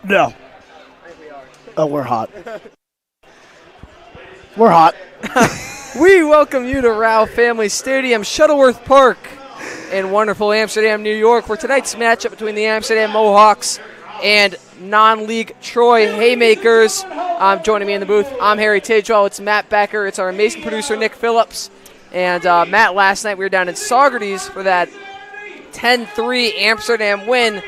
No. Oh, we're hot. We're hot. We welcome you to Rao Family Stadium, Shuttleworth Park in wonderful Amsterdam, New York, for tonight's matchup between the Amsterdam Mohawks and non-league Troy Haymakers. Joining me in the booth, I'm Harry Tidwell. It's Matt Becker. It's our amazing producer, Nick Phillips. And Matt, last night we were down in Saugerties for that 10-3 Amsterdam win.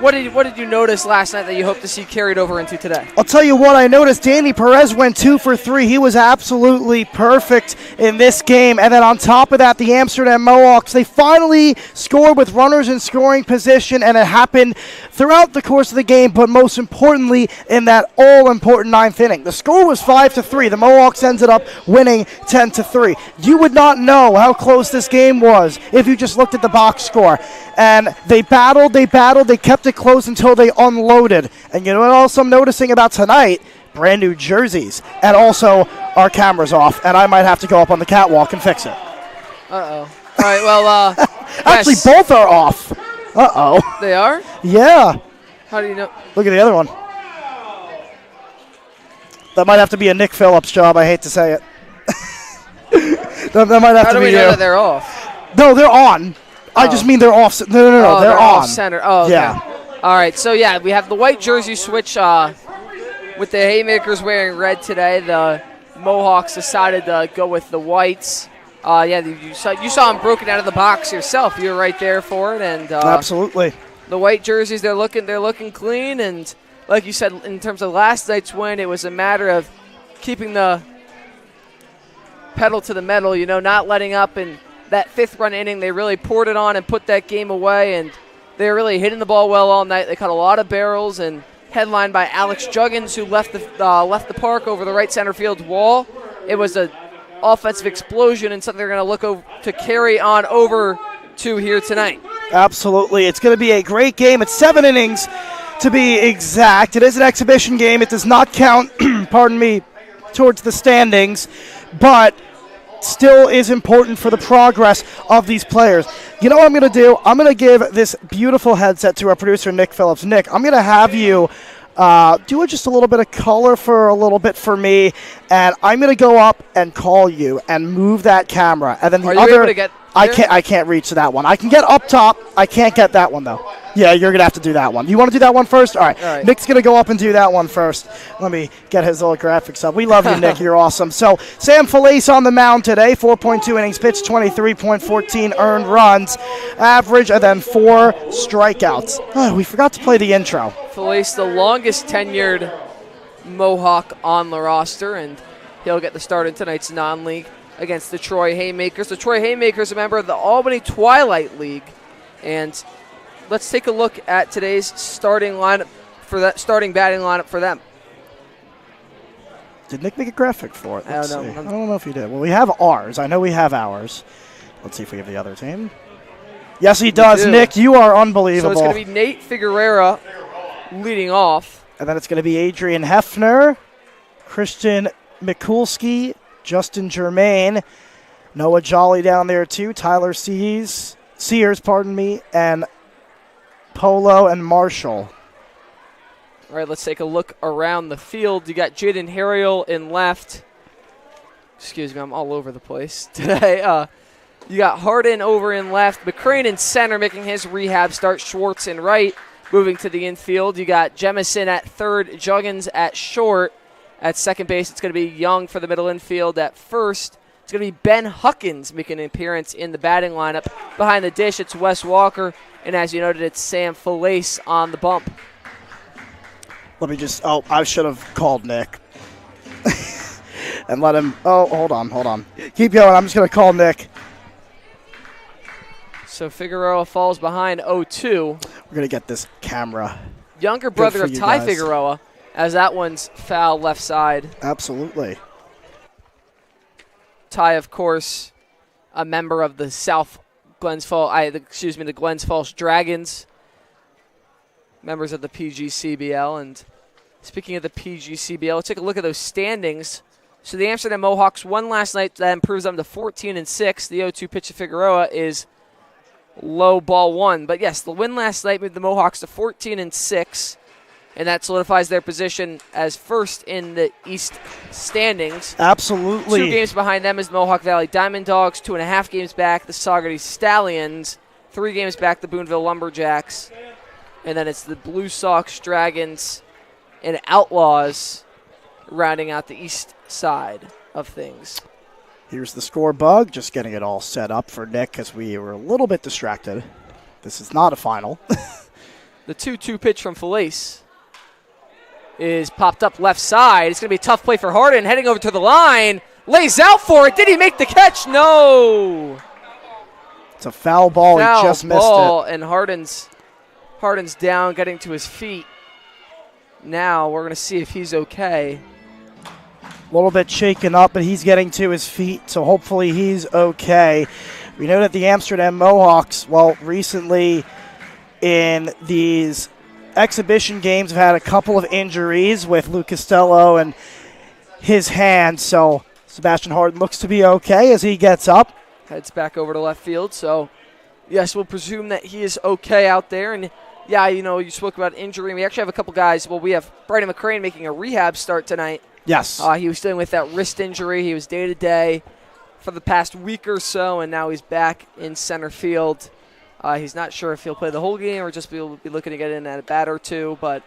What did you notice last night that you hope to see carried over into today? I'll tell you what I noticed. Danny Perez went 2 for 3. He was absolutely perfect in this game. And then on top of that, the Amsterdam Mohawks, they finally scored with runners in scoring position, and it happened throughout the course of the game, but most importantly in that all-important ninth inning. The score was 5-3. The Mohawks ended up winning 10-3. You would not know how close this game was if you just looked at the box score. And they battled, they kept it close until they unloaded. And you know what else I'm noticing about tonight? Brand new jerseys. And also our camera's off, and I might have to go up on the catwalk and fix it. Uh-oh. All right, well, actually, both are off. Uh-oh. They are? Yeah. How do you know? Look at the other one. That might have to be a Nick Phillips job. I hate to say it. that might have How to do be we know that they're off? No, they're on. I just mean they're off. No, they're on. Off center. Oh, okay. Yeah. All right, so yeah, we have the white jersey switch with the Haymakers wearing red today. The Mohawks decided to go with the whites. You saw them broken out of the box yourself. You were right there for it, and absolutely. The white jerseys, they're looking clean, and like you said, in terms of last night's win, it was a matter of keeping the pedal to the metal. Not letting up. And that fifth run inning, they really poured it on and put that game away, and they were really hitting the ball well all night. They caught a lot of barrels, and headlined by Alex Juggins, who left the park over the right center field wall. It was an offensive explosion and something they're going to look to carry on over to here tonight. Absolutely. It's going to be a great game. It's 7 innings to be exact. It is an exhibition game. It does not count, pardon me, towards the standings, but still is important for the progress of these players. You know what I'm going to do? I'm going to give this beautiful headset to our producer, Nick Phillips. Nick, I'm going to have you do just a little bit of color for a little bit for me, and I'm going to go up and call you and move that camera. And then the Are you other, able to get I can't reach to that one. I can get up top. I can't get that one, though. Yeah, you're going to have to do that one. You want to do that one first? All right. Nick's going to go up and do that one first. Let me get his little graphics up. We love you, Nick. You're awesome. So Sam Felice on the mound today, 4.2 innings pitched, 23.14 earned runs, average, and then 4 strikeouts. Oh, we forgot to play the intro. Felice, the longest tenured Mohawk on the roster, and he'll get the start in tonight's non-league against the Troy Haymakers. The Troy Haymakers, a member of the Albany Twilight League, and let's take a look at today's starting batting lineup for them. Did Nick make a graphic for it? I don't know. I don't know if he did. Well, we have ours. I know we have ours. Let's see if we have the other team. Yes, he does. Nick, you are unbelievable. So it's going to be Nate Figueroa leading off. And then it's going to be Adrian Hefner, Christian Mikulski, Justin Germain, Noah Jolly down there too, Tyler Sears, and Polo and Marshall. All right, let's take a look around the field. You got Jaden Harriel in left. Excuse me, I'm all over the place today. You got Harden over in left, McCrane in center making his rehab start, Schwartz in right. Moving to the infield, you got Jemison at third, Juggins at short. At second base, it's going to be Young for the middle infield. At first, it's going to be Ben Huckins making an appearance in the batting lineup. Behind the dish, it's Wes Walker. And as you noted, it's Sam Felice on the bump. Let me just, I should have called Nick. And let him, hold on. Keep going, I'm just going to call Nick. So Figueroa falls behind 0-2. We're going to get this camera. Younger brother of Ty Figueroa, as that one's foul left side. Absolutely. Ty, of course, a member of the the Glens Falls Dragons, members of the PGCBL. And speaking of the PGCBL, let's take a look at those standings. So the Amsterdam Mohawks won last night. That improves them to 14-6. The 0-2 pitch to Figueroa is low ball one. But yes, the win last night moved the Mohawks to 14-6. and that solidifies their position as first in the East standings. Absolutely. 2 games behind them is the Mohawk Valley Diamond Dogs, 2.5 games back the Saugerty Stallions, 3 games back the Boonville Lumberjacks, and then it's the Blue Sox, Dragons, and Outlaws rounding out the east side of things. Here's the score bug, just getting it all set up for Nick because we were a little bit distracted. This is not a final. The 2-2 pitch from Felice is popped up left side. It's going to be a tough play for Hardin. Heading over to the line. Lays out for it. Did he make the catch? No. It's a foul ball. He just missed it. And Hardin's down, getting to his feet. Now we're going to see if he's okay. A little bit shaken up, but he's getting to his feet, so hopefully he's okay. We know that the Amsterdam Mohawks, well, recently in these exhibition games have had a couple of injuries with Luke Costello and his hand, so Sebastian Hardin looks to be okay as he gets up. Heads back over to left field, so yes, we'll presume that he is okay out there. And yeah, you spoke about injury. We actually have a couple guys. Well, we have Brandon McCrane making a rehab start tonight. Yes. He was dealing with that wrist injury. He was day-to-day for the past week or so, and now he's back in center field. He's not sure if he'll play the whole game or just be looking to get in at a bat or two, but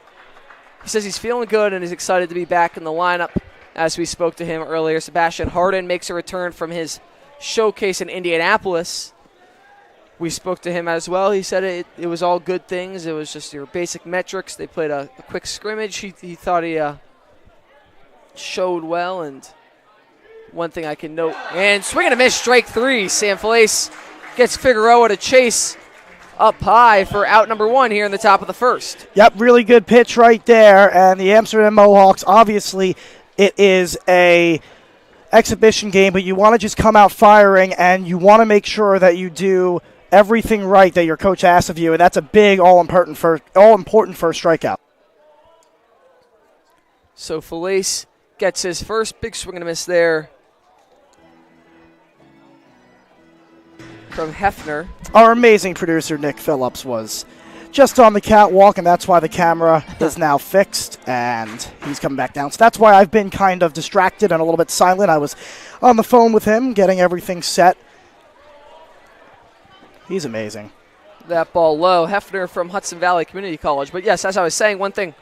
he says he's feeling good and is excited to be back in the lineup. As we spoke to him earlier, Sebastian Hardin makes a return from his showcase in Indianapolis. We spoke to him as well. He said it was all good things. It was just your basic metrics. They played a quick scrimmage. He thought he showed well, and one thing I can note, and swing and a miss, strike 3. Sam Felice gets Figueroa to chase up high for out number 1 here in the top of the first. Yep, really good pitch right there, and the Amsterdam Mohawks, obviously it is a exhibition game, but you want to just come out firing, and you want to make sure that you do everything right that your coach asks of you, and that's a big all-important first strikeout. So Felice gets his first big swing and a miss there from Hefner. Our amazing producer, Nick Phillips, was just on the catwalk, and that's why the camera is now fixed, and he's coming back down. So that's why I've been kind of distracted and a little bit silent. I was on the phone with him, getting everything set. He's amazing. That ball low. Hefner from Hudson Valley Community College. But yes, as I was saying, one thing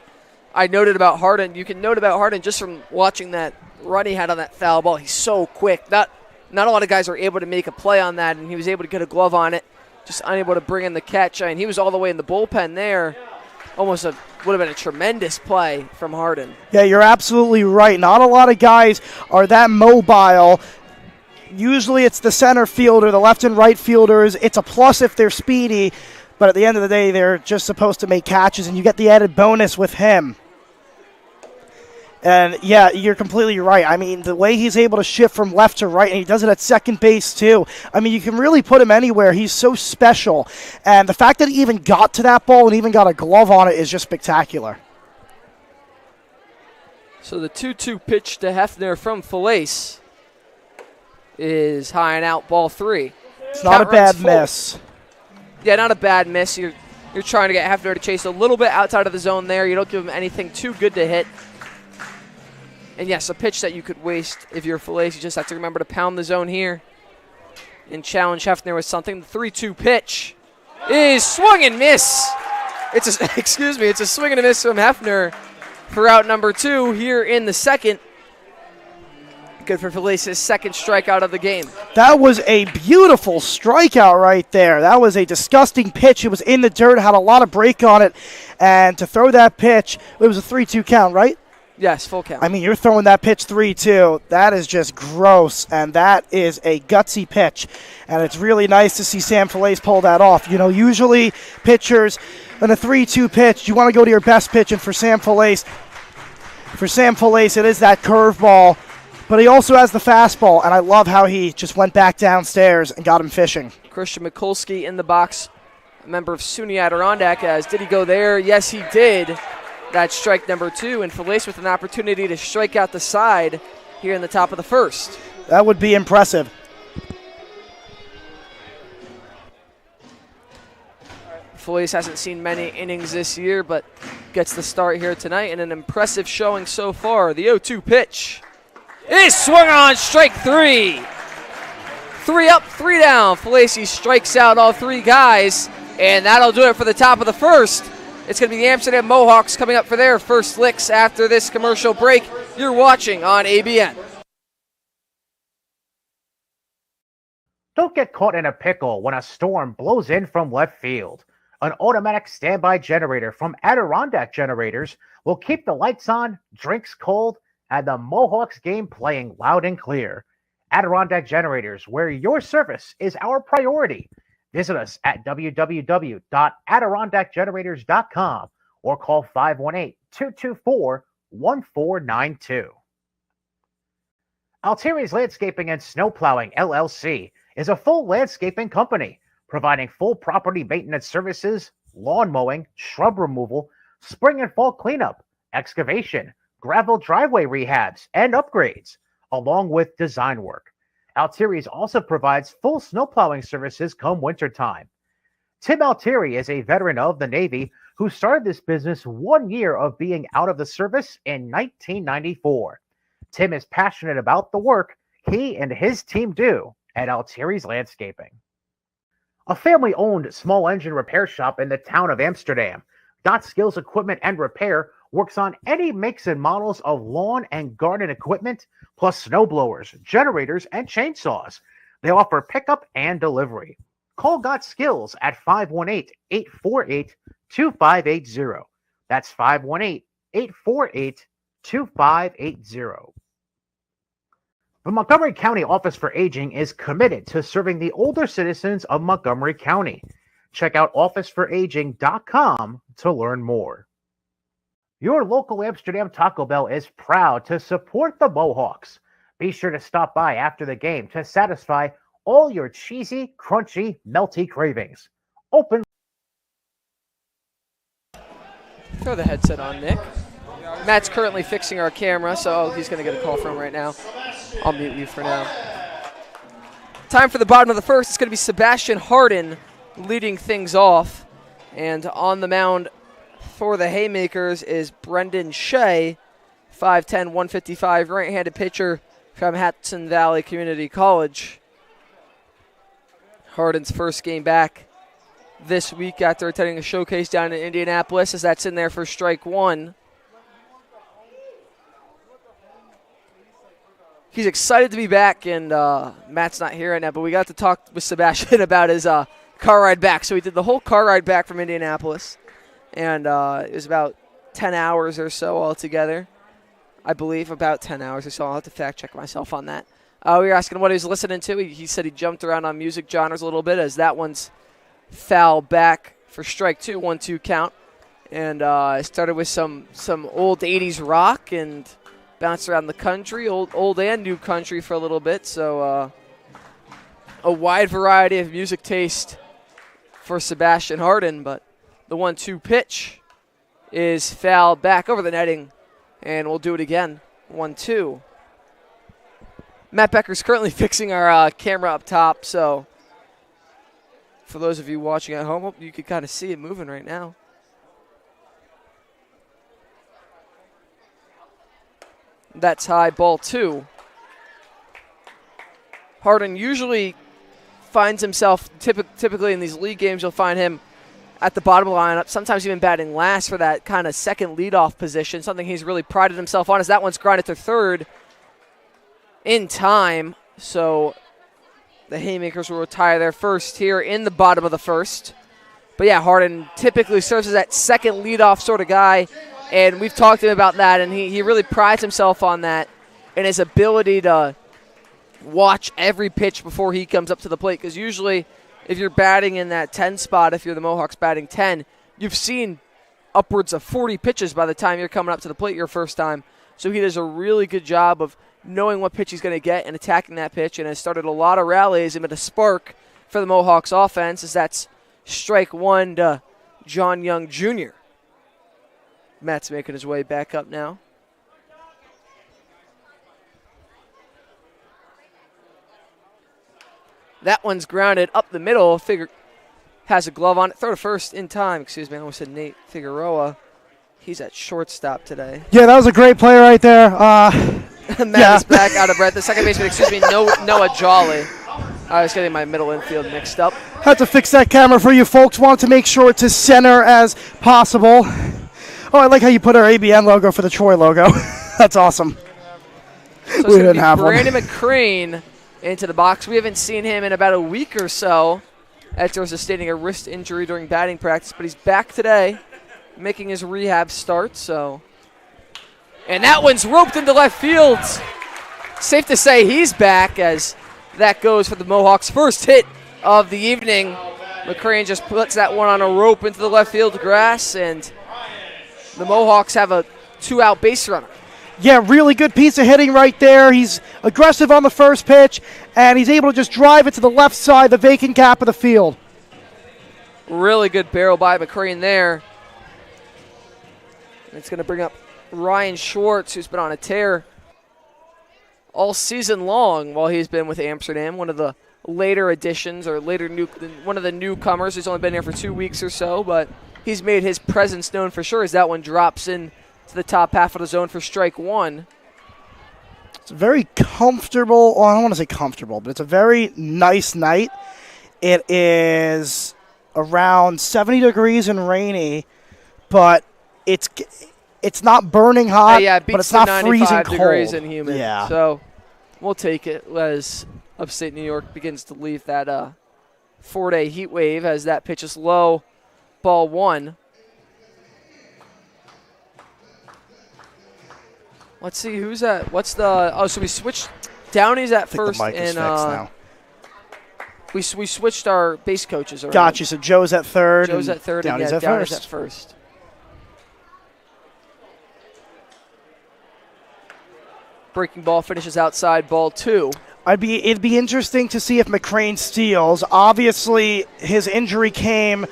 I noted about Hardin, you can note about Hardin just from watching that run he had on that foul ball. He's so quick. Not a lot of guys are able to make a play on that, and he was able to get a glove on it, just unable to bring in the catch. I mean, he was all the way in the bullpen there. Would have been a tremendous play from Hardin. Yeah, you're absolutely right. Not a lot of guys are that mobile. Usually it's the center fielder, the left and right fielders. It's a plus if they're speedy, but at the end of the day, they're just supposed to make catches, and you get the added bonus with him. And, yeah, you're completely right. I mean, the way he's able to shift from left to right, and he does it at second base, too. I mean, you can really put him anywhere. He's so special. And the fact that he even got to that ball and even got a glove on it is just spectacular. So the 2-2 pitch to Hefner from Felice is high and out, ball 3. It's not a bad miss. Yeah, not a bad miss. You're trying to get Hefner to chase a little bit outside of the zone there. You don't give him anything too good to hit. And yes, a pitch that you could waste if you're Felice. You just have to remember to pound the zone here and challenge Hefner with something. The 3-2 pitch is swung and miss. It's a swing and a miss from Hefner for out number 2 here in the second. Good for Felice's second strikeout of the game. That was a beautiful strikeout right there. That was a disgusting pitch. It was in the dirt, had a lot of break on it. And to throw that pitch, it was a 3-2 count, right? Yes, full count. I mean, you're throwing that pitch 3-2. That is just gross, and that is a gutsy pitch. And it's really nice to see Sam Felice pull that off. You know, usually pitchers in a 3-2 pitch, you want to go to your best pitch, and for Sam Felice, it is that curveball. But he also has the fastball, and I love how he just went back downstairs and got him fishing. Christian Mikulski in the box, a member of SUNY Adirondack. Did he go there? Yes, he did. That's strike number 2, and Felice with an opportunity to strike out the side here in the top of the first. That would be impressive. Felice hasn't seen many innings this year, but gets the start here tonight, and an impressive showing so far. The 0-2 pitch is swung on, strike three. 3 up, 3 down. Falacy strikes out all 3 guys, and that'll do it for the top of the first. It's going to be the Amsterdam Mohawks coming up for their first licks after this commercial break. You're watching on ABN. Don't get caught in a pickle when a storm blows in from left field. An automatic standby generator from Adirondack Generators will keep the lights on, drinks cold, and the Mohawks game playing loud and clear. Adirondack Generators, where your service is our priority. Visit us at www.adirondackgenerators.com or call 518-224-1492. Altieri's Landscaping and Snow Plowing, LLC, is a full landscaping company providing full property maintenance services, lawn mowing, shrub removal, spring and fall cleanup, excavation, gravel driveway rehabs, and upgrades, along with design work. Altieri's also provides full snow plowing services come wintertime. Tim Altieri is a veteran of the Navy who started this business 1 year of being out of the service in 1994. Tim is passionate about the work he and his team do at Altieri's Landscaping. A family-owned small engine repair shop in the town of Amsterdam, Dot Skills Equipment and Repair works on any makes and models of lawn and garden equipment, plus snow blowers, generators, and chainsaws. They offer pickup and delivery. Call Got Skills at 518-848-2580. That's 518-848-2580. The Montgomery County Office for Aging is committed to serving the older citizens of Montgomery County. Check out officeforaging.com to learn more. Your local Amsterdam Taco Bell is proud to support the Mohawks. Be sure to stop by after the game to satisfy all your cheesy, crunchy, melty cravings. Open. Throw the headset on, Nick. Matt's currently fixing our camera, so he's going to get a call from him right now. I'll mute you for now. Time for the bottom of the first. It's going to be Sebastian Harden leading things off. And on the mound for the Haymakers is Brendan Shea, 5'10", 155, right-handed pitcher from Hudson Valley Community College. Harden's first game back this week after attending a showcase down in Indianapolis, as that's in there for strike one. He's excited to be back, and Matt's not here right now, but we got to talk with Sebastian about his car ride back. So we did the whole car ride back from Indianapolis, and it was about 10 hours or so altogether. I believe about 10 hours or so. I'll have to fact check myself on that. We were asking what he was listening to. He said he jumped around on music genres a little bit, as that one's foul back for strike two, 1-2 count. And I started with some old 80s rock and bounced around the country, old and new country for a little bit. So a wide variety of music taste for Sebastian Harden, but the 1-2 pitch is fouled back over the netting, and we'll do it again. 1-2. Matt Becker's currently fixing our camera up top, so for those of you watching at home, hope you can kind of see it moving right now. That's high, ball two. Harden usually finds himself, typically in these league games, you'll find him at the bottom of the lineup, sometimes even batting last for that kind of second leadoff position. Something he's really prided himself on, as that one's grounded to third in time. So the Haymakers will retire their first here in the bottom of the first. But yeah, Harden typically serves as that second leadoff sort of guy, and we've talked to him about that, and he really prides himself on that and his ability to watch every pitch before he comes up to the plate, because usually if you're batting in that 10 spot, if you're the Mohawks batting 10, you've seen upwards of 40 pitches by the time you're coming up to the plate your first time. So he does a really good job of knowing what pitch he's going to get and attacking that pitch, and has started a lot of rallies and been a spark for the Mohawks offense, as that's strike one to John Young Jr. Matt's making his way back up now. That one's grounded up the middle. Figure has a glove on it. Throw to first in time. Excuse me, I almost said Nate Figueroa. He's at shortstop today. Yeah, that was a great play right there. Matt is back out of breath. The second baseman, excuse me, Noah Jolly. I was getting my middle infield mixed up. Had to fix that camera for you folks. Wanted to make sure it's as center as possible. Oh, I like how you put our ABN logo for the Troy logo. That's awesome. So it's We going didn't to have be one. Brandon McCrane into the box. We haven't seen him in about a week or so after sustaining a wrist injury during batting practice, but he's back today, making his rehab start. And that one's roped into left field. Safe to say he's back as that goes for the Mohawks' first hit of the evening. McCrane just puts that one on a rope into the left field grass, and the Mohawks have a 2-out base runner. Yeah, really good piece of hitting right there. He's aggressive on the first pitch, and he's able to just drive it to the left side, the vacant gap of the field. Really good barrel by McCrane there. And it's going to bring up Ryan Schwartz, who's been on a tear all season long while he's been with Amsterdam. One of the later additions, or one of the newcomers. He's only been here for 2 weeks or so, but he's made his presence known for sure as that one drops in to the top half of the zone for strike one. It's a very comfortable, well, I don't want to say comfortable, but it's a very nice night. It is around 70 degrees and rainy, but it's not burning hot, Yeah, it but beats it's not the freezing 95 cold. degrees and humid. Yeah. So we'll take it as upstate New York begins to leave that 4-day heat wave as that pitch is low, ball one. Let's see who's at. What's the? So we switched. Downey's at I think first, the mic is and fixed now. we switched our base coaches around. Gotcha. So Joe's at third. Joe's and at third, Downey's and at Downey's first. at first. Breaking ball finishes outside, ball two. It'd be interesting to see if McCrane steals. Obviously, his injury came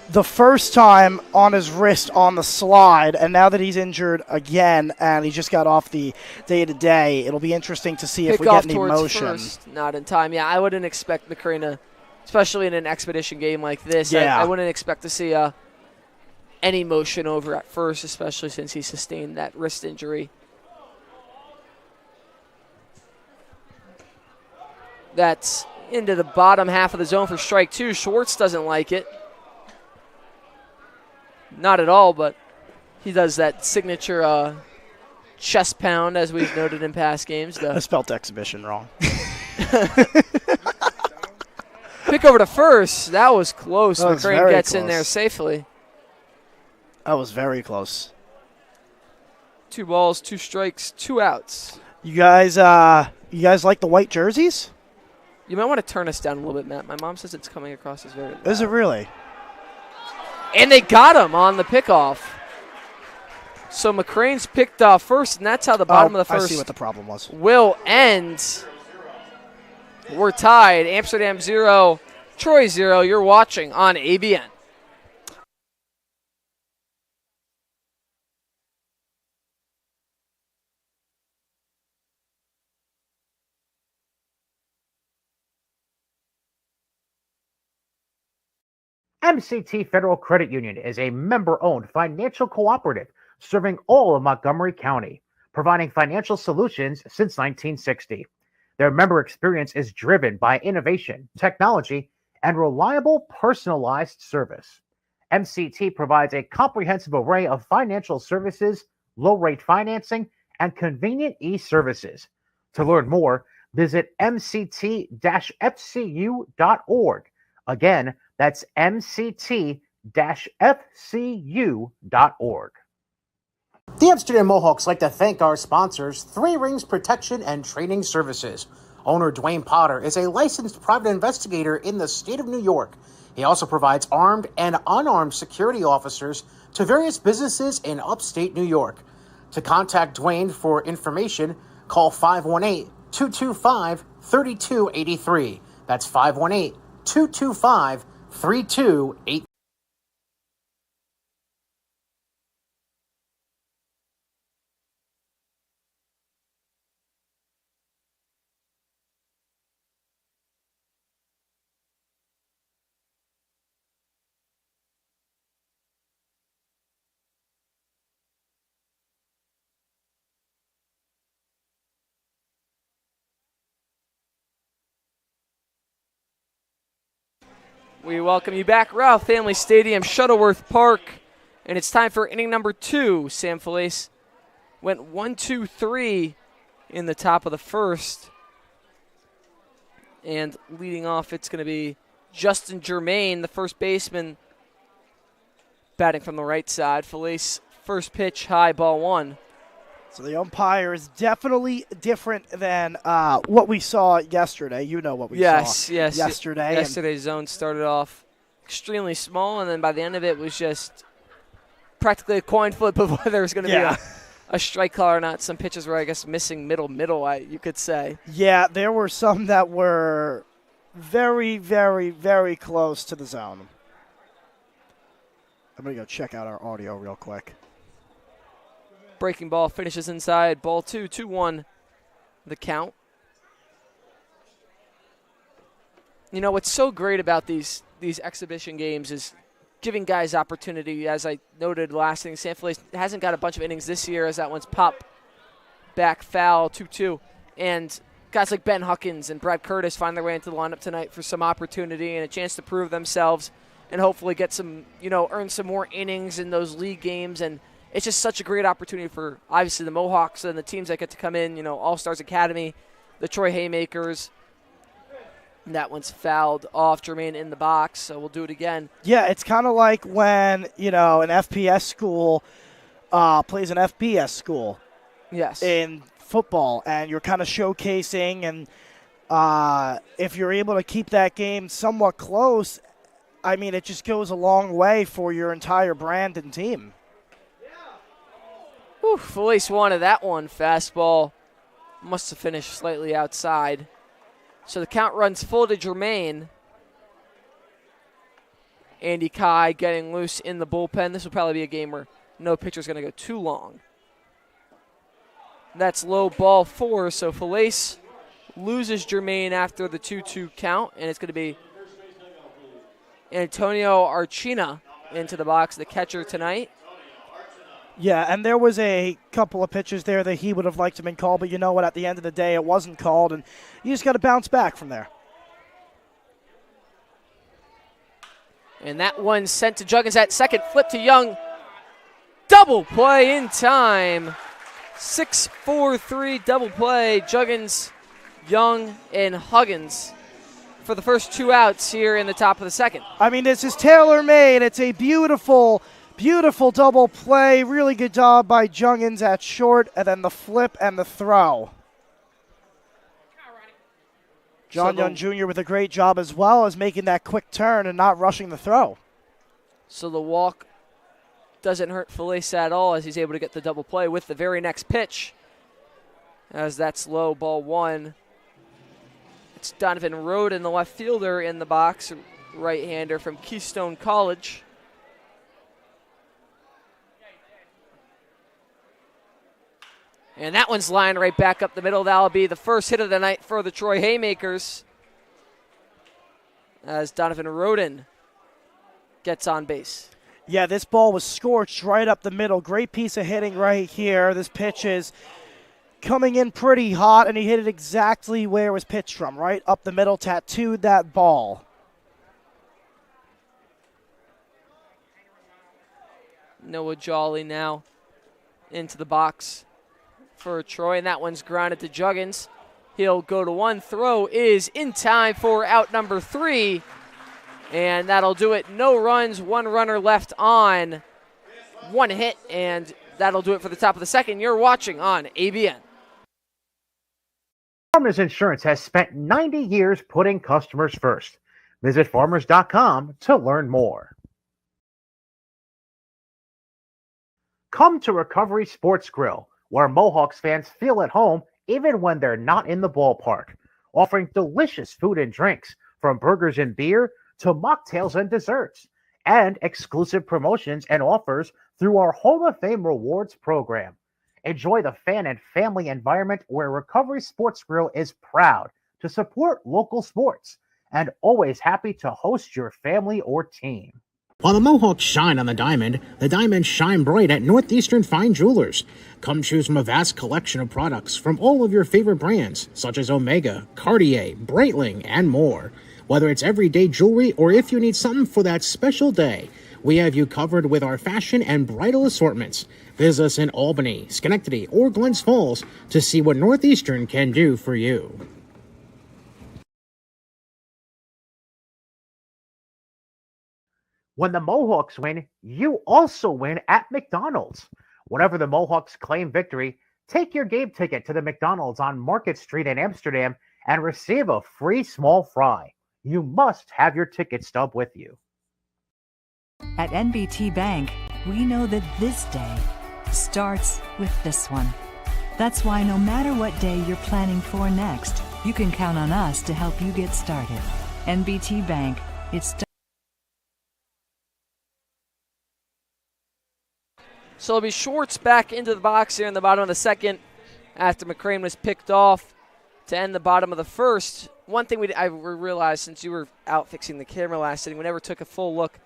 the first time on his wrist on the slide, and now that he's injured again and he just got off the day-to-day, it'll be interesting to see if Pick we get off any towards motion. first, not in time. Yeah, I wouldn't expect McCrane to, especially in an expedition game like this, Yeah. I wouldn't expect to see any motion over at first, especially since he sustained that wrist injury. That's into the bottom half of the zone for strike two. Schwartz doesn't like it. Not at all, but he does that signature chest pound, as we've noted in past games. I spelled exhibition wrong. Pick over to first. That was close. That was McCrane very gets in close. there safely. That was very close. 2 balls, 2 strikes, 2 outs. You guys like the white jerseys? You might want to turn us down a little bit, Matt. My mom says it's coming across as very loud. Is it really? And they got him on the pickoff. So McCrane's picked off first, and that's how the bottom of the I first see what the problem was. will end. We're tied. Amsterdam 0, Troy 0. You're watching on ABN. MCT Federal Credit Union is a member-owned financial cooperative serving all of Montgomery County, providing financial solutions since 1960. Their member experience is driven by innovation, technology, and reliable personalized service. MCT provides a comprehensive array of financial services, low-rate financing, and convenient e-services. To learn more, visit mct-fcu.org. Again, that's mct-fcu.org. The Amsterdam Mohawks like to thank our sponsors, Three Rings Protection and Training Services. Owner Dwayne Potter is a licensed private investigator in the state of New York. He also provides armed and unarmed security officers to various businesses in upstate New York. To contact Dwayne for information, call 518-225-3283. That's 518-225-3283. We welcome you back, Ralph Family Stadium, Shuttleworth Park, and it's time for inning number 2. Sam Felice went 1-2-3 in the top of the first, and leading off, it's going to be Justin Germain, the first baseman, batting from the right side. Felice, first pitch, high, ball 1. So the umpire is definitely different than what we saw yesterday. You know what we saw yesterday. Yesterday's zone started off extremely small, and then by the end of it was just practically a coin flip of whether there was going to be a strike call or not. Some pitches were, I guess, missing middle, you could say. Yeah, there were some that were very, very, very close to the zone. I'm going to go check out our audio real quick. Breaking ball finishes inside. Ball 2, 2-1 the count. You know, what's so great about these exhibition games is giving guys opportunity. As I noted last inning, San Felice hasn't got a bunch of innings this year as that one's pop back foul, 2-2. And guys like Ben Huckins and Brad Curtis find their way into the lineup tonight for some opportunity and a chance to prove themselves and hopefully get some, earn some more innings in those league games. And it's just such a great opportunity for, obviously, the Mohawks and the teams that get to come in, All-Stars Academy, the Troy Haymakers. And that one's fouled off. Jermaine in the box, so we'll do it again. Yeah, it's kind of like when, an FPS school plays an FBS school. Yes. In football, and you're kind of showcasing, and if you're able to keep that game somewhat close, I mean, it just goes a long way for your entire brand and team. Whew, Felice wanted that one. Fastball must have finished slightly outside. So the count runs full to Germain. Andy Kai getting loose in the bullpen. This will probably be a game where no pitcher's going to go too long. That's low, ball 4. So Felice loses Germain after the 2-2 count, and it's going to be Antonio Archina into the box, the catcher tonight. Yeah, and there was a couple of pitches there that he would have liked to have been called, but you know what? At the end of the day, it wasn't called, and you just got to bounce back from there. And that one sent to Juggins at second, flip to Young. Double play in time. 6-4-3 double play. Juggins, Young, and Huggins for the first 2 outs here in the top of the second. I mean, this is tailor-made. It's a beautiful double play. Really good job by Juggins at short, and then the flip and the throw. John Young Jr. with a great job as well as making that quick turn and not rushing the throw. So the walk doesn't hurt Felice at all as he's able to get the double play with the very next pitch. As that's low, ball 1. It's Donovan Roden, the left fielder in the box, right-hander from Keystone College. And that one's lined right back up the middle. That'll be the first hit of the night for the Troy Haymakers as Donovan Roden gets on base. Yeah, this ball was scorched right up the middle. Great piece of hitting right here. This pitch is coming in pretty hot, and he hit it exactly where it was pitched from, right up the middle, tattooed that ball. Noah Jolly now into the box for Troy, and that one's grounded to Juggins. He'll go to one. Throw is in time for out number 3, and that'll do it. No runs, 1 runner left on, 1 hit, and that'll do it for the top of the second. You're watching on ABN. Farmers Insurance has spent 90 years putting customers first. Visit farmers.com to learn more. Come to Recovery Sports Grill, where Mohawks fans feel at home even when they're not in the ballpark, offering delicious food and drinks from burgers and beer to mocktails and desserts, and exclusive promotions and offers through our Hall of Fame Rewards program. Enjoy the fan and family environment where Recovery Sports Grill is proud to support local sports and always happy to host your family or team. While the Mohawks shine on the diamonds shine bright at Northeastern Fine Jewelers. Come choose from a vast collection of products from all of your favorite brands, such as Omega, Cartier, Breitling, and more. Whether it's everyday jewelry or if you need something for that special day, we have you covered with our fashion and bridal assortments. Visit us in Albany, Schenectady, or Glens Falls to see what Northeastern can do for you. When the Mohawks win, you also win at McDonald's. Whenever the Mohawks claim victory, take your game ticket to the McDonald's on Market Street in Amsterdam and receive a free small fry. You must have your ticket stub with you. At NBT Bank, we know that this day starts with this one. That's why no matter what day you're planning for next, you can count on us to help you get started. NBT Bank, it's So it'll be Schwartz back into the box here in the bottom of the second after McCrane was picked off to end the bottom of the first. One thing I realized since you were out fixing the camera last inning, we never took a full look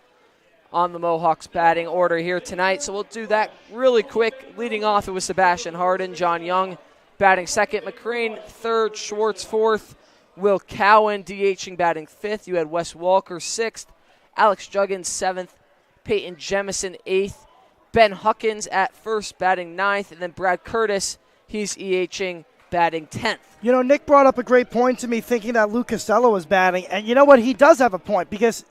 on the Mohawks batting order here tonight. So we'll do that really quick. Leading off, it was Sebastian Harden, John Young batting second, McCrane third, Schwartz fourth, Will Cowan DHing batting fifth. You had Wes Walker sixth, Alex Juggins seventh, Peyton Jemison eighth, Ben Huckins at first batting ninth, and then Brad Curtis, he's EHing batting 10th. You know, Nick brought up a great point to me thinking that Lou Costello was batting, and you know what? He does have a point because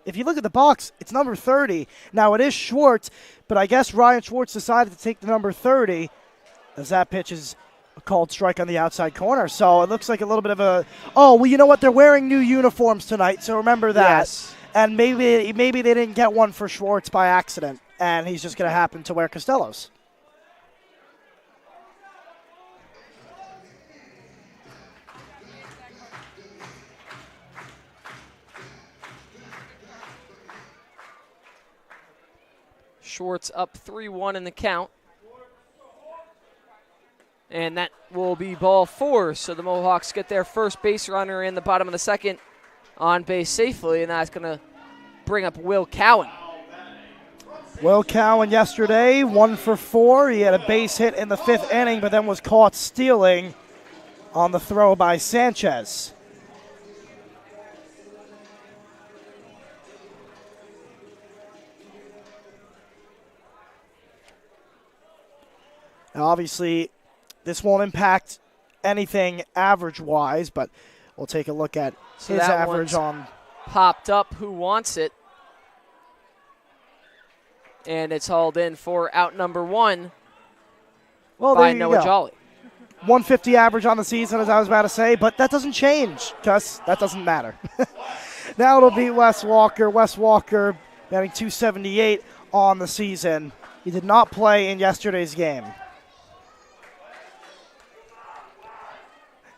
if you look at the box, it's number 30. Now, it is Schwartz, but I guess Ryan Schwartz decided to take the number 30 as that pitch is a called strike on the outside corner. So it looks like a little bit of a, oh, well, you know what? They're wearing new uniforms tonight, so remember that. Yes. And maybe they didn't get one for Schwartz by accident, and he's just going to happen to wear Costello's. Schwartz up 3-1 in the count. And that will be ball four. So the Mohawks get their first base runner in the bottom of the second on base safely, and that's going to bring up Will Cowan. Will Cowan yesterday, 1 for 4. He had a base hit in the 5th inning, but then was caught stealing on the throw by Sanchez. Now, obviously, this won't impact anything average-wise, but we'll take a look at his average on. Popped up. Who wants it? And it's hauled in for out number one by Noah Jolly. 150 average on the season, as I was about to say, but that doesn't change because that doesn't matter. Now it'll be Wes Walker. Wes Walker batting 278 on the season. He did not play in yesterday's game.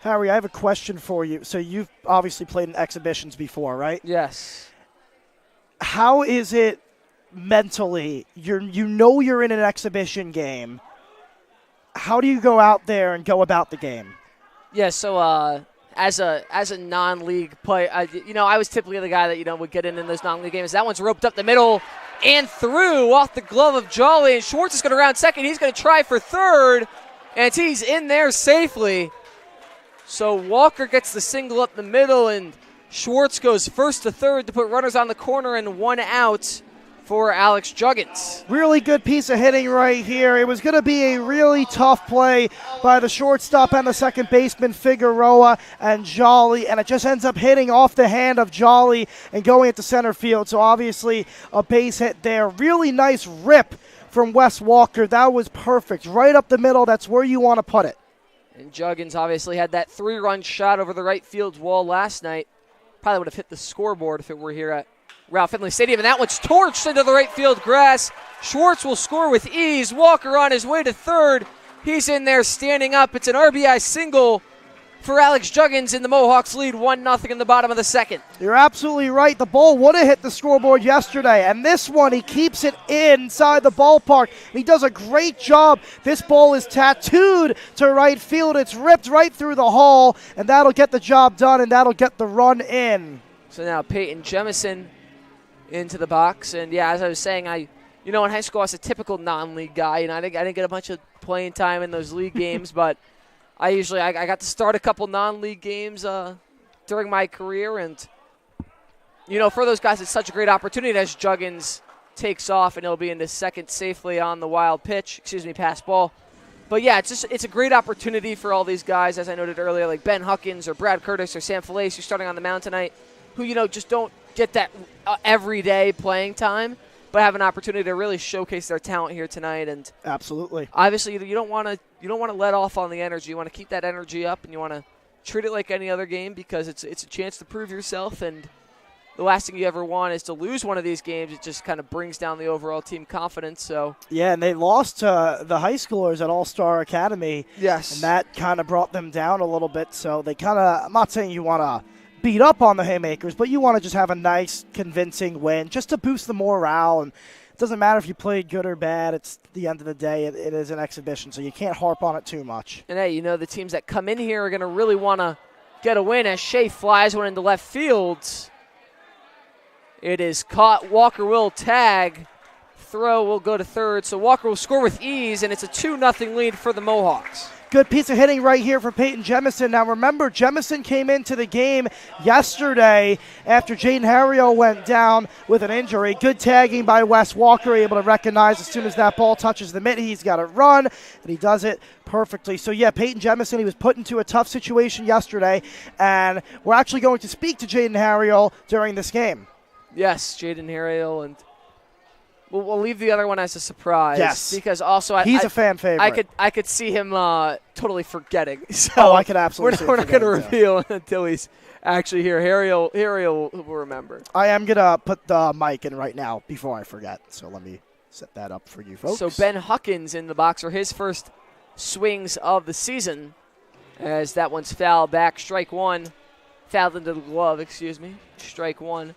Harry, I have a question for you. So you've obviously played in exhibitions before, right? Yes. How is it mentally? You know you're in an exhibition game. How do you go out there and go about the game? Yeah, so as a non-league player, I was typically the guy that would get in those non-league games. That one's roped up the middle and through off the glove of Jolly, and Schwartz is going to round second. He's going to try for third, and he's in there safely. So Walker gets the single up the middle, and Schwartz goes first to third to put runners on the corner and one out for Alex Juggins. Really good piece of hitting right here. It was going to be a really tough play by the shortstop and the second baseman, Figueroa and Jolly, and it just ends up hitting off the hand of Jolly and going into center field. So obviously a base hit there. Really nice rip from Wes Walker. That was perfect. Right up the middle. That's where you want to put it. And Juggins obviously had that 3-run shot over the right field wall last night. Probably would have hit the scoreboard if it were here at Ralph Finley Stadium. And that one's torched into the right field grass. Schwartz will score with ease. Walker on his way to third. He's in there standing up. It's an RBI single for Alex Juggins, and the Mohawks lead 1-0 in the bottom of the second. You're absolutely right. The ball would have hit the scoreboard yesterday, and this one, he keeps it inside the ballpark. He does a great job. This ball is tattooed to right field. It's ripped right through the hole, and that'll get the job done, and that'll get the run in. So now Peyton Jemison into the box, and yeah, as I was saying, in high school I was a typical non-league guy, and I didn't get a bunch of playing time in those league games, but I got to start a couple non-league games during my career, and for those guys, it's such a great opportunity as Juggins takes off, and he'll be into second safely on the wild pitch. Pass ball. But, yeah, it's a great opportunity for all these guys, as I noted earlier, like Ben Huckins or Brad Curtis or Sam Felice, who's starting on the mound tonight, who, just don't get that everyday playing time, but have an opportunity to really showcase their talent here tonight. And absolutely, obviously, you don't want to let off on the energy. You want to keep that energy up, and you want to treat it like any other game because it's a chance to prove yourself. And the last thing you ever want is to lose one of these games. It just kind of brings down the overall team confidence. So yeah, and they lost to the high schoolers at All-Star Academy. Yes, and that kind of brought them down a little bit. So they kind of, I'm not saying you want to beat up on the Haymakers, but you want to just have a nice, convincing win just to boost the morale. And it doesn't matter if you played good or bad. It's the end of the day. It is an exhibition, so you can't harp on it too much. And hey, the teams that come in here are going to really want to get a win as Shea flies one into left field. It is caught. Walker will tag. Throw will go to third. So Walker will score with ease, and it's a 2-0 lead for the Mohawks. Good piece of hitting right here from Peyton Jemison. Now remember, Jemison came into the game yesterday after Jaden Harrio went down with an injury. Good tagging by Wes Walker, able to recognize as soon as that ball touches the mitt, he's got to run, and he does it perfectly. So yeah, Peyton Jemison, he was put into a tough situation yesterday, and we're actually going to speak to Jaden Harrio during this game. Yes, Jaden Harrio, and we'll leave the other one as a surprise. Yes, because also he's a fan favorite. I could see him totally forgetting. So I could absolutely. We're not going to reveal until he's actually here. Harrio will remember. I am gonna put the mic in right now before I forget. So let me set that up for you folks. So Ben Huckins in the box for his first swings of the season, as that one's fouled back. Strike one, fouled into the glove. Strike one.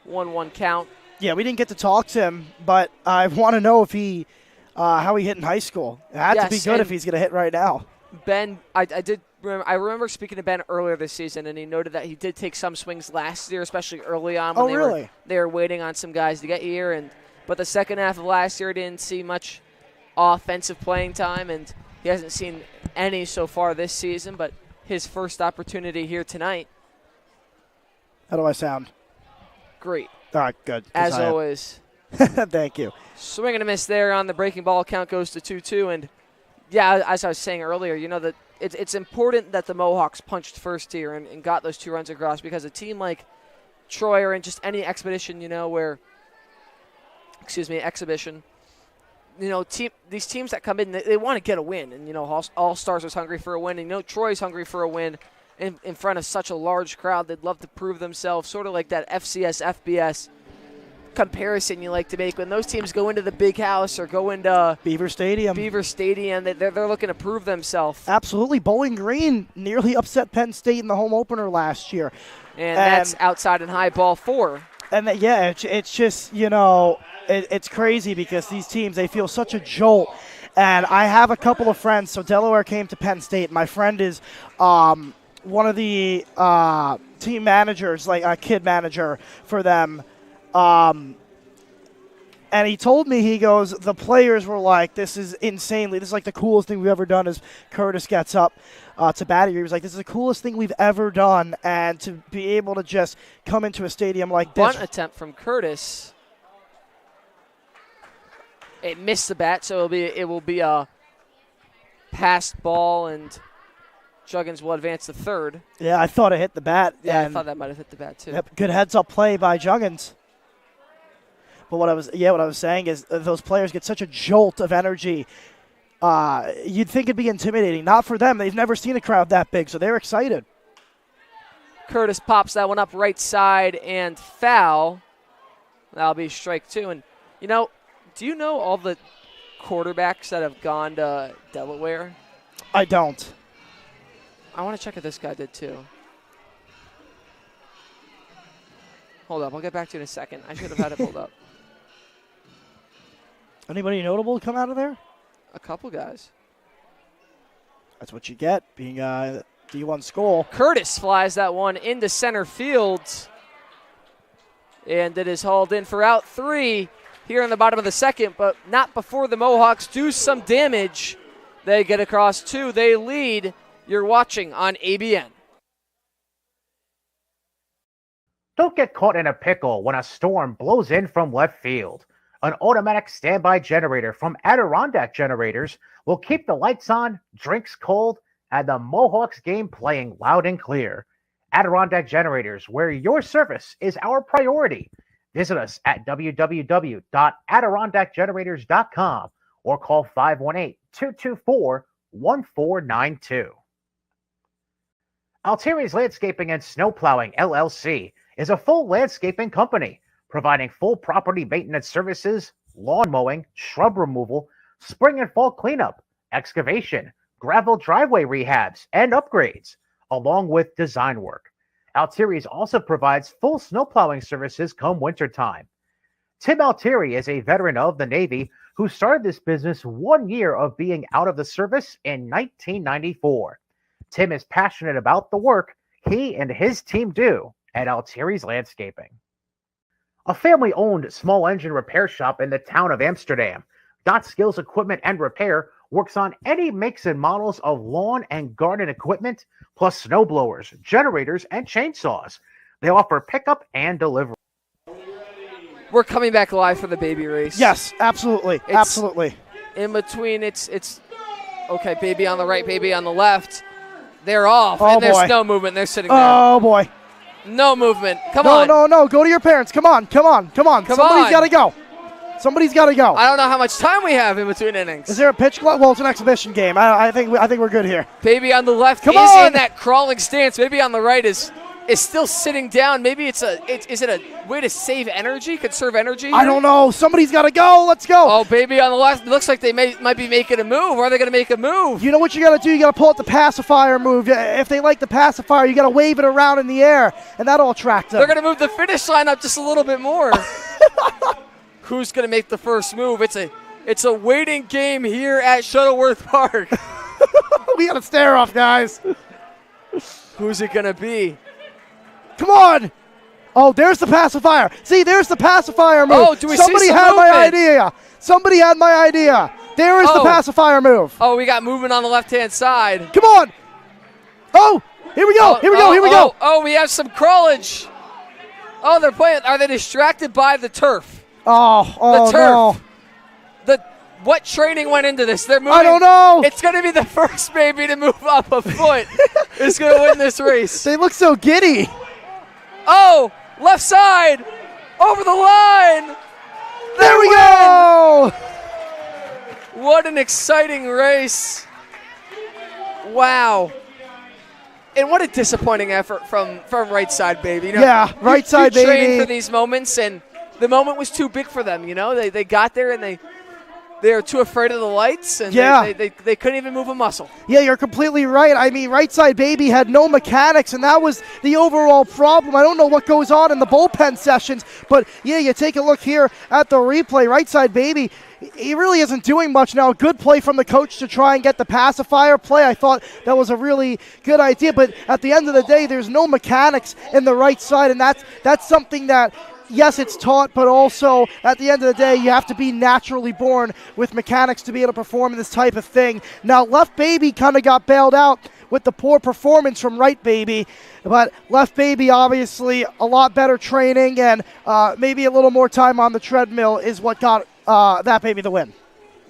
1-1 count. Yeah, we didn't get to talk to him, but I want to know if how he hit in high school. It had to be good if he's going to hit right now. Ben, I remember speaking to Ben earlier this season, and he noted that he did take some swings last year, especially early on when they were waiting on some guys to get here. But the second half of last year didn't see much offensive playing time, and he hasn't seen any so far this season. But his first opportunity here tonight. How do I sound? Great. All right, good. As always. Thank you. Swing and a miss there on the breaking ball. Count goes to 2-2. And, yeah, as I was saying earlier, that it's important that the Mohawks punched first here and got those 2 runs across, because a team like Troy or in just any exhibition, exhibition, these teams that come in, they want to get a win. And, All-Stars was hungry for a win. And, Troy's hungry for a win. In front of such a large crowd, they'd love to prove themselves, sort of like that FCS, FBS comparison you like to make when those teams go into the big house or go into Beaver Stadium. They're looking to prove themselves. Absolutely. Bowling Green nearly upset Penn State in the home opener last year. And that's outside and high ball 4. And it's just, it's crazy because these teams, they feel such a jolt. And I have a couple of friends. So Delaware came to Penn State. My friend is one of the team managers, like a kid manager for them. And he told me, he goes, the players were like, this is like the coolest thing we've ever done. As Curtis gets up to bat here, he was like, this is the coolest thing we've ever done. And to be able to just come into a stadium like this. Bunt attempt from Curtis. It missed the bat, so it will be a passed ball, and Juggins will advance to third. Yeah, I thought it hit the bat. Yeah, I thought that might have hit the bat too. Yep, good heads-up play by Juggins. But what I was saying is those players get such a jolt of energy. You'd think it'd be intimidating. Not for them. They've never seen a crowd that big, so they're excited. Curtis pops that one up right side and foul. That'll be strike 2. And, do you know all the quarterbacks that have gone to Delaware? I don't. I want to check if this guy did too. Hold up. I'll get back to you in a second. I should have had it pulled up. Anybody notable come out of there? A couple guys. That's what you get being a D1 school. Curtis flies that one into center field. And it is hauled in for out 3 here in the bottom of the second, but not before the Mohawks do some damage. They get across 2. They lead. You're watching on ABN. Don't get caught in a pickle when a storm blows in from left field. An automatic standby generator from Adirondack Generators will keep the lights on, drinks cold, and the Mohawks game playing loud and clear. Adirondack Generators, where your service is our priority. Visit us at www.adirondackgenerators.com or call 518-224-1492. Altieri's Landscaping and Snow Plowing, LLC, is a full landscaping company providing full property maintenance services, lawn mowing, shrub removal, spring and fall cleanup, excavation, gravel driveway rehabs, and upgrades, along with design work. Altieri's also provides full snow plowing services come wintertime. Tim Altieri is a veteran of the Navy who started this business 1 year of being out of the service in 1994. Tim is passionate about the work he and his team do at Altieri's Landscaping. A family-owned small engine repair shop in the town of Amsterdam, Dot Skills Equipment and Repair works on any makes and models of lawn and garden equipment, plus snow blowers, generators, and chainsaws. They offer pickup and delivery. We're coming back live for the baby race. Yes, absolutely. Absolutely. In between, it's okay, baby on the right, baby on the left. They're off, Oh, and there's boy. no movement. They're sitting there. Oh, boy. No movement. Come on. No. Go to your parents. Come on. Somebody's got to go. Somebody's got to go. I don't know how much time we have in between innings. Is there a pitch clock? Well, it's an exhibition game. I think we're good here. Baby on the left Come is on. in that crawling stance. Baby on the right is still sitting down. Maybe is it a way to save energy, conserve energy? I don't know. Somebody's got to go. Let's go. Oh, baby on the left. Looks like they might be making a move. Are they going to make a move? You know what you got to do? You got to pull out the pacifier move. If they like the pacifier, you got to wave it around in the air, and that'll attract them. They're going to move the finish line up just a little bit more. Who's going to make the first move? It's a waiting game here at Shuttleworth Park. We got to stare off, guys. Who's it going to be? Come on. Oh, there's the pacifier. See, there's the pacifier move. Oh, do we see some had my movement? idea. Somebody had my idea. There is the pacifier move. Oh, we got movement on the left-hand side. Come on. Oh, here we go. Here we go. Oh, we have some crawlage. Oh, they're playing. Are they distracted by the turf? Oh, the turf. no. What training went into this? They're moving. I don't know. It's going to be the first baby to move up a foot. Is going to win this race. They look so giddy. Oh, left side, over the line. There we go. What an exciting race. Wow. And what a disappointing effort from right side, baby. You know, Yeah, right side, you train baby. for these moments, and the moment was too big for them. You know, they got there and they were too afraid of the lights, and they couldn't even move a muscle. Yeah, you're completely right. I mean, right side baby had no mechanics, and that was the overall problem. I don't know what goes on in the bullpen sessions, but yeah, you take a look here at the replay. Right side baby, he really isn't doing much now. Good play from the coach to try and get the pacifier play. I thought that was a really good idea, but at the end of the day, there's no mechanics in the right side, and that's something that, yes, it's taught, but also at the end of the day, you have to be naturally born with mechanics to be able to perform this type of thing. Now, left baby kind of got bailed out with the poor performance from right baby, but left baby obviously a lot better training and maybe a little more time on the treadmill is what got that baby the win.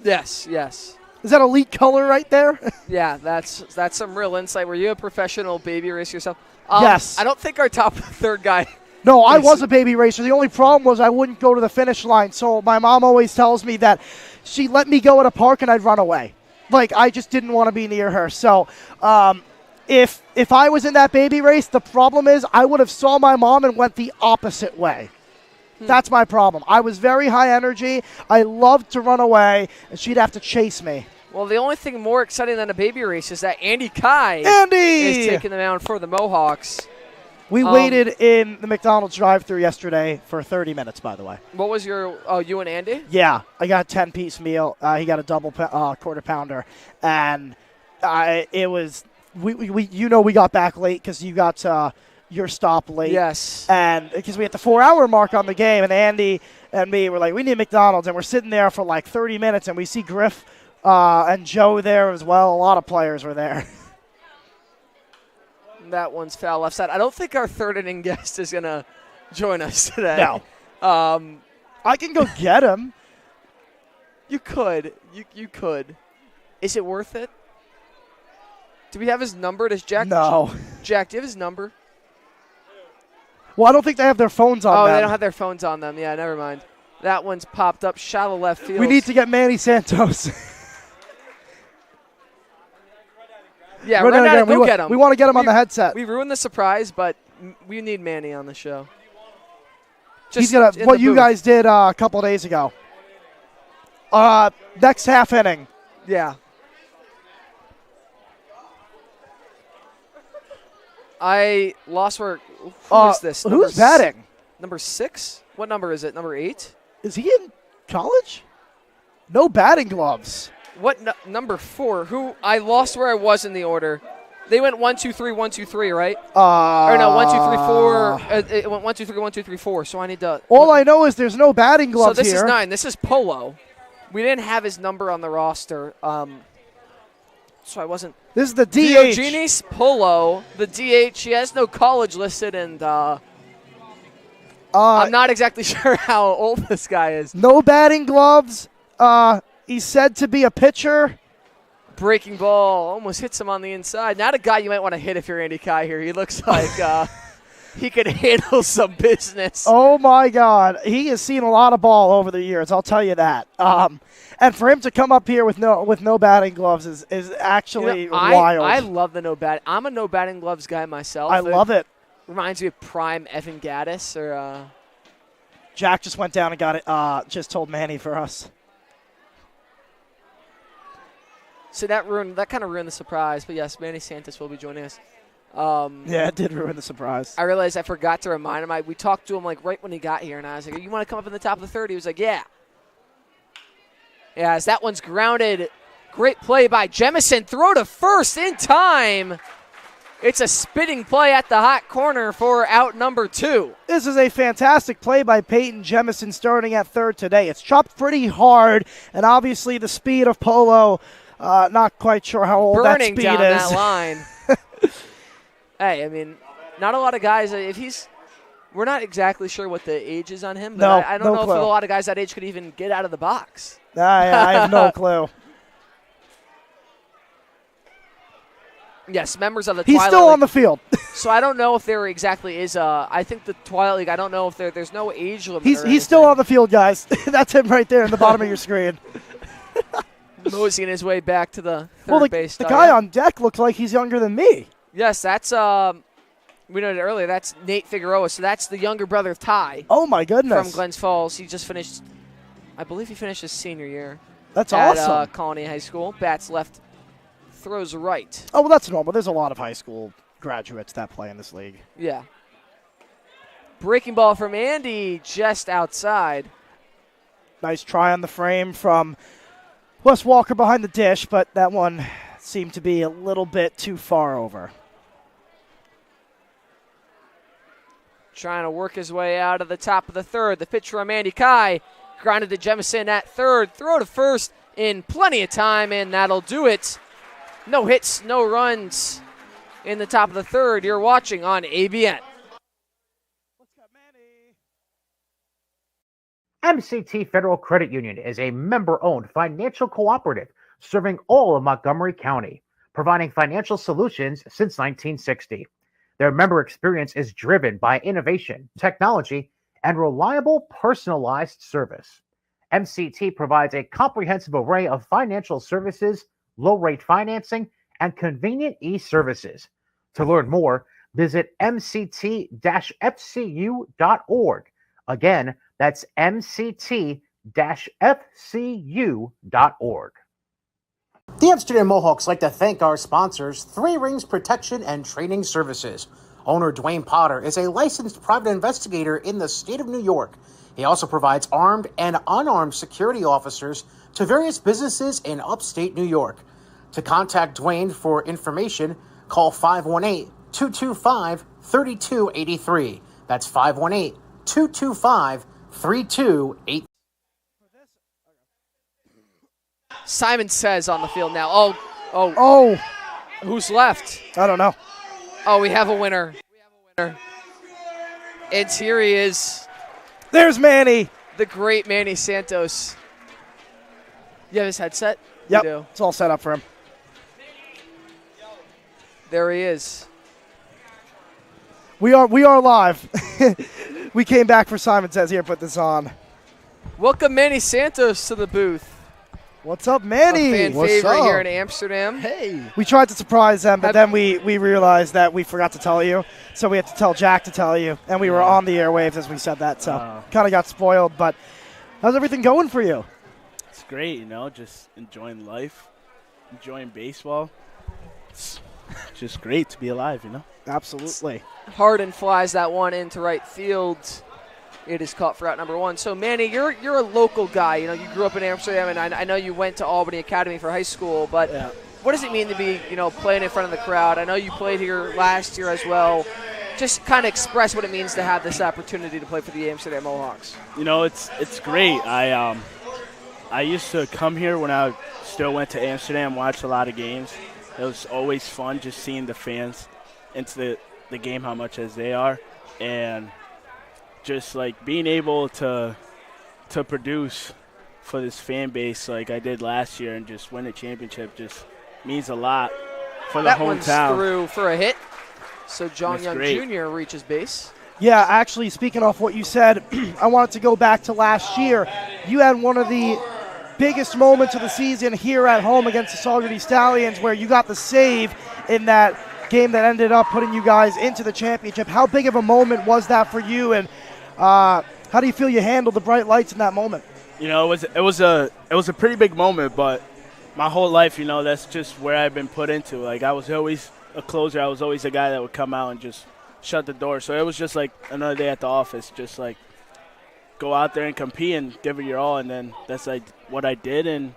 Yes. Is that elite color right there? Yeah, that's some real insight. Were you a professional baby racer yourself? Yes. I don't think our top third guy. No, I was a baby racer. The only problem was I wouldn't go to the finish line. So my mom always tells me that she let me go at a park and I'd run away. Like, I just didn't want to be near her. So if I was in that baby race, the problem is I would have saw my mom and went the opposite way. That's my problem. I was very high energy. I loved to run away, and she'd have to chase me. Well, the only thing more exciting than a baby race is that Andy Kai is taking the mound for the Mohawks. We waited in the McDonald's drive-thru yesterday for 30 minutes, by the way. What was you and Andy? Yeah, I got a 10-piece meal. He got a double quarter pounder, and it was we got back late because you got your stop late. Yes. And because we hit the 4-hour mark on the game, and Andy and me were like, we need McDonald's, and we're sitting there for like 30 minutes, and we see Griff and Joe there as well. A lot of players were there. That one's foul left side. I don't think our third inning guest is going to join us today. No. I can go get him. You could. You could. Is it worth it? Do we have his number? Does Jack? No. Jack, do you have his number? Well, I don't think they have their phones on them. They don't have their phones on them. Yeah, never mind. That one's popped up shallow left field. We need to get Manny Santos. Yeah, run out and go get him. We want to get him on the headset. We ruined the surprise, but we need Manny on the show. He's gonna what you guys did a couple days ago. Next half inning. Yeah. I lost where. Who is this? Who's batting? Number 6? What number is it? Number 8? Is he in college? No batting gloves. What number 4? Who? I lost where I was in the order. They went 1, 2, 3, 1, 2, 3, right? Or no, 1, 2, 3, 4. It went 1, 2, 3, 1, 2, 3, 4. So I need to. All I know is there's no batting gloves here. So this here. is 9. This is Polo. We didn't have his number on the roster. So I wasn't. This is the DH. Diogenes Polo, the DH. He has no college listed, and I'm not exactly sure how old this guy is. No batting gloves. He's said to be a pitcher. Breaking ball almost hits him on the inside. Not a guy you might want to hit if you're Andy Kai here. He looks like he could handle some business. Oh, my God. He has seen a lot of ball over the years, I'll tell you that. And for him to come up here with no batting gloves is actually wild. I love the no bat. I'm a no batting gloves guy myself. I love it. Reminds me of prime Evan Gaddis or. Jack just went down and got it. Just told Manny for us. So that kind of ruined the surprise. But yes, Manny Santos will be joining us. Yeah, it did ruin the surprise. I realized I forgot to remind him. We talked to him like right when he got here, and I was like, "You want to come up in the top of the third?" He was like, "Yeah." Yeah, as that one's grounded. Great play by Jemison. Throw to first in time. It's a spitting play at the hot corner for out number 2. This is a fantastic play by Peyton Jemison starting at third today. It's chopped pretty hard, and obviously the speed of Polo, not quite sure how old that speed is. Burning down that line. Hey, I mean, not a lot of guys, we're not exactly sure what the age is on him, but I don't know if a lot of guys that age could even get out of the box. I have no clue. Yes, members of the Twilight League. He's still on the field. So I don't know if there exactly is I think the Twilight League, I don't know if there's no age limit. He's still on the field, guys. That's him right there in the bottom of your screen. Moseying his way back to the third base. The guy on deck looks like he's younger than me. Yes, that's we noted earlier, that's Nate Figueroa, so that's the younger brother of Ty. Oh my goodness. From Glens Falls. He just finished, I believe he finished his senior year. That's at, awesome. Colony High School. Bats left, throws right. Oh, well, that's normal. There's a lot of high school graduates that play in this league. Yeah. Breaking ball from Andy just outside. Nice try on the frame from Wes Walker behind the dish, but that one seemed to be a little bit too far over. Trying to work his way out of the top of the third. The pitch from Andy Kai. Grounded to Jemison at third. Throw to first in plenty of time, and that'll do it. No hits, no runs in the top of the third. You're watching on ABN. MCT Federal Credit Union is a member-owned financial cooperative serving all of Montgomery County, providing financial solutions since 1960. Their member experience is driven by innovation, technology, and reliable personalized service. MCT provides a comprehensive array of financial services, low-rate financing, and convenient e-services. To learn more, visit mct-fcu.org. Again, that's mct-fcu.org. The Amsterdam Mohawks like to thank our sponsors, 3 Rings Protection and Training Services. Owner Dwayne Potter is a licensed private investigator in the state of New York. He also provides armed and unarmed security officers to various businesses in upstate New York. To contact Dwayne for information, call 518-225-3283. That's 518-225-3283. Simon Says on the field now. Oh. Who's left? I don't know. Oh, we have a winner. And here he is, There's Manny. the great Manny Santos. You have his headset? Yep, You do. it's all set up for him. There he is. We are live. We came back for Simon Says Here, put this on. Welcome Manny Santos to the booth. What's up, A Manny? fan What's favorite up? here in Amsterdam. Hey. We tried to surprise them, but then we realized that we forgot to tell you. So we had to tell Jack to tell you. And we were on the airwaves as we said that. So kind of got spoiled. But how's everything going for you? It's great, just enjoying life, enjoying baseball. It's just great to be alive, Absolutely. Harden flies that one into right field. It is caught for out number 1. So, Manny, you're a local guy. You grew up in Amsterdam, and I know you went to Albany Academy for high school. But what does it mean to be, playing in front of the crowd? I know you played here last year as well. Just kind of express what it means to have this opportunity to play for the Amsterdam Mohawks. It's great. I used to come here when I still went to Amsterdam, watch a lot of games. It was always fun just seeing the fans into the game how much as they are, and just like being able to produce for this fan base like I did last year and just win a championship just means a lot for the that hometown. One's through for a hit. So John That's Young great. Jr. reaches base. Yeah, actually, speaking off what you said, I wanted to go back to last year. You had one of the biggest moments of the season here at home against the Saugerty Stallions where you got the save in that game that ended up putting you guys into the championship. How big of a moment was that for you, and how do you feel you handled the bright lights in that moment? It was a pretty big moment, but my whole life, that's just where I've been put into. Like, I was always a closer. I was always a guy that would come out and just shut the door. So it was just like another day at the office, just like go out there and compete and give it your all, and then that's like what I did and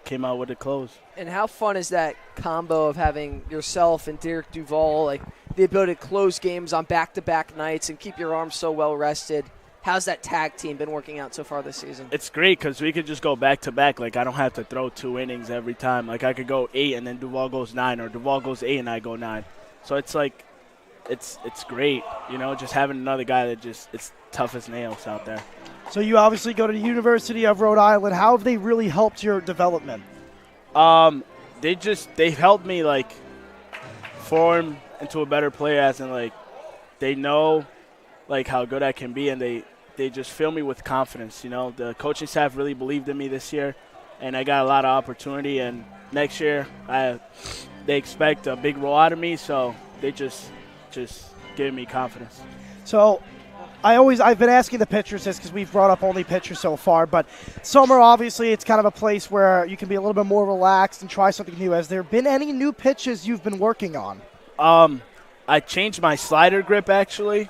came out with a close. And how fun is that combo of having yourself and Derek Duval, like the ability to close games on back-to-back nights and keep your arms so well rested? How's that tag team been working out so far this season? It's great because we could just go back-to-back. Like, I don't have to throw 2 innings every time. Like, I could go 8 and then Duval goes 9, or Duval goes 8 and I go 9. So it's like it's great, just having another guy that just it's tough as nails out there. So you obviously go to the University of Rhode Island. How have they really helped your development? They helped me like form into a better player, as in like they know like how good I can be, and they just fill me with confidence. The coaching staff really believed in me this year, and I got a lot of opportunity. And next year, they expect a big role out of me, so they just give me confidence. So I've been asking the pitchers this because we've brought up only pitchers so far, but summer, obviously, it's kind of a place where you can be a little bit more relaxed and try something new. Has there been any new pitches you've been working on? I changed my slider grip, actually,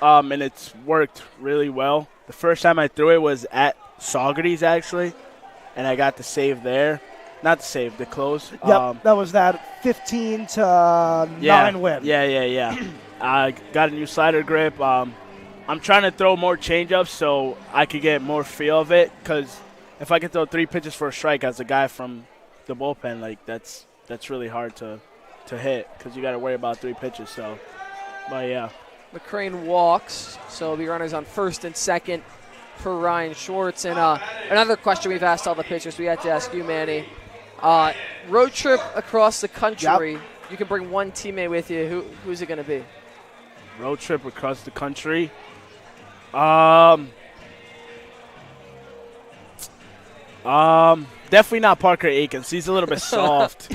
and it's worked really well. The first time I threw it was at Saugerty's, actually, and I got the save there. Not the save, the close. Yep, that was that 15-9 win. Yeah. I got a new slider grip. I'm trying to throw more changeups so I could get more feel of it, because if I can throw 3 pitches for a strike as a guy from the bullpen, like that's really hard to hit because you got to worry about 3 pitches. So, but yeah. McCrane walks, so it'll be runners on first and second for Ryan Schwartz. And another question we've asked all the pitchers, we had to ask you, Manny. Road trip across the country. Yep. You can bring one teammate with you. Who's it going to be? Road trip across the country. Definitely not Parker Akins. He's a little bit soft.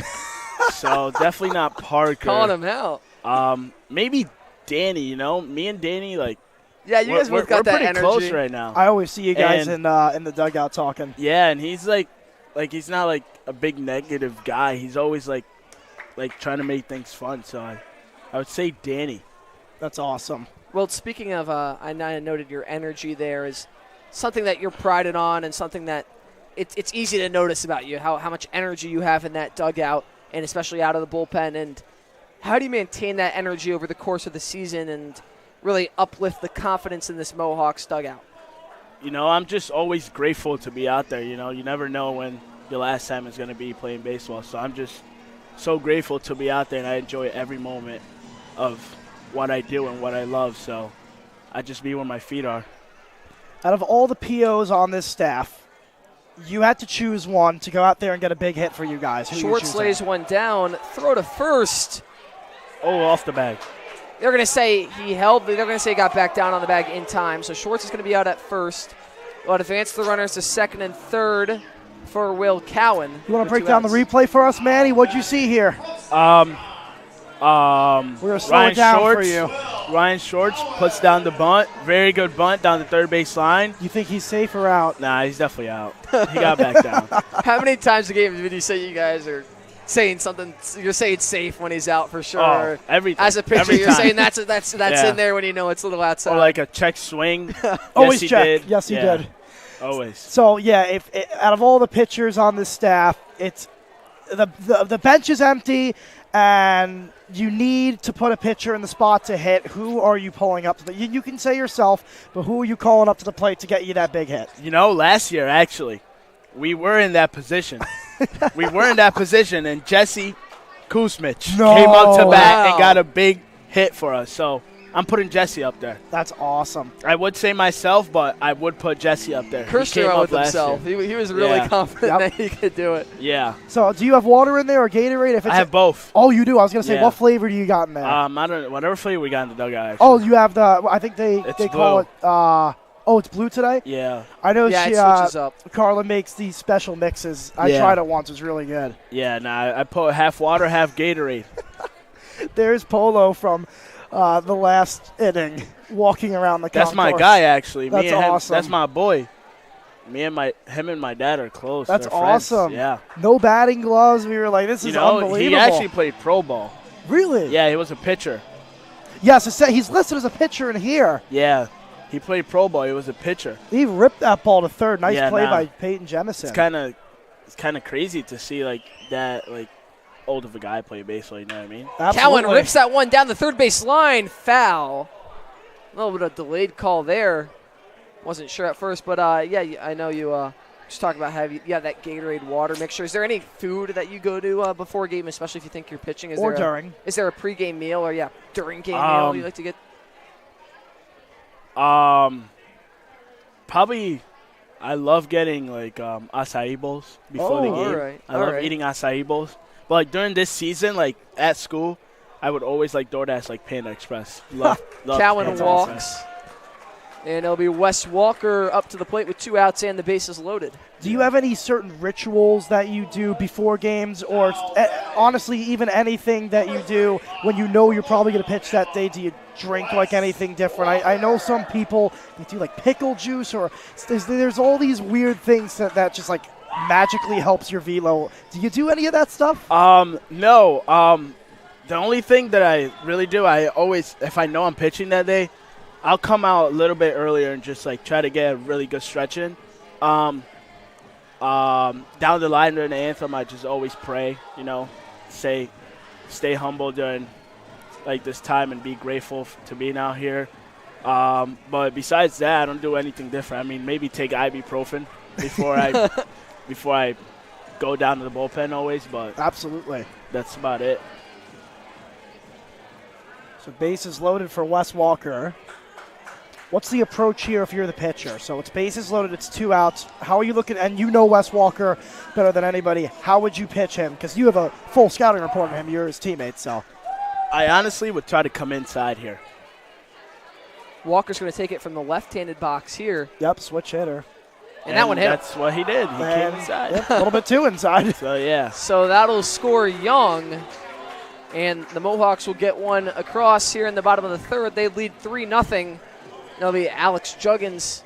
So definitely not Parker. Calling him out. Maybe Danny, me and Danny, like, Yeah, you guys both got that pretty energy. close right now. I always see you guys And- in the dugout talking. Yeah, and he's like he's not like a big negative guy. He's always like trying to make things fun. So I would say Danny. That's awesome. Well, speaking of, I noted your energy there is something that you're prided on, and something that it's easy to notice about you, how much energy you have in that dugout, and especially out of the bullpen. And how do you maintain that energy over the course of the season and really uplift the confidence in this Mohawks dugout? I'm just always grateful to be out there. You never know when your last time is going to be playing baseball. So I'm just so grateful to be out there, and I enjoy every moment of what I do and what I love. So I just be where my feet are. Out of all the POs on this staff, you had to choose one to go out there and get a big hit for you guys. Who you Schwartz choosing? lays one down. Throw to first. Oh, off the bag. They're going to say he held. They're going to say he got back down on the bag in time. So Schwartz is going to be out at first. We'll advance the runners to second and third for Will Cowan. You want to break down the replay for us, Manny? What'd you see here? We're going to slow it down for you. Ryan Schwartz puts down the bunt. Very good bunt down the third base line. You think he's safe or out? Nah, he's definitely out. He got back down. How many times a game did you say you guys are saying something? You're saying safe when he's out for sure. Oh, everything. As a pitcher, Every you're time. saying that's Yeah. in there when you know it's a little outside. Or like a check swing. Always yes, check. He did. Yes, he Yeah. did. Always. So, yeah, out of all the pitchers on this staff, it's the bench is empty, and you need to put a pitcher in the spot to hit. Who are you pulling up to you can say yourself, but who are you calling up to the plate to get you that big hit? Last year, actually, we were in that position. And Jesse Kuzmich came up to bat and got a big hit for us. So I'm putting Jesse up there. That's awesome. I would say myself, but I would put Jesse up there. Kirsten went with himself. He was really confident that he could do it. Yeah. So do you have water in there or Gatorade? If it's I have both. Oh, you do? I was going to say, Yeah. what flavor do you got in there? I don't know. Whatever flavor we got in the dugout, actually. Oh, you have I think they call blue. it, it's blue today? Yeah. I know Yeah, she, it switches up. Carla makes these special mixes. I tried it once. It was really good. Yeah, I put half water, half Gatorade. There's Polo from the last inning walking around the That's concourse. my guy, actually. That's Me and him, awesome. that's my boy. Him and my dad are close. That's They're friends. awesome. Yeah. No batting gloves. We were like, this is unbelievable. He actually played pro ball. Really? Yeah, he was a pitcher. Yes, he's listed as a pitcher in here. Yeah. He played pro ball. He was a pitcher. He ripped that ball to third. Nice play nah. by Peyton Jemison. It's kind of crazy to see that old of a guy play baseball. You know what I mean? Absolutely. Cowan rips that one down the third base line. Foul. A little bit of delayed call there. Wasn't sure at first, but I know you just talking about that Gatorade water mixture. Is there any food that you go to before game, especially if you think you're pitching? Or during. Is there a pregame meal or during game meal you like to get? Probably. I love getting acai bowls before the game. I love eating acai bowls. But during this season, at school, I would always DoorDash Panda Express. Love Cowan Panda walks. Express. And it'll be Wes Walker up to the plate with 2 outs and the bases loaded. Do you have any certain rituals that you do before games, or honestly, even anything that you do when you know you're probably going to pitch that day? Do you drink anything different? I know some people do pickle juice, or there's all these weird things that just magically helps your velo. Do you do any of that stuff? No. The only thing that I really do, I always, if I know I'm pitching that day, I'll come out a little bit earlier and just try to get a really good stretch in. Down the line during the anthem, I just always pray, stay humble during this time and be grateful to being out here. But besides that, I don't do anything different. I mean, maybe take ibuprofen before I go down to the bullpen always, but absolutely, that's about it. So bases loaded for Wes Walker. What's the approach here if you're the pitcher? So it's bases loaded, it's 2 outs. How are you looking? And you know Wes Walker better than anybody. How would you pitch him? Because you have a full scouting report on him. You're his teammate, so. I honestly would try to come inside here. Walker's going to take it from the left-handed box here. Yep, switch hitter. And that one hit. That's what he did. He came inside. Yep, a little bit too inside. So, yeah. So that'll score Young. And the Mohawks will get one across here in the bottom of the third. They lead 3-0. It'll be Alex Juggins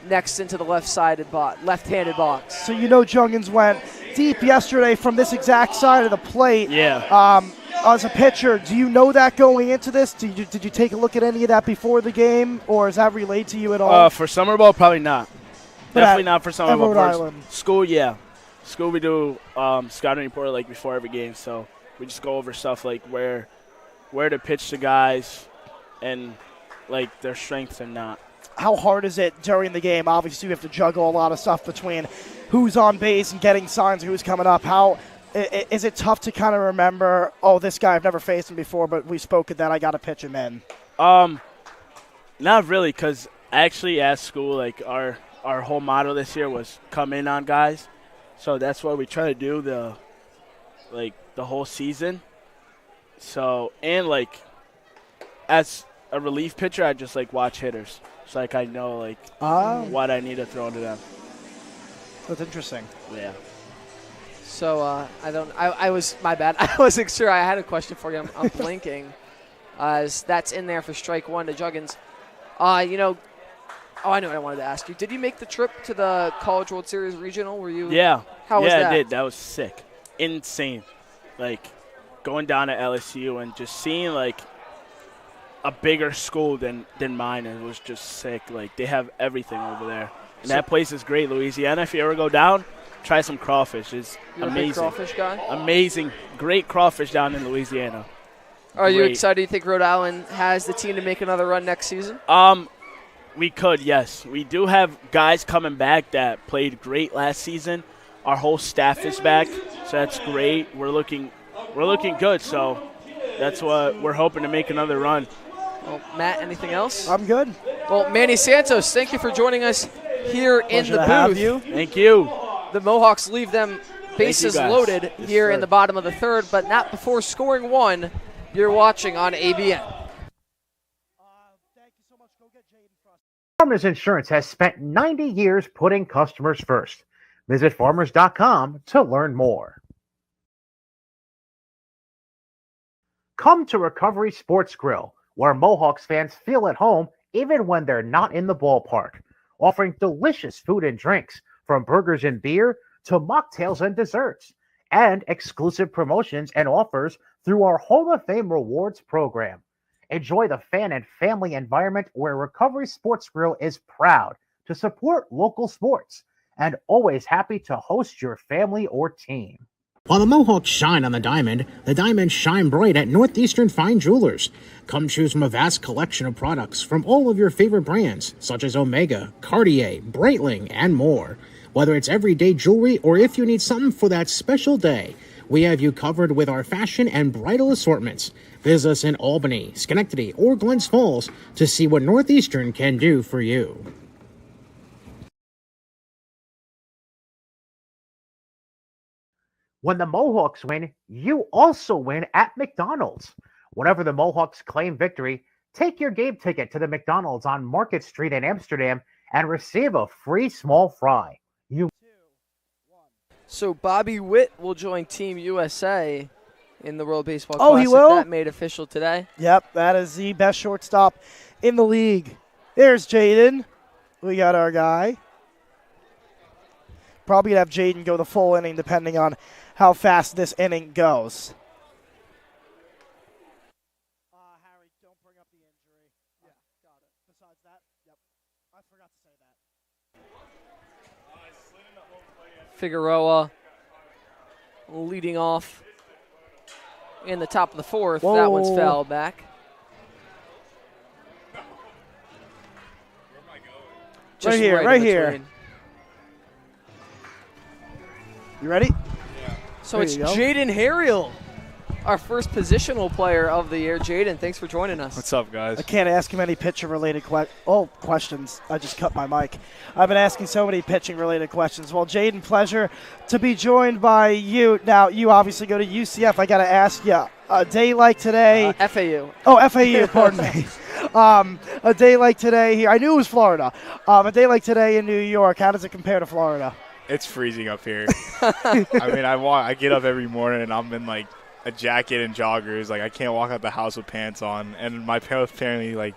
next into the left-handed box. So you know Juggins went deep yesterday from this exact side of the plate. Yeah. As a pitcher, do you know that going into this? Did you take a look at any of that before the game, or is that relayed to you at all? For summer ball, probably not. Definitely not for summer ball. Rhode Island. School, yeah. School, we do scouting report before every game, so we just go over stuff where to pitch to guys and their strengths and not. How hard is it during the game? Obviously, you have to juggle a lot of stuff between who's on base and getting signs of who's coming up. How is it tough to kind of remember, this guy, I've never faced him before, but we spoke at that, I got to pitch him in? Not really, because actually at school, like our whole motto this year was come in on guys. So that's what we try to do the whole season. So, and like as a relief pitcher, I just like watch hitters. So like I know like what I need to throw to them. That's interesting. Yeah. So I was, my bad. I wasn't sure. I had a question for you. I'm blinking. As that's in there for strike one to Juggins. I know what I wanted to ask you. Did you make the trip to the College World Series Regional? Were you? Yeah. How was that? Yeah, I did. That was sick. Insane. Like going down to LSU and just seeing like a bigger school than mine. It was just sick. Like they have everything over there. And that place is great, Louisiana. If you ever go down, try some crawfish. It's You're amazing. a big crawfish guy? Amazing. Great crawfish down in Louisiana. Are you excited? You think Rhode Island has the team to make another run next season? We could, yes. We do have guys coming back that played great last season. Our whole staff is back, so that's great. We're looking good, so that's what we're hoping to make another run. Well, Matt, anything else? I'm good. Well, Manny Santos, thank you for joining us here in the booth. Thank you. The Mohawks leave them bases loaded here in the bottom of the third, but not before scoring one. You're watching on ABN. Farmers Insurance has spent 90 years putting customers first. Visit farmers.com to learn more. Come to Recovery Sports Grill, where Mohawks fans feel at home even when they're not in the ballpark, offering delicious food and drinks from burgers and beer to mocktails and desserts, and exclusive promotions and offers through our Hall of Fame Rewards program. Enjoy the fan and family environment where Recovery Sports Grill is proud to support local sports and always happy to host your family or team. While the Mohawks shine on the diamonds shine bright at Northeastern Fine Jewelers. Come choose from a vast collection of products from all of your favorite brands, such as Omega, Cartier, Breitling, and more. Whether it's everyday jewelry or if you need something for that special day, we have you covered with our fashion and bridal assortments. Visit us in Albany, Schenectady, or Glens Falls to see what Northeastern can do for you. When the Mohawks win, you also win at McDonald's. Whenever the Mohawks claim victory, take your game ticket to the McDonald's on Market Street in Amsterdam and receive a free small fry. So Bobby Witt will join Team USA in the World Baseball Oh, Classic. he will? That made official today. Yep, that is the best shortstop in the league. There's Jaden. We got our guy. Probably going to have Jaden go the full inning depending on how fast this inning goes. Harry, don't bring up the injury. Yeah, got it. Besides that, yep. I forgot to say that. Figueroa leading off in the top of the fourth. Whoa. That one's fouled back. Just right here. between. You ready? So There it's you go. Jaden Harriel, our first positional player of the year. Jaden, thanks for joining us. What's up, guys? I can't ask him any pitcher-related questions. I just cut my mic. I've been asking so many pitching-related questions. Well, Jaden, pleasure to be joined by you. Now, you obviously go to UCF. I got to ask you, a day like today. FAU. Oh, FAU, pardon me. A day like today here. I knew it was Florida. A day like today in New York, how does it compare to Florida? It's freezing up here. I mean, I get up every morning and I'm in like a jacket and joggers. Like I can't walk out the house with pants on. And my parents apparently like,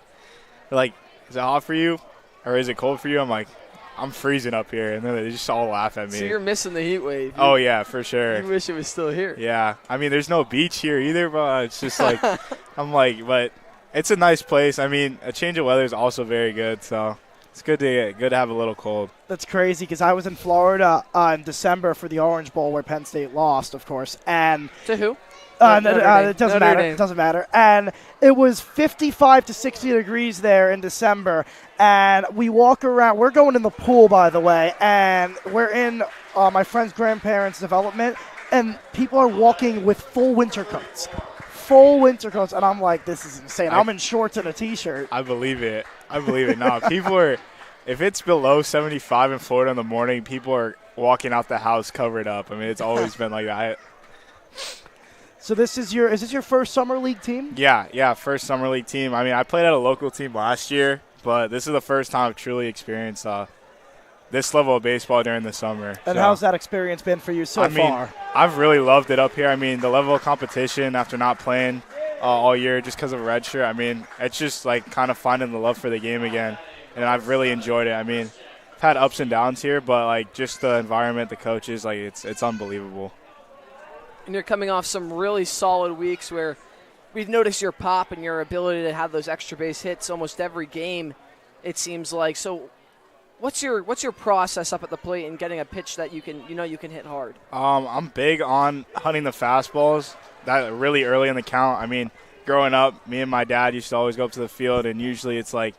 is it hot for you, or is it cold for you? I'm like, I'm freezing up here, and then they just all laugh at me. So you're missing the heat wave. Oh yeah, for sure. You wish it was still here. Yeah, I mean, there's no beach here either, but it's just like, I'm like, but it's a nice place. I mean, a change of weather is also very good, so it's good to have a little cold. That's crazy because I was in Florida in December for the Orange Bowl where Penn State lost, of course. And to who? it doesn't matter. It doesn't matter. And it was 55 to 60 degrees there in December. And we walk around. We're going in the pool, by the way. And we're in my friend's grandparents' development. And people are walking with full winter coats. And I'm like, this is insane. I'm in shorts and a T-shirt. I believe it. I believe it. No, people are. If it's below 75 in Florida in the morning, people are walking out the house covered up. I mean, it's always been like that. So is this your first summer league team? Yeah, first summer league team. I mean, I played at a local team last year, but this is the first time I've truly experienced this level of baseball during the summer. And how's that experience been for you so far? I've really loved it up here. I mean, the level of competition after not playing all year just because of a red shirt, I mean, it's just like kind of finding the love for the game again, and I've really enjoyed it. I mean, I've had ups and downs here, but like just the environment, the coaches, like it's unbelievable. And you're coming off some really solid weeks where we've noticed your pop and your ability to have those extra base hits almost every game, it seems like. So what's your process up at the plate and getting a pitch that you can hit hard? I'm big on hunting the fastballs that really early in the count. I mean, growing up, me and my dad used to always go up to the field, and usually it's like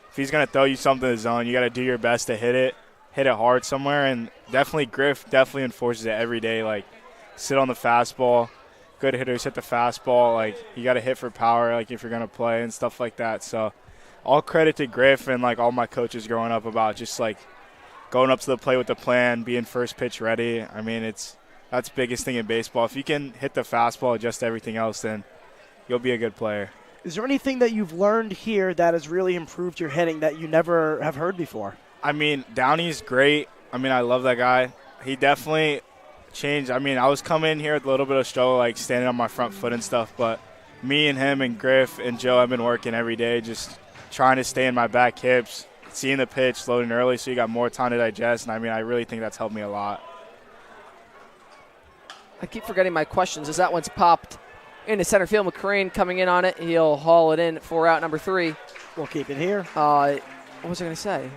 if he's going to throw you something in the zone, you got to do your best to hit it hard somewhere. And definitely Griff enforces it every day, like sit on the fastball. Good hitters hit the fastball. Like, you got to hit for power, like, if you're going to play and stuff like that. So all credit to Griff and, like, all my coaches growing up about just, like, going up to the plate with the plan, being first pitch ready. I mean, that's the biggest thing in baseball. If you can hit the fastball, adjust everything else, then you'll be a good player. Is there anything that you've learned here that has really improved your hitting that you never have heard before? I mean, Downey's great. I mean, I love that guy. He definitely changed. I mean, I was coming in here with a little bit of struggle, like standing on my front foot and stuff, but me and him and Griff and Joe have been working every day, just trying to stay in my back hips, seeing the pitch, loading early so you got more time to digest, and I mean, I really think that's helped me a lot. I keep forgetting my questions as that one's popped into center field. McCrane coming in on it. He'll haul it in for out number 3. We'll keep it here. What was I going to say?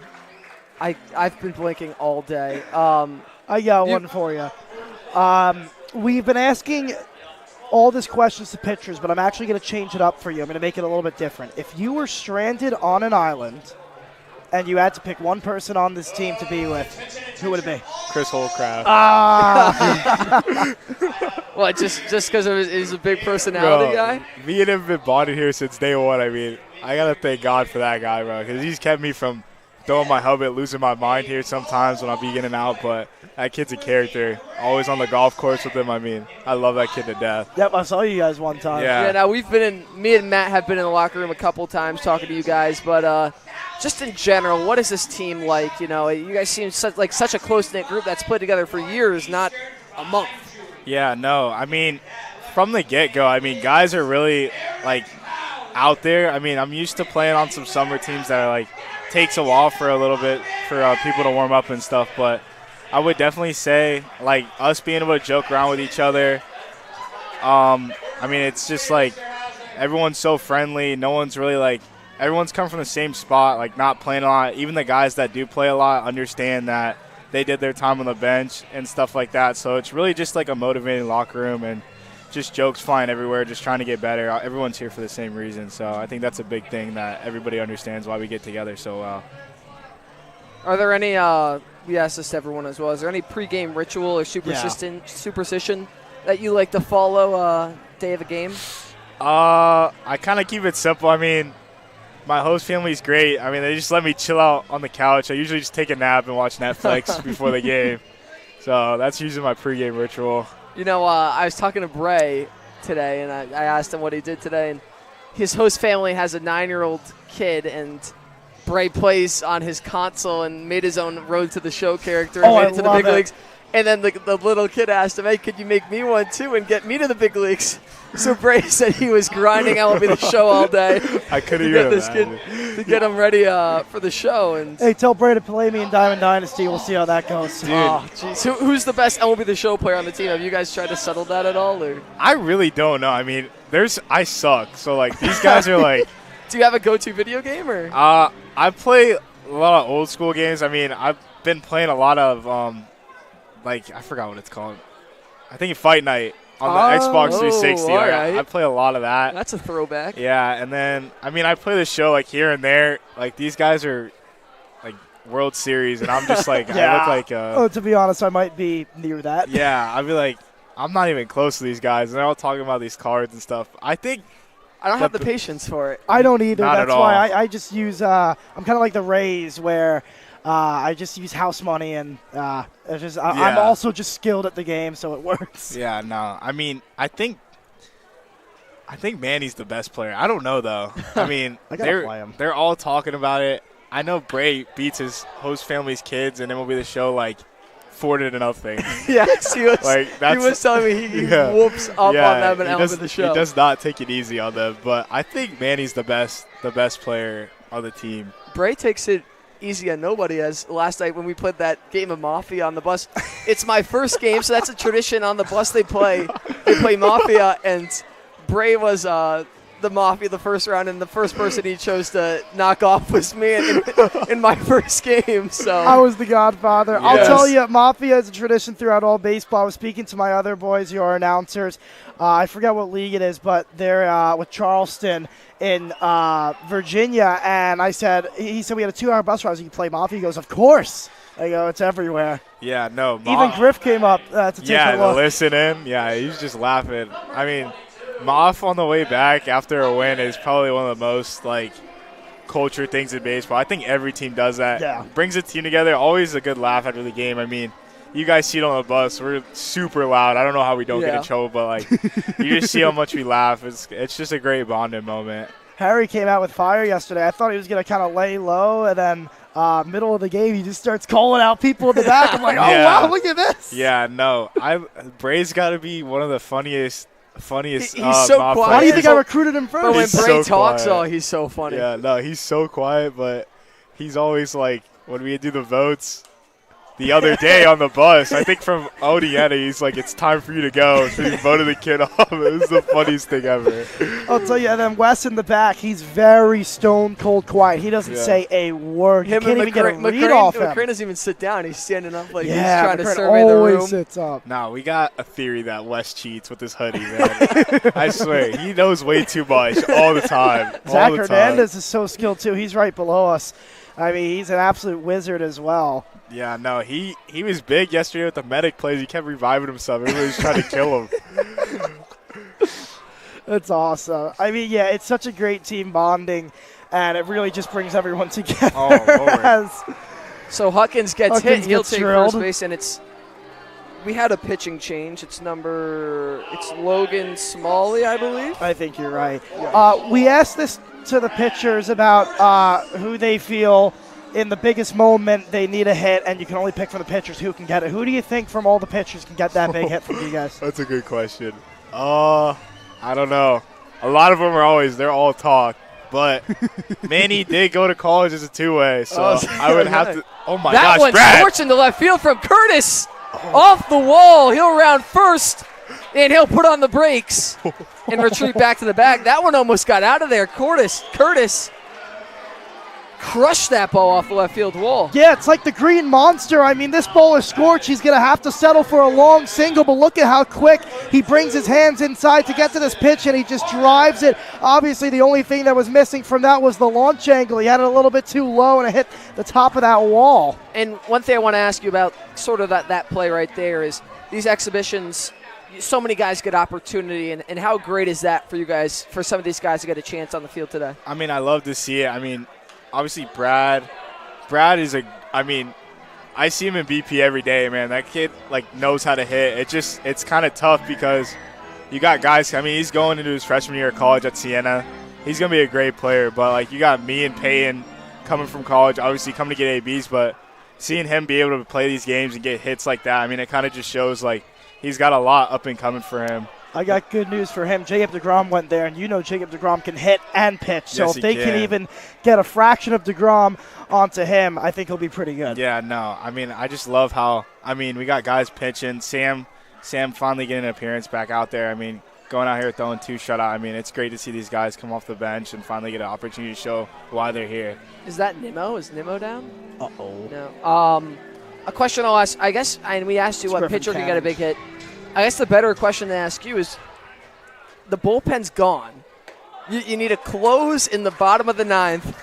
I've been blinking all day. I got one for you. We've been asking all these questions to pitchers, but I'm actually going to change it up for you. I'm going to make it a little bit different. If you were stranded on an island and you had to pick one person on this team to be with, who would it be? Chris Holcraft. What, just because he's a big personality guy? Me and him have been bonded here since day one. I mean, I got to thank God for that guy, bro, because he's kept me from throwing my helmet, losing my mind here sometimes when I'll be in and out, but that kid's a character. Always on the golf course with him. I mean, I love that kid to death. Yep, I saw you guys one time. Yeah, now me and Matt have been in the locker room a couple times talking to you guys, but just in general, what is this team like? You know, you guys seem such a close-knit group that's played together for years, not a month. Yeah, no, I mean, from the get-go, I mean, guys are really, like, out there. I mean, I'm used to playing on some summer teams that are, like, takes a while for a little bit for people to warm up and stuff, but I would definitely say, like, us being able to joke around with each other, I mean, it's just, like, everyone's so friendly. No one's really, like, everyone's come from the same spot, like, not playing a lot. Even the guys that do play a lot understand that they did their time on the bench and stuff like that. So it's really just, like, a motivating locker room and just jokes flying everywhere, just trying to get better. Everyone's here for the same reason. So I think that's a big thing that everybody understands why we get together so well. Are there any, we asked this to everyone as well, is there any pregame ritual or superstition that you like to follow day of a game? I kind of keep it simple. I mean, my host family's great. I mean, they just let me chill out on the couch. I usually just take a nap and watch Netflix before the game. So that's usually my pregame ritual. You know, I was talking to Bray today, and I asked him what he did today. And his host family has a 9-year-old kid, and Bray plays on his console and made his own Road to the Show character and made it to the big leagues. And then the little kid asked him, hey, could you make me one too and get me to the big leagues? So Bray said he was grinding MLB The Show all day. I could have get this kid to get him ready for the show. And hey, tell Bray to play me in Diamond Dynasty. We'll see how that goes. Dude. Oh, geez. Who's the best MLB The Show player on the team? Have you guys tried to settle that at all? Or? I really don't know. I mean, I suck. So, like, these guys are like. Do you have a go-to video game? Or? I play a lot of old school games. I mean, I've been playing a lot of, I forgot what it's called. I think Fight Night on the Xbox 360. Right. I play a lot of that. That's a throwback. Yeah, and then, I mean, I play the show, like, here and there. Like, these guys are, like, World Series, and I'm just, like, yeah. I look like to be honest, I might be near that. Yeah, I'd be like, I'm not even close to these guys, and they're all talking about these cards and stuff. I think I don't have the patience for it. I don't either. Not That's at all. why I just use. I'm kind of like the Rays, where I just use house money, and I'm also just skilled at the game, so it works. Yeah, no. I mean, I think Manny's the best player. I don't know though. I mean, I gotta play him. They're all talking about it. I know Bray beats his host family's kids, and then will be the show like 4-0. Yes, he was. He was telling me he whoops up on them and out of the show. He does not take it easy on them, but I think Manny's the best player on the team. Bray takes it easy on nobody, as last night when we played that game of Mafia on the bus. It's my first game, so that's a tradition on the bus. They play Mafia, and Bray was the Mafia the first round, and the first person he chose to knock off was me in my first game. So I was the godfather. Yes. I'll tell you, Mafia is a tradition throughout all baseball. I was speaking to my other boys who are announcers. I forget what league it is, but they're with Charleston in Virginia, and he said we had a 2-hour bus ride. So you play Mafia? He goes, of course. I go, it's everywhere. Yeah, no. Even Griff came up to take a look. To listen in. Yeah, he's just laughing. I mean, Moff on the way back after a win is probably one of the most, culture things in baseball. I think every team does that. Yeah. Brings a team together. Always a good laugh after the game. I mean, you guys see it on the bus. We're super loud. I don't know how we don't get in trouble, but, you just see how much we laugh. It's just a great bonding moment. Harry came out with fire yesterday. I thought he was going to kind of lay low, and then middle of the game, he just starts calling out people in the back. I'm like, wow, look at this. Yeah, no. Bray's got to be one of the funniest. He's so quiet. Why do you think I recruited him first? But when Bray talks, he's so funny. Yeah, no, he's so quiet, but he's always when we do the votes the other day on the bus, I think from Odiana, he's like, it's time for you to go. So he voted the kid off. It was the funniest thing ever. I'll tell you, and then Wes in the back, he's very stone cold quiet. He doesn't say a word. Him you can't and even get a read off him. McCrane doesn't even sit down. He's standing up he's Yeah, trying to McCrane survey the room. always sits up. No, we got a theory that Wes cheats with his hoodie, man. I swear, he knows way too much all the time. Zach Hernandez is so skilled, too. He's right below us. I mean, he's an absolute wizard as well. Yeah, no, he was big yesterday with the medic plays. He kept reviving himself. Everybody's trying to kill him. That's awesome. I mean, yeah, it's such a great team bonding, and it really just brings everyone together. Oh, Lord. So Huckins gets hit. He'll take drilled. first base, and we had a pitching change. It's Logan Smalley, I believe. I think you're right. We asked this to the pitchers about who they feel in the biggest moment they need a hit, and you can only pick from the pitchers who can get it. Who do you think from all the pitchers can get that big hit from you guys? That's a good question. I don't know. A lot of them they're all talk. But Manny did go to college as a two-way, so I would have to. Oh, my gosh, That Brad. one scorching to left field from Curtis. Off the wall. He'll round first, and he'll put on the brakes and retreat back to the bag. That one almost got out of there. Curtis crushed that ball off the left field wall. Yeah, it's like the Green Monster. I mean, this ball is scorched. He's going to have to settle for a long single, but look at how quick he brings his hands inside to get to this pitch, and he just drives it. Obviously, the only thing that was missing from that was the launch angle. He had it a little bit too low, and it hit the top of that wall. And one thing I want to ask you about sort of that play right there is these exhibitions, so many guys get opportunity, and how great is that for you guys, for some of these guys to get a chance on the field today? I mean, I love to see it. I mean, obviously, Brad is I see him in BP every day, man. That kid, knows how to hit. It's kind of tough because you got guys, I mean, he's going into his freshman year of college at Siena. He's going to be a great player, but, you got me and Payton coming from college, obviously coming to get ABs, but seeing him be able to play these games and get hits like that, I mean, it kind of just shows, he's got a lot up and coming for him. I got good news for him. Jacob deGrom went there, and Jacob deGrom can hit and pitch. So Yes, if they he can even get a fraction of deGrom onto him, I think he'll be pretty good. Yeah, no. I mean, I just love how we got guys pitching. Sam finally getting an appearance back out there. I mean, going out here throwing 2 shutout. I mean, it's great to see these guys come off the bench and finally get an opportunity to show why they're here. Is that Nimmo? Is Nimmo down? Uh-oh. No. A question I'll ask, I guess, and we asked you what pitcher can get a big hit. I guess the better question to ask you is, the bullpen's gone. You need a close in the bottom of the 9th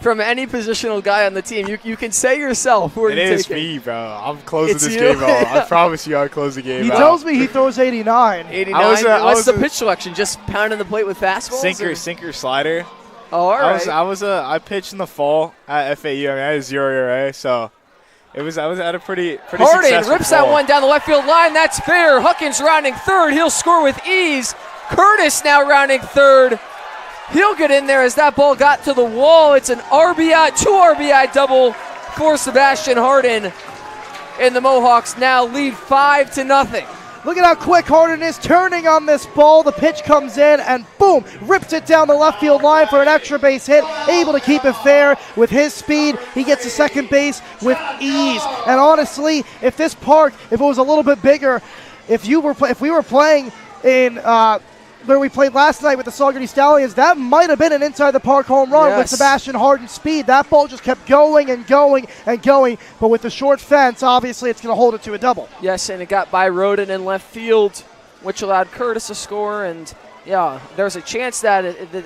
from any positional guy on the team. You can say yourself who are It you is taking. me, bro. I'm closing It's this you. game out. I promise you I'll close the game He out. tells me he throws 89. 89. I What's was the a- pitch selection? Just pounding the plate with fastballs? or- Sinker, slider. Oh, all right. I pitched in the fall at FAU. I mean, I had a 0 ERA, so I was at a pretty Harden successful rips that fall. one down the left field line. That's fair. Huckins rounding third. He'll score with ease. Curtis now rounding third. He'll get in there as that ball got to the wall. It's an RBI, 2 RBI double for Sebastian Harden. And the Mohawks now lead 5-0. Look at how quick Harden is turning on this ball. The pitch comes in and boom, rips it down the left field line for an extra base hit. Able to keep it fair with his speed. He gets to second base with ease. And honestly, if this park, if it was a little bit bigger, if we were playing in where we played last night with the Saugerty Stallions, that might have been an inside the park home run with Yes. Sebastian Harden's speed. That ball just kept going and going and going. But with the short fence, obviously it's going to hold it to a double. Yes, and it got by Roden in left field, which allowed Curtis to score. And, yeah, there's a chance that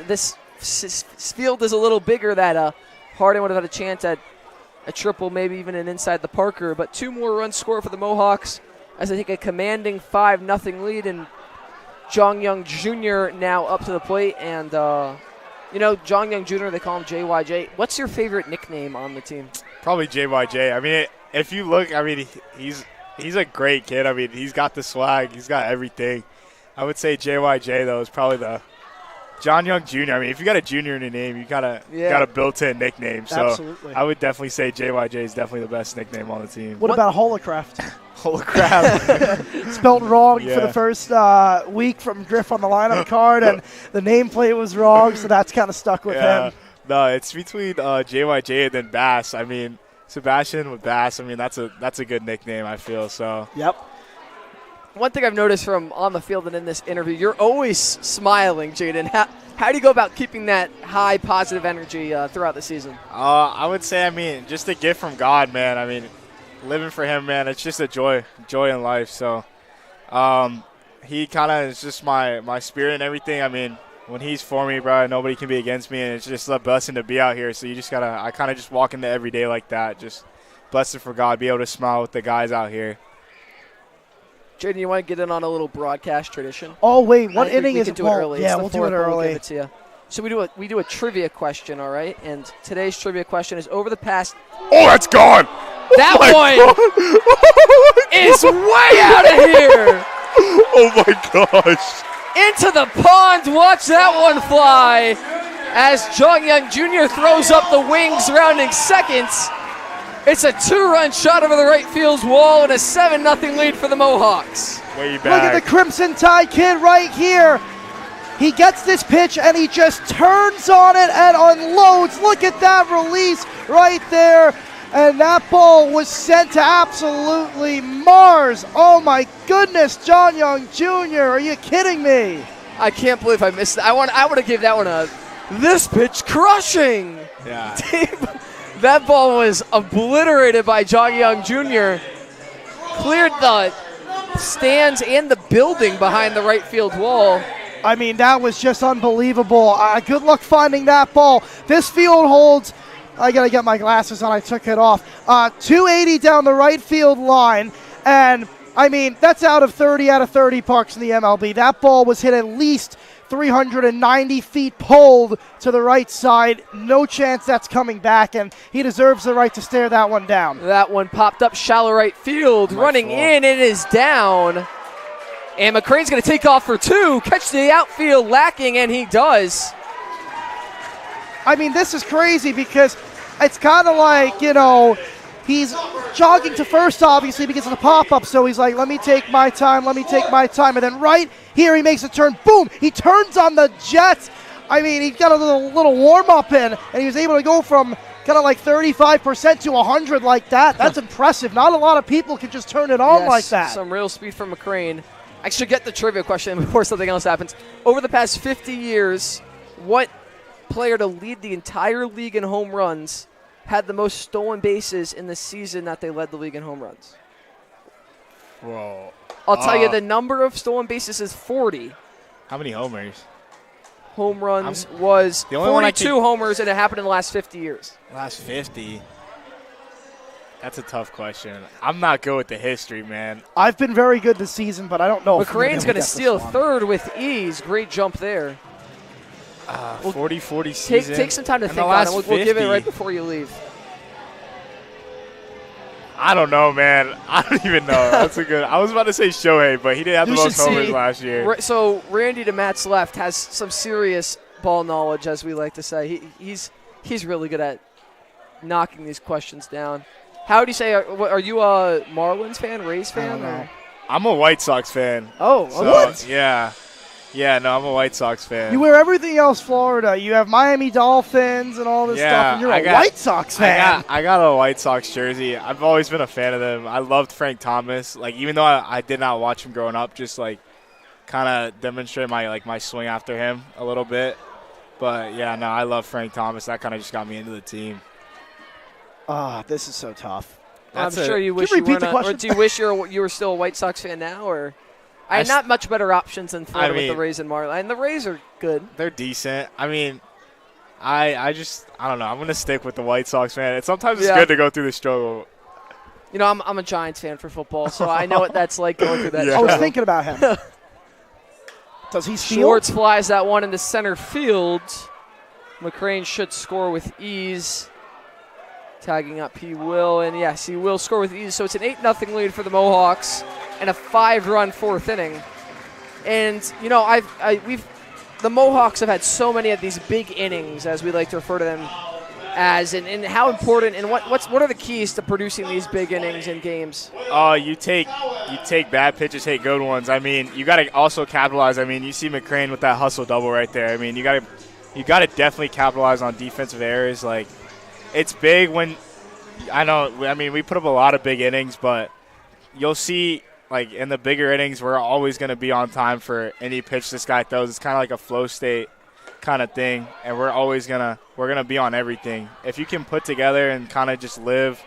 this field is a little bigger, that Harden would have had a chance at a triple, maybe even an inside the Parker. But 2 more runs scored for the Mohawks as they take a commanding 5-0 lead. And Jong Young Jr. now up to the plate. And, Jong Young Jr., they call him JYJ. What's your favorite nickname on the team? Probably JYJ. I mean, if you look, I mean, he's a great kid. I mean, he's got the swag. He's got everything. I would say JYJ, though, is probably the John Young Jr. I mean, if you got a junior in your name, you got a built-in nickname. So Absolutely. I would definitely say JYJ is definitely the best nickname on the team. What about Holocraft? Holy crap. Spelled wrong for Yeah. the first week from Griff on the lineup card, and the nameplate was wrong, so that's kind of stuck with him. No, it's between JYJ and then Bass. I mean, Sebastian with Bass, I mean, that's a good nickname, I feel. So Yep. One thing I've noticed from on the field and in this interview, you're always smiling, Jaden. How do you go about keeping that high positive energy throughout the season? I would say, I mean, just a gift from God, man. I mean, living for him, man, it's just a joy in life. So he kind of is just my spirit and everything. I mean, when he's for me, bro, nobody can be against me, and it's just a blessing to be out here. So you just gotta, I kind of just walk into every day like that, just blessed for God, be able to smile with the guys out here. Jaden, you want to get in on a little broadcast tradition? Oh, wait, what I think inning we is can it? do it Well, early. yeah, It's the we'll do fourth, it but we'll early. give it to you. So we do a trivia question, all right? And today's trivia question is over the past. Oh, that's gone. That one is way out of here. Oh my gosh. Into the pond. Watch that one fly as Jong Young Jr. throws up the wings, rounding seconds. It's a 2-run shot over the right field's wall and a 7-0 lead for the Mohawks. Way back. Look at the Crimson Tide kid right here. He gets this pitch and he just turns on it and unloads. Look at that release right there. And that ball was sent to absolutely Mars. Oh my goodness, John Young Jr., are you kidding me? I can't believe I missed that. I would have given that one a this pitch crushing. Yeah. That ball was obliterated by Jong Young Jr. Cleared the stands and the building behind the right field wall. I mean, that was just unbelievable. Good luck finding that ball. This field holds, I got to get my glasses on, I took it off, 280 down the right field line. And, I mean, that's out of 30 parks in the MLB. That ball was hit at least 390 feet pulled to the right side. No chance that's coming back, and he deserves the right to stare that one down. That one popped up shallow right field. Running in, it is down. And McCrane's going to take off for 2. Catch the outfield lacking, and he does. I mean, this is crazy because it's kind of like, he's jogging to first, obviously, because of the pop-up. So he's like, let me take my time. And then right here, he makes a turn. Boom! He turns on the Jets. I mean, he got a little warm-up in, and he was able to go from kind of like 35% to 100 like that. That's impressive. Not a lot of people can just turn it on like that. Some real speed from McCrane. I should get the trivia question before something else happens. Over the past 50 years, what player to lead the entire league in home runs had the most stolen bases in the season that they led the league in home runs? Whoa. I'll tell you, the number of stolen bases is 40. How many homers? home runs was the only one 42 homers, and it happened in the last 50 years. Last 50. That's a tough question. I'm not good with the history, man. I've been very good this season, but I don't know. McCrane's going to steal third with ease. Great jump there. 40-40 season. Take some time to think on it. We'll give it right before you leave. I don't know, man. I don't even know. That's a good. I was about to say Shohei, but he didn't have the most homers last year. So Randy to Matt's left has some serious ball knowledge, as we like to say. He's really good at knocking these questions down. How do you say? Are you a Marlins fan, Rays fan? Or? I'm a White Sox fan. Oh, so, what? Yeah. Yeah, no, I'm a White Sox fan. You wear everything else Florida. You have Miami Dolphins and all this stuff, and you're a White Sox fan. I got a White Sox jersey. I've always been a fan of them. I loved Frank Thomas. Like, even though I did not watch him growing up, just like kind of demonstrate my swing after him a little bit. But yeah, no, I love Frank Thomas. That kind of just got me into the team. This is so tough. I'm sure you wish you weren't. Or do you wish you were still a White Sox fan now, or? I have not much better options than Florida with the Rays and Marlins. And the Rays are good. They're decent. I mean, I don't know. I'm going to stick with the White Sox, man. Sometimes it's good to go through the struggle. You know, I'm a Giants fan for football, so I know what that's like going through that struggle. I was thinking about him. Does he steal? Schwartz flies that one into center field. McCrane should score with ease. Tagging up, he will. And, yes, he will score with ease. So it's an 8-0 lead for the Mohawks. And a 5-run fourth inning. And, you know, the Mohawks have had so many of these big innings, as we like to refer to them as, and how important and what are the keys to producing these big innings in games? You take bad pitches, take good ones. I mean, you got to also capitalize. I mean, you see McCrane with that hustle double right there. I mean, you got to definitely capitalize on defensive errors. Like, it's big when we put up a lot of big innings, but you'll see. Like, in the bigger innings, we're always going to be on time for any pitch this guy throws. It's kind of like a flow state kind of thing, and we're going to be on everything. If you can put together and kind of just live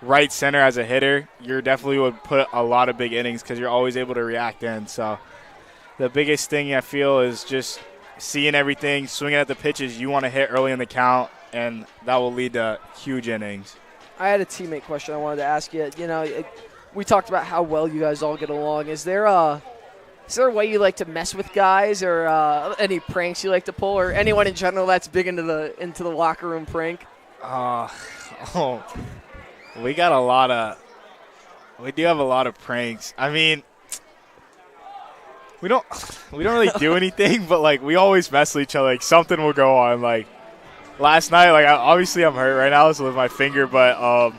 right center as a hitter, you definitely would put a lot of big innings because you're always able to react in. So the biggest thing I feel is just seeing everything, swinging at the pitches you want to hit early in the count, and that will lead to huge innings. I had a teammate question I wanted to ask you. You know, we talked about how well you guys all get along. Is there a way you like to mess with guys, or any pranks you like to pull, or anyone in general that's big into the locker room prank? We do have a lot of pranks. I mean, we don't really do anything, but like we always mess with each other. Like something will go on. Like last night, like obviously I'm hurt right now, so with my finger, but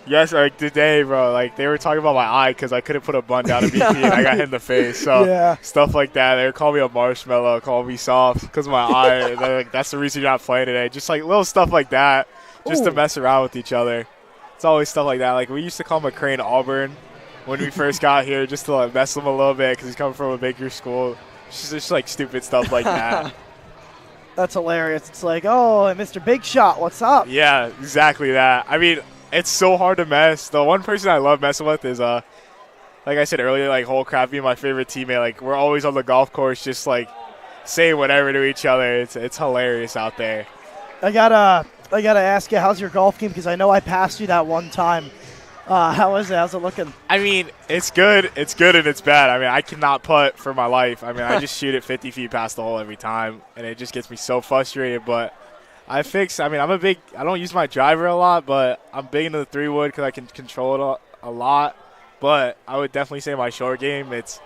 yes, like today, bro, like they were talking about my eye because I couldn't put a bun down to beat me and I got hit in the face. So stuff like that. They call me a marshmallow, call me soft because of my eye. And like, that's the reason you're not playing today. Just like little stuff like that, just to mess around with each other. It's always stuff like that. Like we used to call McCrane Auburn when we first got here, just to like mess him a little bit because he's coming from a bigger school. Just like stupid stuff like that. That's hilarious. It's like, oh, Mr. Big Shot, what's up? Yeah, exactly that. I mean, it's so hard to mess. The one person I love messing with is, like I said earlier, like Holcraft being my favorite teammate. Like we're always on the golf course, just like saying whatever to each other. It's hilarious out there. I gotta ask you, how's your golf game? Because I know I passed you that one time. How is it? How's it looking? I mean, it's good. It's good and it's bad. I mean, I cannot putt for my life. I mean, I just shoot it 50 feet past the hole every time, and it just gets me so frustrated. But I don't use my driver a lot, but I'm big into the 3-wood because I can control it a lot. But I would definitely say my short game, it's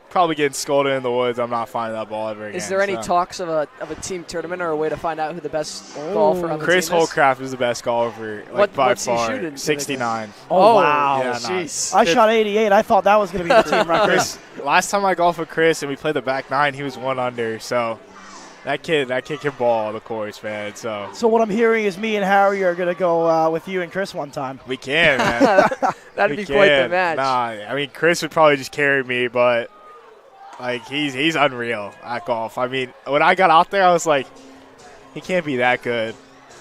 probably getting scolded in the woods. I'm not finding that ball ever again. Is there any talks of a team tournament or a way to find out who the best golfer on the Chris team is? Holcraft is the best golfer, by far. 69. Oh, wow. Yeah, jeez. I shot 88. I thought that was going to be the team record. Last time I golfed with Chris and we played the back nine, he was 1 under. So that kid can ball on the course, man. So what I'm hearing is me and Harry are going to go with you and Chris one time. We can, man. That'd be quite the match. Nah, I mean, Chris would probably just carry me, but like he's unreal at golf. I mean, when I got out there, I was like, he can't be that good.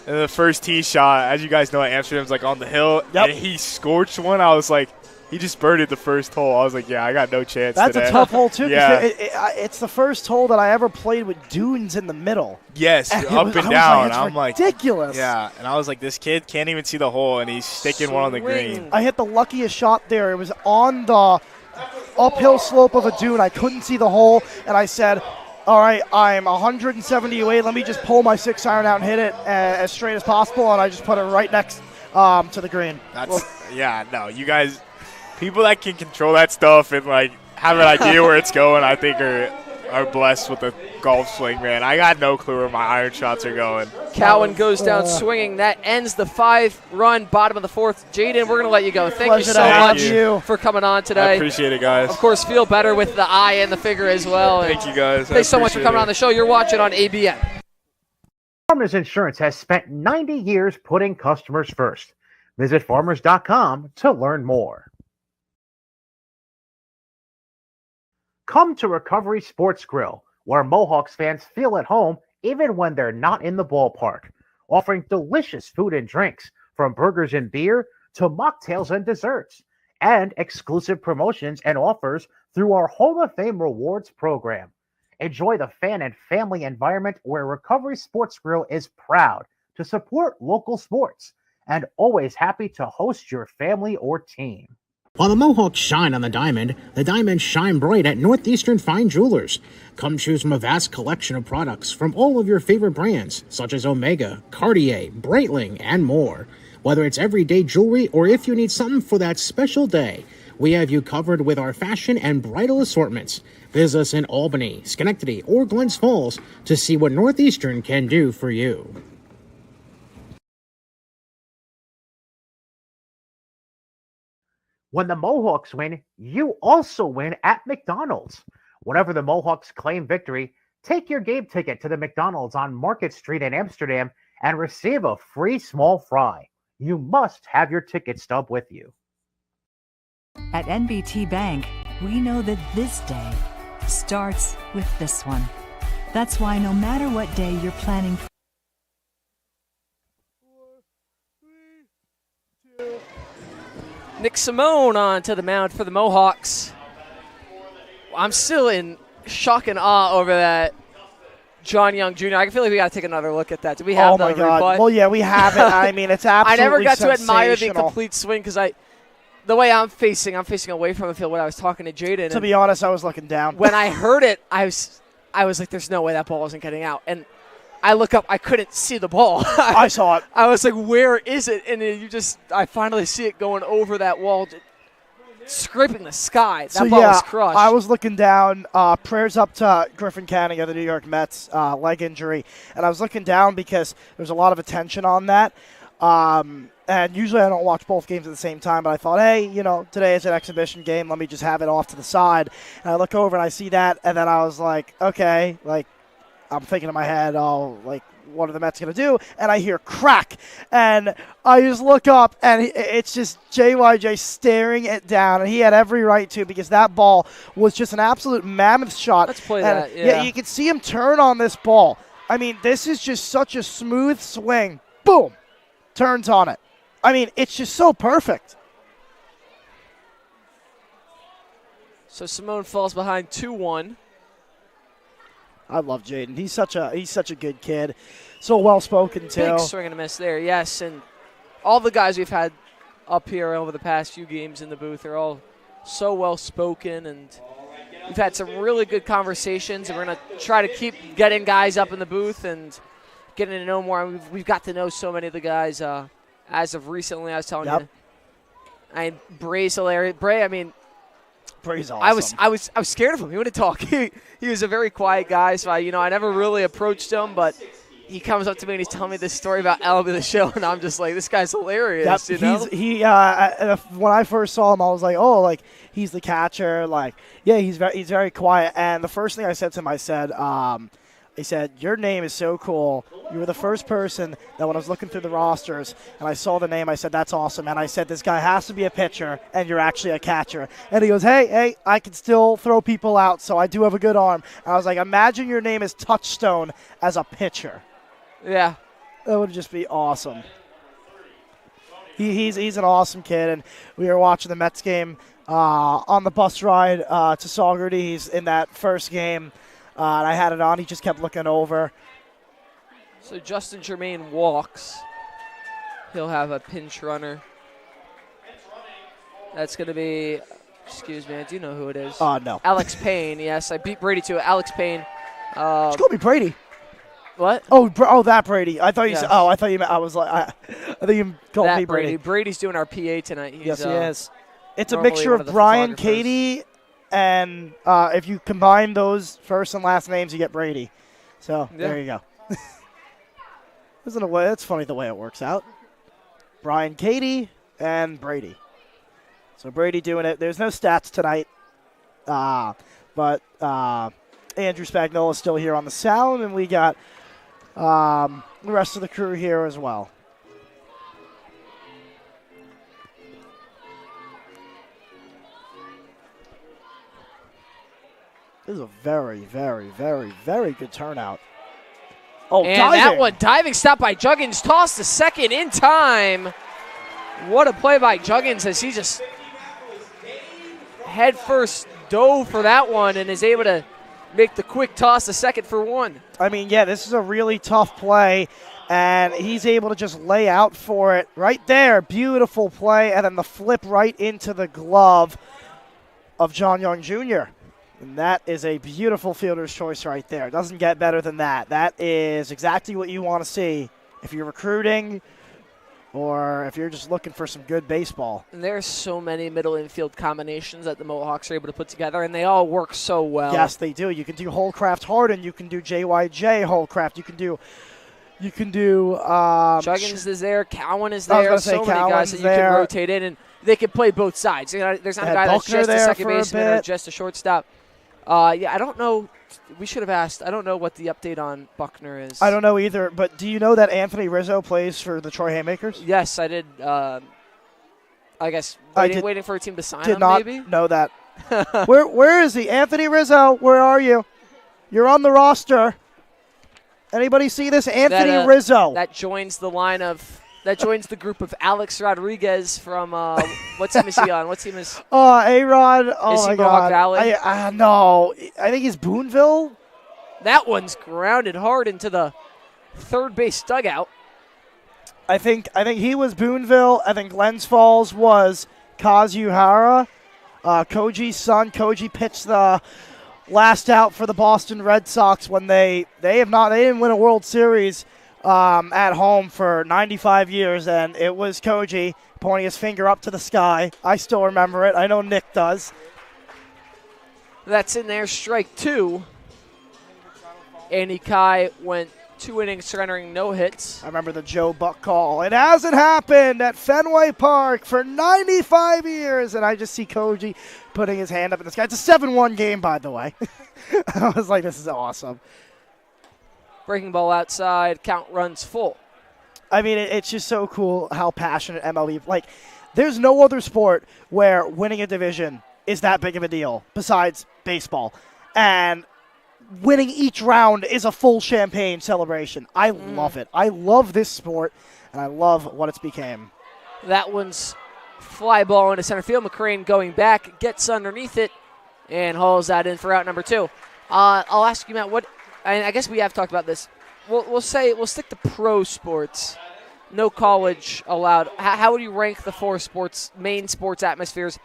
And the first tee shot, as you guys know, Amsterdam's like on the hill, and he scorched one. I was like, he just birdied the first hole. I was like, yeah, I got no chance That's today. a tough hole, too. Yeah. It's the first hole that I ever played with dunes in the middle. Yes, And up and down. I'm like, ridiculous. yeah, and I was like, this kid can't even see the hole, and he's sticking one on the green. I hit the luckiest shot there. It was on the uphill slope of a dune. I couldn't see the hole, and I said, all right, I'm 170 away. Let me just pull my 6-iron out and hit it as straight as possible, and I just put it right next to the green. You guys, people that can control that stuff and like have an idea where it's going, I think are blessed with a golf swing, man. I got no clue where my iron shots are going. Cowan goes down swinging. That ends the 5-run bottom of the fourth. Jaden, we're going to let you go. Thank you so much for coming on today. I appreciate it, guys. Of course, feel better with the eye and the figure as well. Thank you, guys. Thanks so much for coming on the show. You're watching on ABN. Farmers Insurance has spent 90 years putting customers first. Visit farmers.com to learn more. Come to Recovery Sports Grill, where Mohawks fans feel at home even when they're not in the ballpark, offering delicious food and drinks from burgers and beer to mocktails and desserts, and exclusive promotions and offers through our Hall of Fame Rewards program. Enjoy the fan and family environment where Recovery Sports Grill is proud to support local sports and always happy to host your family or team. While the Mohawks shine on the diamonds shine bright at Northeastern Fine Jewelers. Come choose from a vast collection of products from all of your favorite brands, such as Omega, Cartier, Breitling, and more. Whether it's everyday jewelry or if you need something for that special day, we have you covered with our fashion and bridal assortments. Visit us in Albany, Schenectady, or Glens Falls to see what Northeastern can do for you. When the Mohawks win, you also win at McDonald's. Whenever the Mohawks claim victory, take your game ticket to the McDonald's on Market Street in Amsterdam and receive a free small fry. You must have your ticket stub with you. At NBT Bank, we know that this day starts with this one. That's why no matter what day you're planning for, Nick Simone on to the mound for the Mohawks. I'm still in shock and awe over that John Young Jr. I feel like we got to take another look at that. Do we have the God. replay? Well, yeah, we have it. I mean, it's absolutely I never got to admire the sensational. complete swing because the way I'm facing away from the field when I was talking to Jaden. To be honest, I was looking down. When I heard it, I was like, there's no way that ball isn't getting out. And I look up, I couldn't see the ball. I saw it. I was like, where is it? And I finally see it going over that wall, scraping the sky. That ball was crushed. I was looking down, prayers up to Griffin Canning of the New York Mets, leg injury. And I was looking down because there's a lot of attention on that. And usually I don't watch both games at the same time, but I thought, hey, today is an exhibition game. Let me just have it off to the side. And I look over and I see that, and then I was like, okay, I'm thinking in my head, what are the Mets going to do? And I hear crack. And I just look up, and it's just JYJ staring it down. And he had every right to, because that ball was just an absolute mammoth shot. Let's play and that, yeah. You can see him turn on this ball. I mean, this is just such a smooth swing. Boom. Turns on it. I mean, it's just so perfect. So Simone falls behind 2-1. I love Jaden. He's such a good kid. So well spoken too. Big swing and a miss there, yes. And all the guys we've had up here over the past few games in the booth are all so well spoken, and we've had some really good conversations. And we're gonna try to keep getting guys up in the booth and getting to know more. We've got to know so many of the guys as of recently. I was telling you, Bray's hilarious. Bray, I mean. Bray's awesome. I was scared of him. He wouldn't talk. He was a very quiet guy, so I never really approached him, but he comes up to me and he's telling me this story about LB the show, and I'm just like, this guy's hilarious. When I first saw him, I was like, oh, he's the catcher. He's very quiet. And the first thing I said to him, I said, your name is so cool. You were the first person that when I was looking through the rosters and I saw the name, I said, that's awesome. And I said, this guy has to be a pitcher, and you're actually a catcher. And he goes, hey, I can still throw people out, so I do have a good arm. And I was like, imagine your name is Touchstone as a pitcher. Yeah. That would just be awesome. He's an awesome kid, and we were watching the Mets game on the bus ride to Saugerties in that first game, and I had it on. He just kept looking over. So Justin Germain walks. He'll have a pinch runner. That's going to be, excuse me, I do know who it is. No. Alex Payne, yes. I beat Brady to it. Alex Payne. It's going to be Brady. What? Oh, that Brady. I thought you Yes. said. Oh, I thought you meant. I was like, I think you called That me Brady. Brady's doing our PA tonight. He's, Yes, he is. It's a normally mixture one of of the Brian, photographers. Katie, and if you combine those first and last names, you get Brady. So there you go. Isn't it? It's funny the way it works out. Brian, Katie, and Brady. So Brady doing it. There's no stats tonight, but Andrew Spagnola is still here on the sound, and we got the rest of the crew here as well. This is a very, very, very, very good turnout. Oh, and diving. that one, diving stop by Juggins, tossed to second in time. What a play by Juggins as he just head first dove for that one and is able to make the quick toss to second for one. I mean, yeah, this is a really tough play, and he's able to just lay out for it right there. Beautiful play, and then the flip right into the glove of John Young Jr. And that is a beautiful fielder's choice right there. Doesn't get better than that. That is exactly what you want to see if you're recruiting or if you're just looking for some good baseball. And there's so many middle infield combinations that the Mohawks are able to put together, and they all work so well. Yes, they do. You can do Holcraft Harden. You can do JYJ Holcraft. You can do Juggins is there. Cowan is I was there. gonna say So many guys Cowan's that you there. can rotate in, and they can play both sides. You know, there's not a Had guy that's Buckner just a there second for a baseman or bit. just a shortstop. Yeah, I don't know. We should have asked. I don't know what the update on Buckner is. I don't know either, but do you know that Anthony Rizzo plays for the Troy Haymakers? Yes, I did. I guess waiting for a team to sign Did him, not maybe? know that. Where is he? Anthony Rizzo, where are you? You're on the roster. Anybody see this? Anthony Rizzo. That joins the line of. That joins the group of Alex Rodriguez from what team is he on? What team is? A-Rod. Oh Is my he God. Mohawk Valley? No, I think he's Boonville. That one's grounded hard into the third base dugout. I think he was Boonville. I think Glens Falls was Kazuhara, Koji's son. Koji pitched the last out for the Boston Red Sox when they didn't win a World Series at home for 95 years, and it was Koji pointing his finger up to the sky. I still remember it. I know Nick does. That's in there, strike two. Andy Kai went 2 innings surrendering no hits. I remember the Joe Buck call. It hasn't happened at Fenway Park for 95 years, and I just see Koji putting his hand up in the sky. It's a 7-1 game, by the way. I was like, this is awesome. Breaking ball outside, count runs full. I mean, it's just so cool how passionate MLB. Like, there's no other sport where winning a division is that big of a deal besides baseball. And winning each round is a full champagne celebration. I love it. I love this sport, and I love what it's became. That one's fly ball into center field. McCrane going back, gets underneath it, and hauls that in for out number 2. I'll ask you, Matt, and I guess we have talked about this. We'll stick to pro sports. No college allowed. How would you rank the 4 main sports atmospheres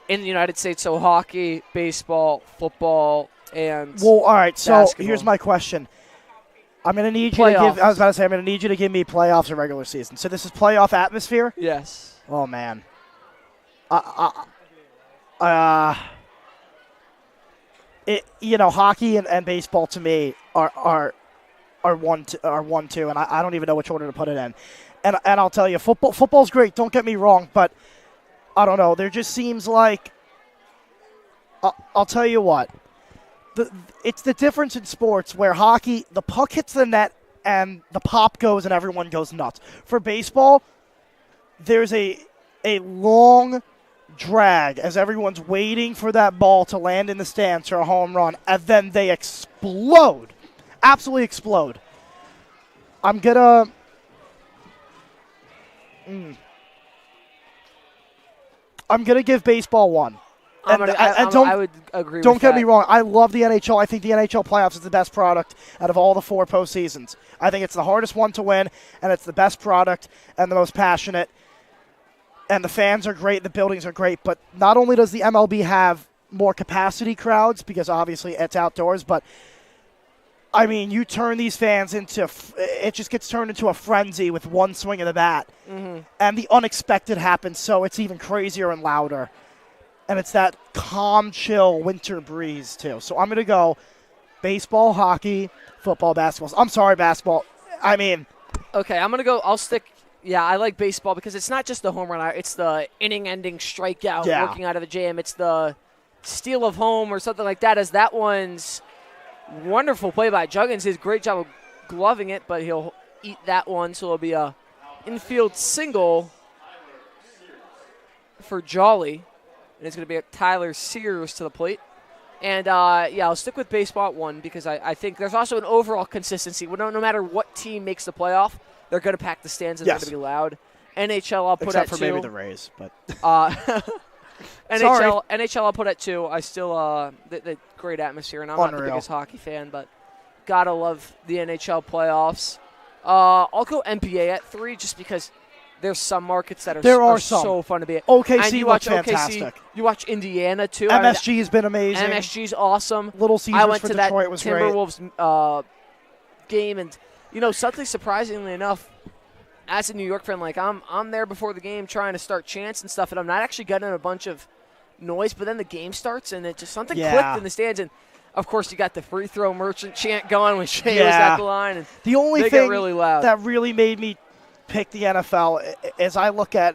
in the United States? So hockey, baseball, football, and all right. So basketball. Here's my question. I'm going to need you to give. I was about to say I'm going to need you to give me playoffs or regular season. So this is playoff atmosphere. Yes. Oh man. Hockey and baseball to me are 1-2, and I don't even know which order to put it in. And I'll tell you, football's great. Don't get me wrong, but I don't know. There just seems like I'll tell you what. It's the difference in sports where hockey, the puck hits the net and the pop goes and everyone goes nuts. For baseball, there's a long drag as everyone's waiting for that ball to land in the stands for a home run, and then they explode. Absolutely explode. I'm gonna I'm going to give baseball 1. I would agree with that. Don't get me wrong. I love the NHL. I think the NHL playoffs is the best product out of all the 4 postseasons. I think it's the hardest one to win, and it's the best product and the most passionate. And the fans are great. The buildings are great. But not only does the MLB have more capacity crowds, because obviously it's outdoors, but, I mean, you turn these fans into – it just gets turned into a frenzy with one swing of the bat. Mm-hmm. And the unexpected happens, so it's even crazier and louder. And it's that calm, chill winter breeze, too. So I'm going to go baseball, hockey, football, basketball. I'm sorry, basketball. I mean. Okay, I'm going to go. I'll stick. Yeah, I like baseball because it's not just the home run. It's the inning-ending strikeout working out of the jam. It's the steal of home or something like that, as that one's wonderful play by Juggins. His great job of gloving it, but he'll eat that one. So it'll be a infield single for Jolly. And it's going to be Tyler Sears to the plate. And, I'll stick with baseball at 1 because I think there's also an overall consistency. No matter what team makes the playoff, they're going to pack the stands and they're going to be loud. NHL I'll put Except at 2. for maybe the Rays. But NHL I'll put at 2. I still the great atmosphere, and I'm not the biggest hockey fan, but gotta love the NHL playoffs. I'll go NBA at 3 just because – there's some markets that are so fun to be at. OKC looks fantastic. You watch Indiana, too. MSG has been amazing. MSG's awesome. Little Caesars for Detroit was great. Timberwolves game, and, something surprisingly enough, as a New York fan, like, I'm there before the game trying to start chants and stuff, and I'm not actually getting a bunch of noise, but then the game starts, and it just something clicked in the stands, and of course, you got the free throw merchant chant going when Shea was at the line, and the only they thing get really loud. That really made me pick the NFL as I look at,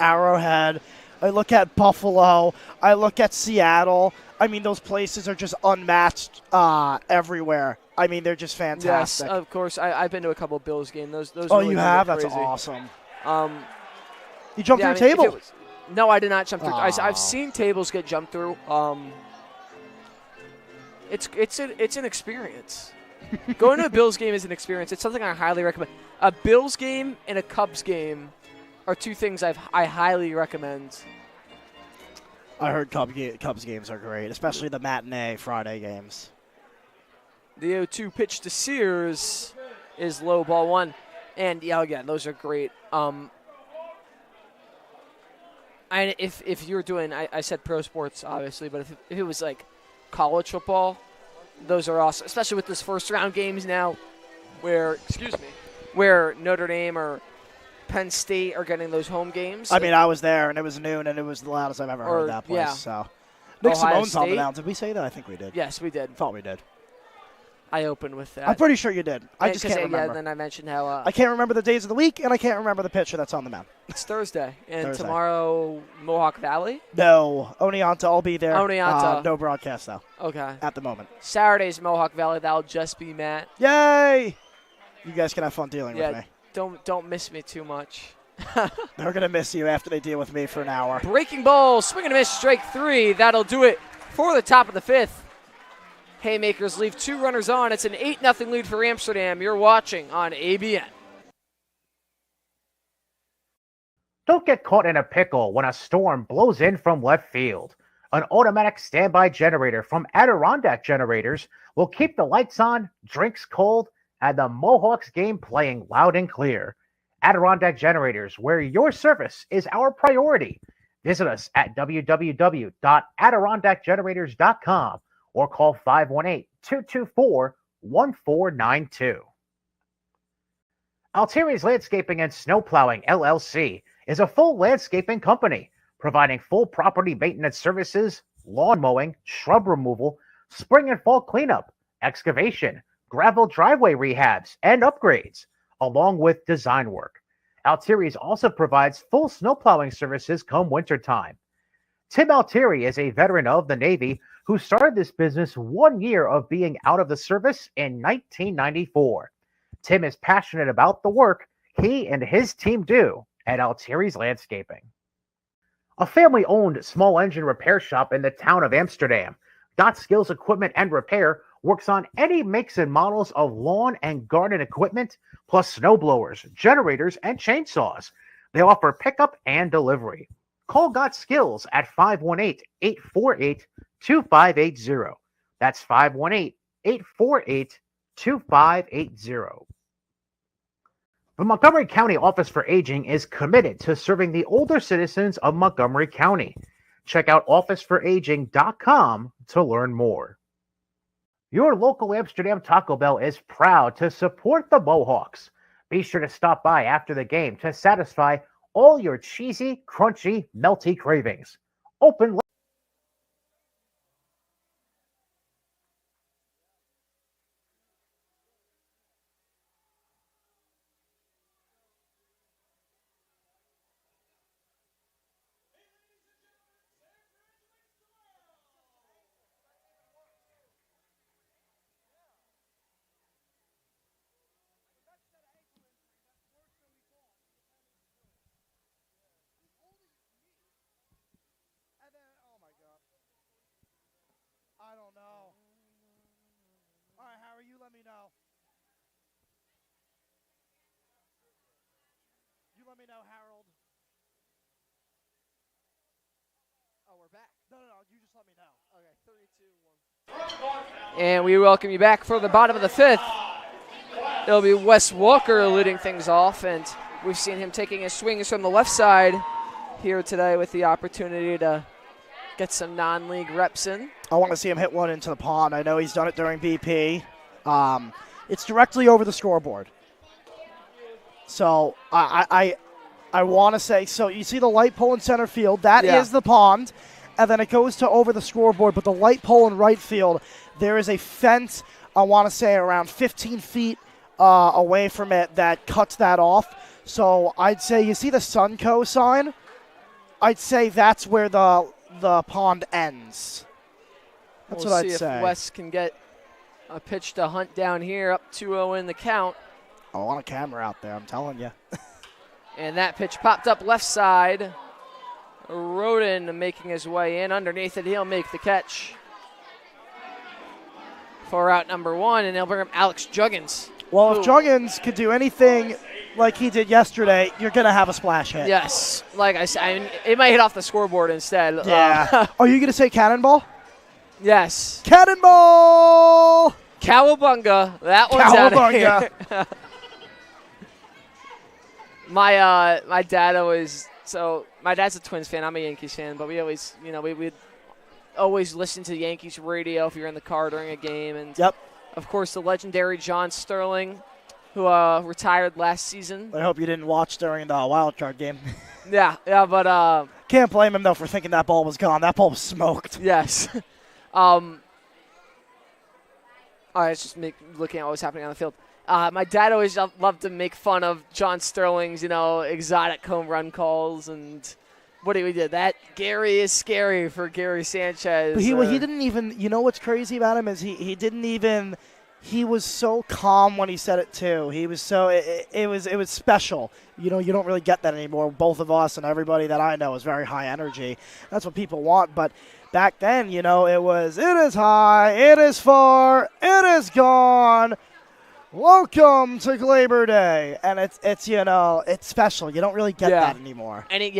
Arrowhead, I look at Buffalo, I look at Seattle. I mean, those places are just unmatched everywhere. I mean, they're just fantastic. Yes, of course. I've been to a couple of Bills games. Those really you have? That's awesome. You jumped through a table? No, I did not jump through. I've seen tables get jumped through. It's an experience. Going to a Bills game is an experience. It's something I highly recommend. A Bills game and a Cubs game are 2 things I highly recommend. I heard Cubs games are great, especially the matinee Friday games. The 0-2 pitch to Sears is low, ball 1. And, again, those are great. And if you're doing, I said pro sports, obviously, but if it was like college football, those are awesome, especially with this first-round games now where Notre Dame or Penn State are getting those home games. I mean, I was there, and it was noon, and it was the loudest I've ever heard that place. Yeah. So, Nick Ohio Simone's on the State. mound. Did we say that? I think we did. Yes, we did. Thought we did. I opened with that. I'm pretty sure you did. I just can't remember. Yeah, then I mentioned how I can't remember the days of the week, and I can't remember the pitcher that's on the mound. it's Thursday, and tomorrow Mohawk Valley. No, Oneonta, I'll be there. Oneonta. No broadcast though. Okay. At the moment. Saturday's Mohawk Valley. That'll just be Matt. Yay! You guys can have fun dealing with me. Don't miss me too much. They're gonna miss you after they deal with me for an hour. Breaking ball, swing and a miss, strike 3. That'll do it for the top of the 5th. Haymakers leave 2 runners on. It's an 8-0 lead for Amsterdam. You're watching on ABN. Don't get caught in a pickle when a storm blows in from left field. An automatic standby generator from Adirondack Generators will keep the lights on, drinks cold, and the Mohawks game playing loud and clear. Adirondack Generators, where your service is our priority. Visit us at www.adirondackgenerators.com or call 518-224-1492. Altieri's Landscaping and Snow Plowing, LLC, is a full landscaping company providing full property maintenance services, lawn mowing, shrub removal, spring and fall cleanup, excavation, gravel driveway rehabs, and upgrades, along with design work. Altieri's also provides full snow plowing services come wintertime. Tim Altieri is a veteran of the Navy who started this business 1 year of being out of the service in 1994. Tim is passionate about the work he and his team do at Altieri's Landscaping. A family-owned small engine repair shop in the town of Amsterdam, Dot Skills Equipment and Repair works on any makes and models of lawn and garden equipment, plus snow blowers, generators, and chainsaws. They offer pickup and delivery. Call Got Skills at 518-848-2580. That's 518-848-2580. The Montgomery County Office for Aging is committed to serving the older citizens of Montgomery County. Check out officeforaging.com to learn more. Your local Amsterdam Taco Bell is proud to support the Mohawks. Be sure to stop by after the game to satisfy all your cheesy, crunchy, melty cravings. Open I don't know. All right, Harry, you let me know. You let me know, Harold. Oh, we're back. No, you just let me know. Okay, 3, 2, 1. And we welcome you back for the bottom of the fifth. It'll be Wes Walker leading things off, and we've seen him taking his swings from the left side here today with the opportunity to get some non-league reps in. I want to see him hit one into the pond. I know he's done it during BP. It's directly over the scoreboard. So I want to say, so you see the light pole in center field. That is the pond. And then it goes to over the scoreboard. But the light pole in right field, there is a fence, I want to say around 15 feet away from it that cuts that off. So I'd say, you see the Sunco sign? I'd say that's where the pond ends. That's We'll what see I'd say. if Wes can get a pitch to Hunt down here, up 2-0 in the count. I want a camera out there, I'm telling you. And that pitch popped up left side. Roden making his way in underneath it. He'll make the catch for out number 1, and they'll bring up Alex Juggins. Well, if Juggins could do anything like he did yesterday, you're going to have a splash hit. Yes. Like I said, I mean, it might hit off the scoreboard instead. Yeah. Are you going to say cannonball? Yes. Cannonball! Cowabunga. That one's out of here. My dad always, so my dad's a Twins fan. I'm a Yankees fan, but we always, we'd always listen to Yankees radio if you're in the car during a game. And of course, the legendary John Sterling, who retired last season. I hope you didn't watch during the wild card game. Yeah, but can't blame him though for thinking that ball was gone. That ball was smoked. Yes. All right, it's just looking at what was happening on the field. My dad always loved to make fun of John Sterling's, exotic home run calls and what he did. That Gary is scary for Gary Sanchez. But he didn't even. You know what's crazy about him is he didn't even. He was so calm when he said it too. He was so it was special. You don't really get that anymore. Both of us and everybody that I know is very high energy. That's what people want. But back then, it is high, it is far, it is gone. Welcome to Labor Day, and it's special. You don't really get that anymore. And he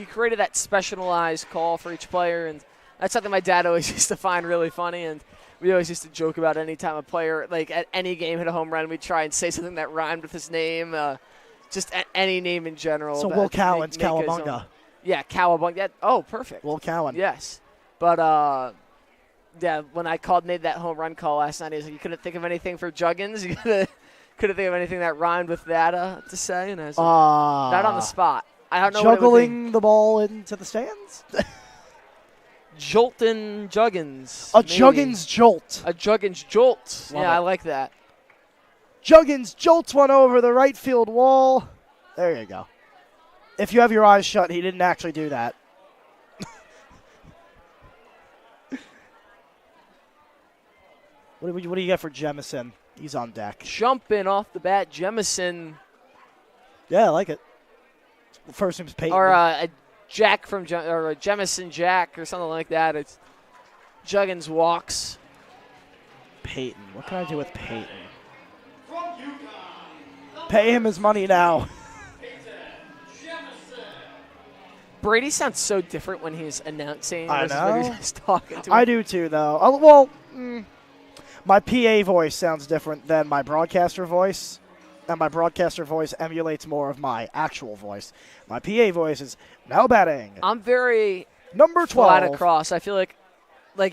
created that specialized call for each player, and that's something my dad always used to find really funny. And we always used to joke about any time a player, like at any game, hit a home run, we'd try and say something that rhymed with his name, just at any name in general. So Will Cowan's Cowabunga. Yeah, Cowabunga. Yeah, oh, perfect. Will Cowan. Yes. But, when I made that home run call last night, he was like, you couldn't think of anything for Juggins? You couldn't think of anything that rhymed with that to say? And I was like, not on the spot. I don't know juggling the ball into the stands? Joltin' Juggins. A Juggins jolt. A Juggins jolt. Love it. I like that. Juggins jolts one over the right field wall. There you go. If you have your eyes shut, he didn't actually do that. What do you get for Jemison? He's on deck. Jumping off the bat, Jemison. Yeah, I like it. First name's Peyton. Or a Jack or a Jemison Jack or something like that. It's Juggins walks. Peyton. What can I do with Peyton? Pay him his money now. Brady sounds so different when he's announcing I versus when know. he's just talking to him. I do too, though. My PA voice sounds different than my broadcaster voice, and my broadcaster voice emulates more of my actual voice. My PA voice is now batting. I'm very Number 12. flat across. I feel like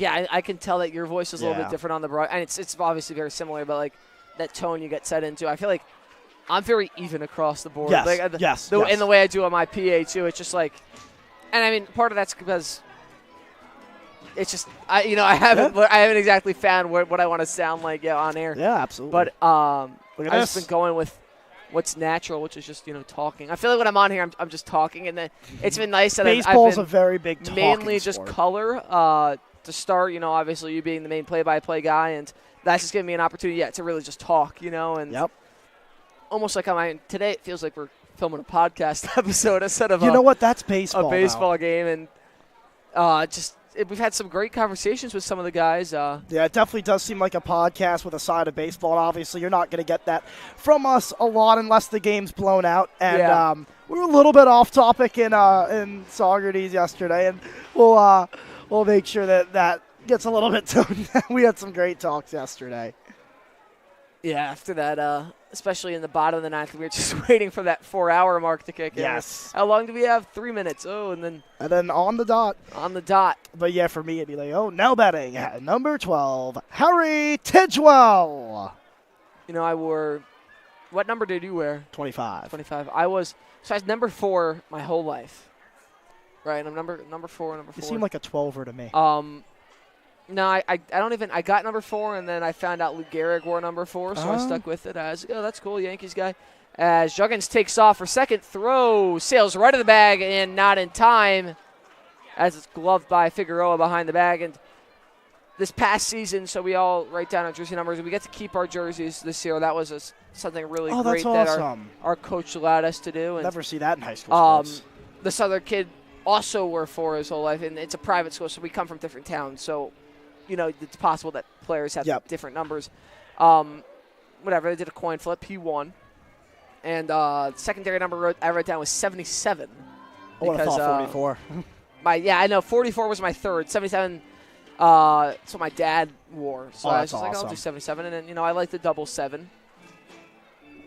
yeah, I can tell that your voice is a little Yeah. bit different on the broad, and it's obviously very similar, but like that tone you get set into. I feel like I'm very even across the board. Yes, Like, yes. And the way I do on my PA too, it's just like, and I mean, part of that's because it's just I haven't exactly found what I want to sound like on air. Yeah, absolutely. But I've Look at just this. been going with what's natural, which is just talking. I feel like when I'm on here, I'm just talking, and then it's been nice that Baseball's I've a very big talking mainly just sport. color to start. Obviously you being the main play-by-play guy, and that's just giving me an opportunity to really just talk. And Yep. almost like today it feels like we're filming a podcast episode instead of You know what? That's baseball. a baseball game, and we've had some great conversations with some of the guys. Yeah, it definitely does seem like a podcast with a side of baseball. And obviously, you're not going to get that from us a lot unless the game's blown out. And Yeah. we were a little bit off topic in Socrates yesterday, and we'll make sure that gets a little bit toned down. We had some great talks yesterday. Yeah, after that, especially in the bottom of the ninth, we were just waiting for that 4-hour mark to kick in. Yes. How long do we have? 3 minutes. Oh, and then on the dot. on the dot. But yeah, for me, it'd be like, now batting at number 12, Harry Tidgewell. I wore – what number did you wear? 25. 25. I was number 4 my whole life. Right, I'm number 4. You seem like a 12er to me. No, I don't even – I got number 4, and then I found out Lou Gehrig wore number 4, so I stuck with it. I was like, that's cool, Yankees guy. As Juggins takes off for second, throw, sails right to the bag, and not in time as it's gloved by Figueroa behind the bag. And this past season, so we all write down our jersey numbers, and we get to keep our jerseys this year. That was something really great that's that awesome. our coach allowed us to do. And, Never see that in high school sports. this other kid also wore 4 his whole life, and it's a private school, so we come from different towns. So, it's possible that players have different numbers. Whatever, they did a coin flip. He won. And secondary number I wrote down was 77. I would have thought 44. I know 44 was my third. 77. That's what my dad wore. So I was just like, I'll do 77. And then I like the double 7.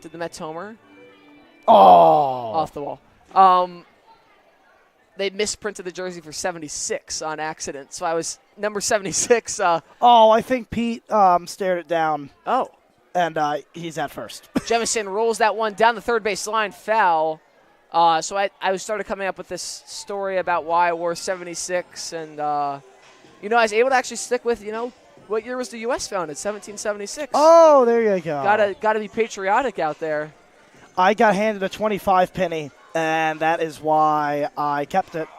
Did the Mets homer? Off the wall. They misprinted the jersey for 76 on accident. So I was number 76. I think Pete stared it down. Oh. And he's at first. Jemison rolls that one down the third base line, foul. So I started coming up with this story about why I wore 76. And, I was able to actually stick with, what year was the U.S. founded? 1776. Oh, there you go. Gotta be patriotic out there. I got handed a 25 penny, and that is why I kept it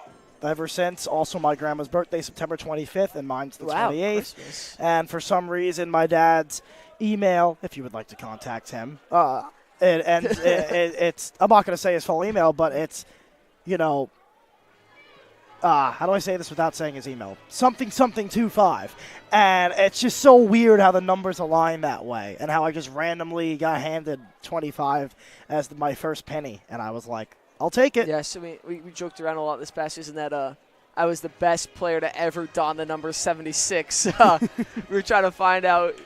ever since. Also, my grandma's birthday, September 25th, and mine's the 28th. Christmas. And for some reason, my dad's email, if you would like to contact him, it's I'm not going to say his full email, but it's, how do I say this without saying his email? Something 25. And it's just so weird how the numbers align that way, and how I just randomly got handed 25 as my first penny, and I was like, I'll take it. Yeah, so we joked around a lot this past season that I was the best player to ever don the number 76. We were trying to find out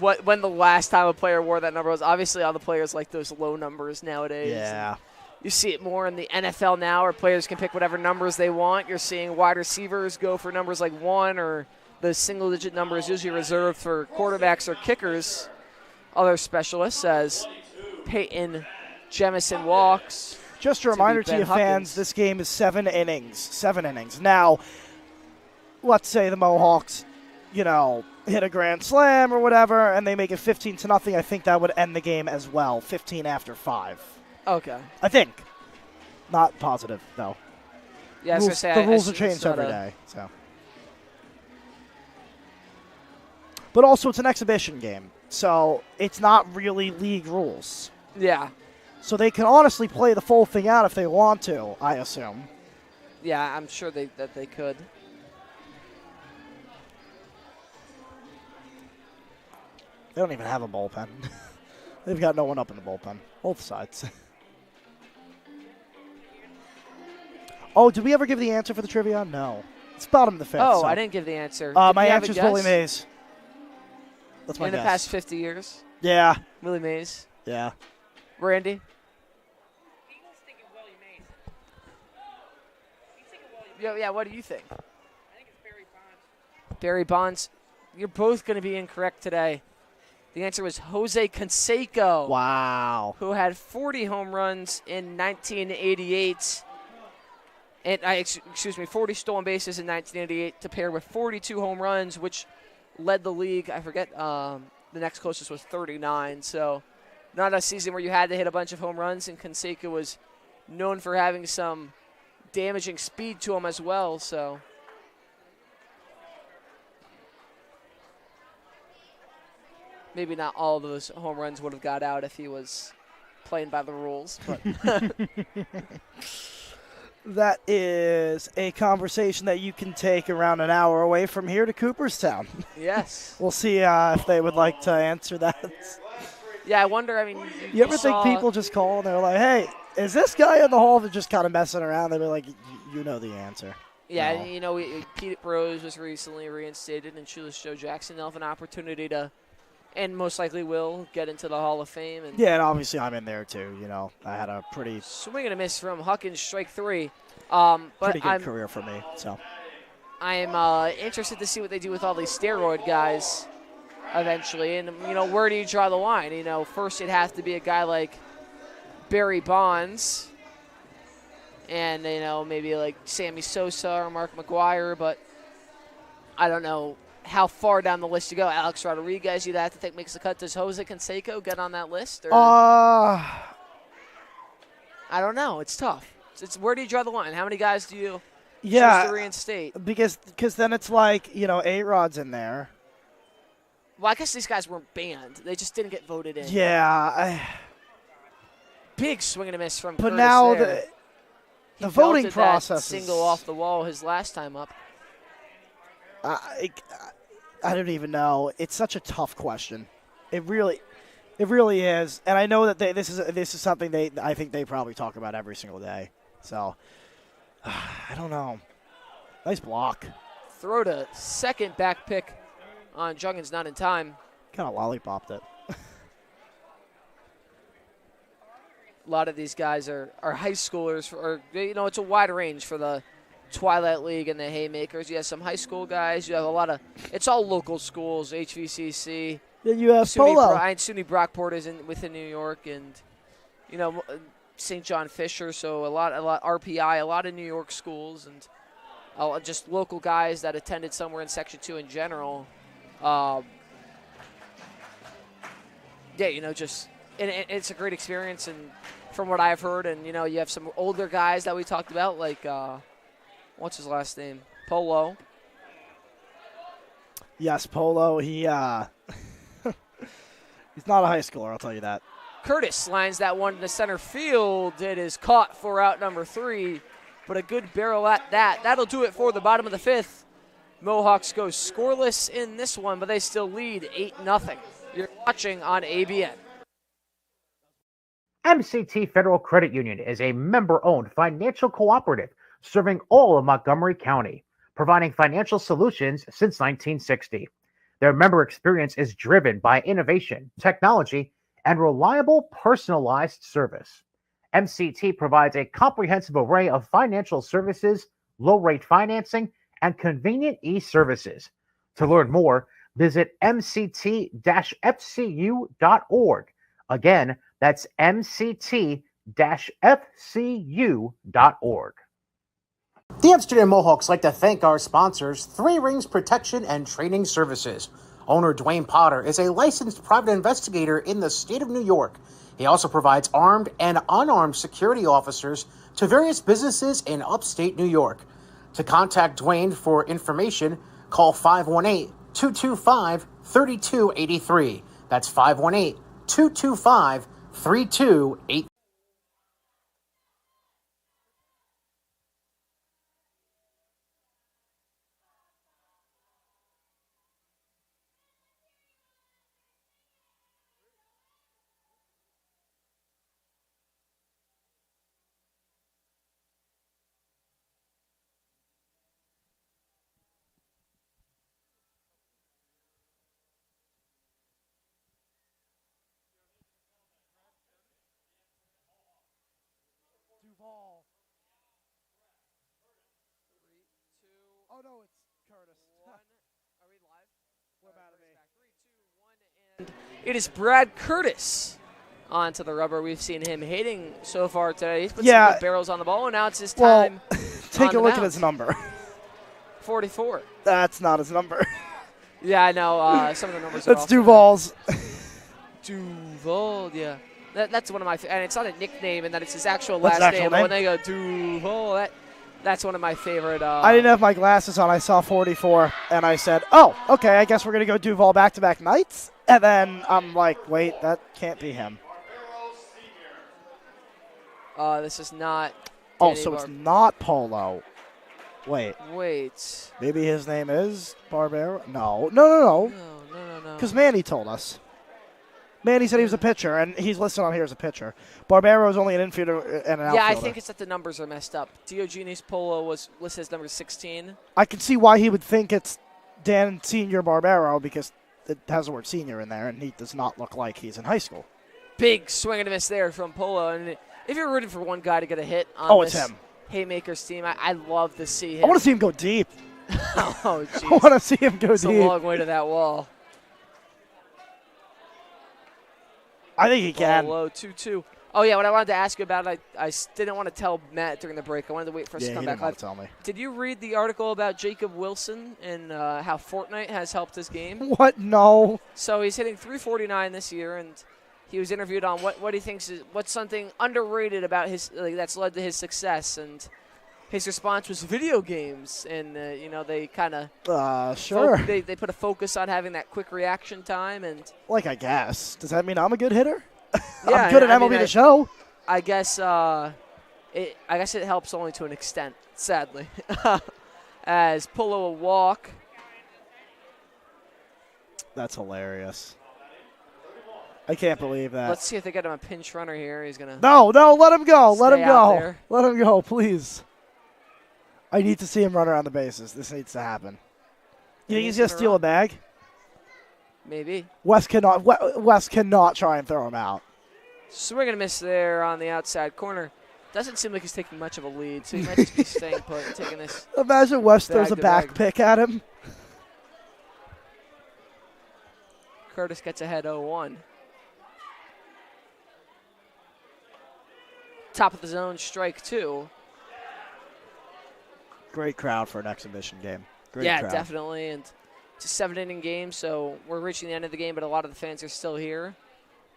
when the last time a player wore that number was. Obviously, all the players like those low numbers nowadays. Yeah. You see it more in the NFL now, where players can pick whatever numbers they want. You're seeing wide receivers go for numbers like 1, or the single-digit number is usually reserved for quarterbacks or kickers. Other specialists, as Peyton Jemison walks. Just a reminder to you fans, this game is 7 innings. 7 innings. Now, let's say the Mohawks, hit a grand slam or whatever, and they make it 15-0. I think that would end the game as well, 15 after 5. Okay. I think. Not positive, though. Yeah, I was going to say, the rules are changed every day. So. But also, it's an exhibition game, so it's not really league rules. Yeah. So they can honestly play the full thing out if they want to, I assume. Yeah, I'm sure that they could. They don't even have a bullpen. They've got no one up in the bullpen. Both sides. Oh, did we ever give the answer for the trivia? No. It's bottom of the fifth. Oh, so. I didn't give the answer. My answer is Willie Mays. That's my guess. In the past 50 years? Yeah. Willie Mays. Yeah. Randy? He was thinking Willie Mays. He's thinking Willie Mays. Yeah, what do you think? I think it's Barry Bonds. Barry Bonds. You're both going to be incorrect today. The answer was Jose Canseco. Wow. Who had 40 home runs in 1988. And 40 stolen bases in 1988 to pair with 42 home runs, which led the league. I forget, the next closest was 39. So not a season where you had to hit a bunch of home runs, and Canseco was known for having some damaging speed to him as well. So maybe not all of those home runs would have got out if he was playing by the rules. But that is a conversation that you can take around an hour away from here to Cooperstown. Yes. We'll see if they would like to answer that. Yeah, I wonder, I mean, you ever think people just call and they're like, hey, is this guy in the hall? They're just kind of messing around. They'll be like, you know the answer. Yeah, no. You know, Pete Rose was recently reinstated, and Shoeless Joe Jackson. They'll have an opportunity to, and most likely will, get into the Hall of Fame. And yeah, and obviously I'm in there too. You know, I had a pretty swing and a miss from Huckins, strike three. Pretty good career for me. So I am interested to see what they do with all these steroid guys eventually. And, you know, where do you draw the line? You know, first it'd have to be a guy like Barry Bonds and, you know, maybe like Sammy Sosa or Mark McGwire. But I don't know how far down the list you go. Alex Rodriguez, you'd have to think makes the cut. Does Jose Canseco get on that list? Or? I don't know. It's tough. It's where do you draw the line? How many guys do you choose to reinstate? Because then it's like, you know, A-Rod's in there. Well, I guess these guys weren't banned. They just didn't get voted in. Yeah. Big swing and a miss from But Curtis now there. the voting process single off the wall his last time up. I don't even know. It's such a tough question. It really is. And I know that this is something I think they probably talk about every single day. So I don't know. Nice block. Throw to second, back pick on Juggins, not in time. Kind of lollipopped it. A lot of these guys are high schoolers, or you know, it's a wide range for the Twilight League and the Haymakers. You have some high school guys. You have a lot of. It's all local schools. HVCC. Then you have Polo. SUNY Brockport is within New York, and you know St. John Fisher. So a lot RPI, a lot of New York schools, and just local guys that attended somewhere in Section 2 in general. Yeah, you know, just and it's a great experience, and from what I've heard, and you know, you have some older guys that we talked about, like what's his last name? Polo. Yes, Polo. He he's not a high schooler, I'll tell you that. Curtis lines that one to center field. It is caught for out number 3, but a good barrel at that. That'll do it for the bottom of the 5th. Mohawks go scoreless in this one, but they still lead 8-0. You're watching on ABN. MCT Federal Credit Union is a member-owned financial cooperative serving all of Montgomery County, providing financial solutions since 1960. Their member experience is driven by innovation, technology, and reliable personalized service. MCT provides a comprehensive array of financial services, low-rate financing, and convenient e-services. To learn more, visit mct-fcu.org. Again, that's mct-fcu.org. The Amsterdam Mohawks like to thank our sponsors, Three Rings Protection and Training Services. Owner Dwayne Potter is a licensed private investigator in the state of New York. He also provides armed and unarmed security officers to various businesses in upstate New York. To contact Dwayne for information, call 518-225-3283. That's 518-225-3283. Paul. Oh, no, it's Curtis. Are we live? We're about to be. 3, 2, 1, and it is Brad Curtis onto the rubber. We've seen him hitting so far today. He's put some good barrels on the ball, and now it's his time. Take a on the look at mound. his number. 44. That's not his number. Yeah, I know. Some of the numbers That's are off. Duval's. Duval, yeah. That's one of my and it's not a nickname, and that it's his actual What's last his actual name. But when name? they go Duval, that's one of my favorite. I didn't have my glasses on. I saw 44, and I said, oh, okay, I guess we're going to go Duval back-to-back nights. And then I'm like, wait, that can't be him. This is not. Oh, Danny so it's not Polo. Wait. Wait. Maybe his name is Barbero? No. No. Because Manny told us. Manny said he was a pitcher, and he's listed on here as a pitcher. Barbero is only an infielder and an outfielder. Yeah, I think it's that the numbers are messed up. Diogenes Polo was listed as number 16. I can see why he would think it's Dan Senior Barbero because it has the word senior in there, and he does not look like he's in high school. Big swing and a miss there from Polo. And if you're rooting for one guy to get a hit on it's this him. Haymakers team, I love to see him. I want to see him go deep. Oh, I jeez. want to see him go It's a deep. long way to that wall. I think he can. Low 2-2. Oh, yeah, what I wanted to ask you about, I didn't want to tell Matt during the break. I wanted to wait for us to Yeah, come he back didn't want live. to tell me. Did you read the article about Jacob Wilson and how Fortnite has helped his game? What? No. So he's hitting 349 this year, and he was interviewed on what he thinks is what's something underrated about his that's led to his success, and his response was video games. And they kind of Sure. they put a focus on having that quick reaction time, and Like, I guess. Does that mean I'm a good hitter? yeah, I'm good at I MLB mean, The Show. I guess it helps only to an extent, sadly. As Polo will walk. That's hilarious. I can't believe that. Let's see if they get him a pinch runner here. He's gonna. No, let him go. Let Stay him out go. there. Let him go, please. I need to see him run around the bases. This needs to happen. You think he's going to steal a bag? Maybe. Wes cannot try and throw him out. Swing and a miss there on the outside corner. Doesn't seem like he's taking much of a lead, so he might just be staying put and taking this. Imagine Wes throws a back bag. pick at him. Curtis gets ahead 0-1. Top of the zone, strike 2. Great crowd for an exhibition game. Great Yeah, crowd. definitely. And it's a 7-inning game, so we're reaching the end of the game, but a lot of the fans are still here.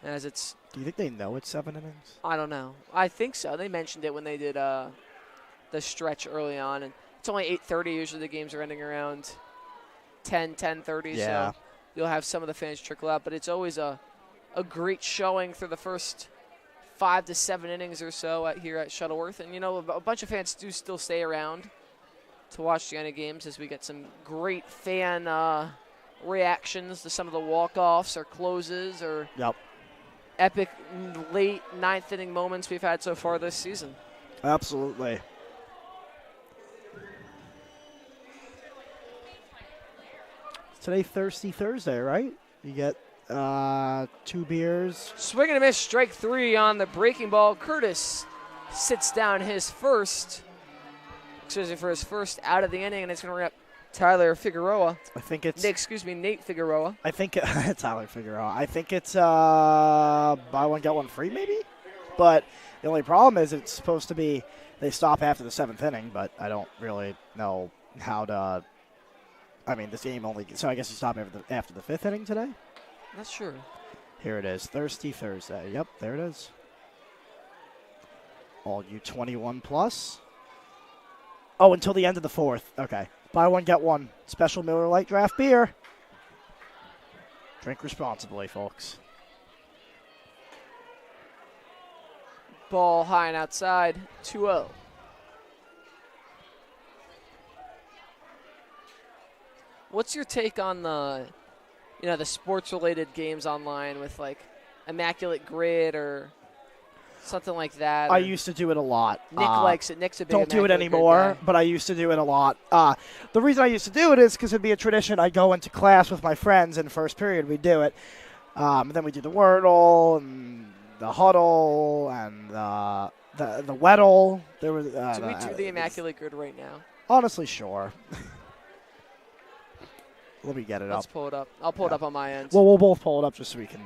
As it's, Do you think they know it's 7 innings? I don't know. I think so. They mentioned it when they did the stretch early on. And it's only 8:30. Usually the games are ending around 10:30. Yeah. So you'll have some of the fans trickle out. But it's always a great showing through the first 5 to 7 innings or so here at Shuttleworth. And, a bunch of fans do still stay around to watch the end of games as we get some great fan reactions to some of the walk-offs or closes or epic late ninth inning moments we've had so far this season. Absolutely. Today, Thirsty Thursday, right? You get 2 beers. Swing and a miss, strike 3 on the breaking ball. Curtis sits down for his first out of the inning, and it's going to bring up Tyler Figueroa. I think it's Nate Figueroa. I think Tyler Figueroa. I think it's buy one get one free maybe. But the only problem is it's supposed to be they stop after the 7th inning, but I don't really know how to. I mean, this game only. So I guess you stop after the 5th inning today. Not sure. Here it is, Thirsty Thursday. Yep, there it is. All you 21 plus. Oh, until the end of the 4th. Okay. Buy one, get one. Special Miller Lite draft beer. Drink responsibly, folks. Ball high and outside, 2-0. What's your take on the sports-related games online with, like, Immaculate Grid or something like that? I used to do it a lot. Nick likes it. Nick's a big Don't do it Immaculate Grid anymore, guy. but I used to do it a lot. The reason I used to do it is because it'd be a tradition. I'd go into class with my friends in first period. We'd do it. And then we'd do the Wordle and the Huddle and the Weddle. There was. Do we do the Immaculate Grid right now? Honestly, sure. Let me get it Let's up. pull it up. I'll pull it up on my end. Well, we'll both pull it up just so we can.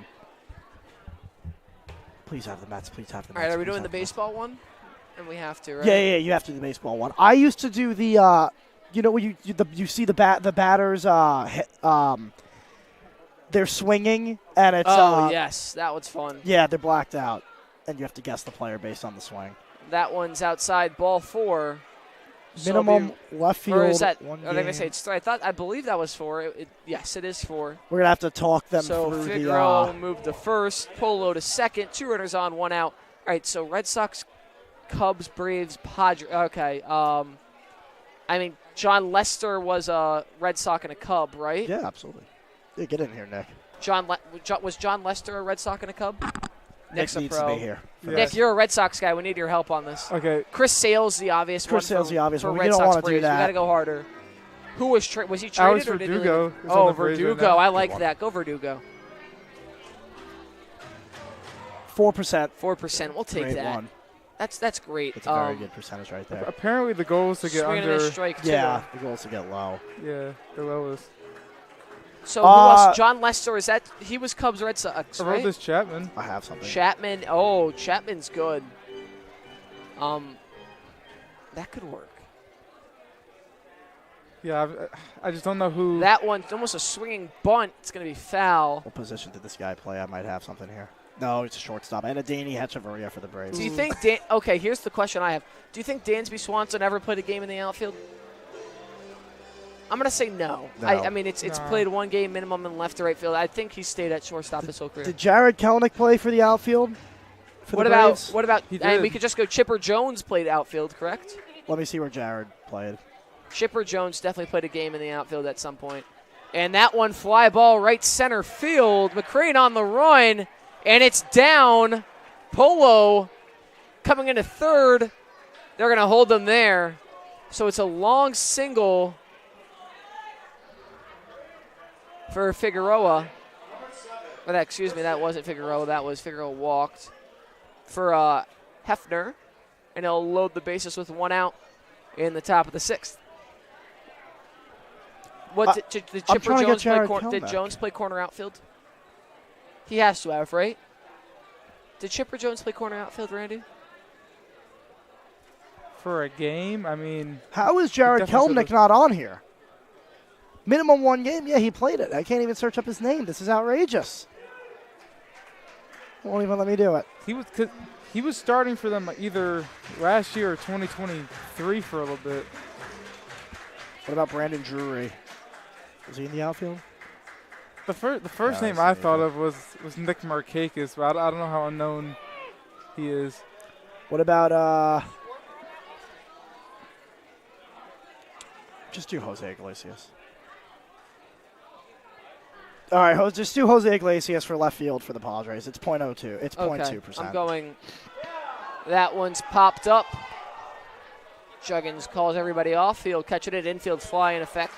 Please have the Mets. Please have the Mets. All right, are we please doing the have Mets. baseball one? And we have to, right? Yeah, you have to do the baseball one. I used to do the, when you see the batters, they're swinging and it's. Yes, that one's fun. Yeah, they're blacked out, and you have to guess the player based on the swing. That one's outside ball 4. So Minimum left field. Or is that? one Are they gonna game. say it's? I believe that was 4. Yes, it is 4. We're gonna have to talk them So through Figueroa moved to first, Polo to second, 2 runners on, 1 out. All right, so Red Sox, Cubs, Braves, Padres. Okay. I mean, John Lester was a Red Sox and a Cub, right? Yeah, absolutely. Yeah, get in here, Nick. Was John Lester a Red Sox and a Cub? Nick needs to be here. Nick, you're a Red Sox guy. We need your help on this. Okay. Chris Sale's the obvious one. Chris Sale's the obvious for one. Red We don't Sox want to do Braves. that. We got to go harder. Who was he traded Alex or did he Verdugo leave? is on Oh, the Braves right Verdugo. now. I like one. that. Go Verdugo. 4%. 4%. We'll take Grade that. 1. That's great. It's a very good percentage right there. Apparently the goal is to get swinging under. and a strike, too. Yeah, the goal is to get low. Yeah, the lowest. So who else? John Lester, is that he was Cubs Red Sox, I right? wrote this Chapman. I have something. Chapman. Oh, Chapman's good. That could work. Yeah, I just don't know who. That one's almost a swinging bunt. It's going to be foul. What position did this guy play? I might have something here. No, it's a shortstop. And a Danny Hechavarria for the Braves. Do you think okay, here's the question I have. Do you think Dansby Swanson ever played a game in the outfield? I'm going to say no. No. I mean, it's played 1 game minimum in left to right field. I think he stayed at shortstop his whole career. Did Jared Kelenic play for the outfield? What about and we could just go Chipper Jones played outfield, correct? Let me see where Jared played. Chipper Jones definitely played a game in the outfield at some point. And that one, fly ball right center field. McCrane on the run, and it's down. Polo coming into third. They're going to hold them there. So it's a long single for Figueroa. Excuse me, that wasn't Figueroa. That was Figueroa walked for Hefner. And he'll load the bases with 1 out in the top of the 6th. Did Chipper Jones play? Did Jones play corner outfield? He has to have, right? Did Chipper Jones play corner outfield, Randy? For a game, I mean. How is Jared Kelenic not on here? Minimum 1 game? Yeah, he played it. I can't even search up his name. This is outrageous. Won't even let me do it. He was starting for them either last year or 2023 for a little bit. What about Brandon Drury? Was he in the outfield? The first name I thought of was Nick Markakis, but I don't know how unknown he is. What about just do Jose Iglesias. All right, just do Jose Iglesias for left field for the Padres. It's .02. It's 0.2%. I'm going. That one's popped up. Juggins calls everybody off. He'll catch it at infield fly in effect.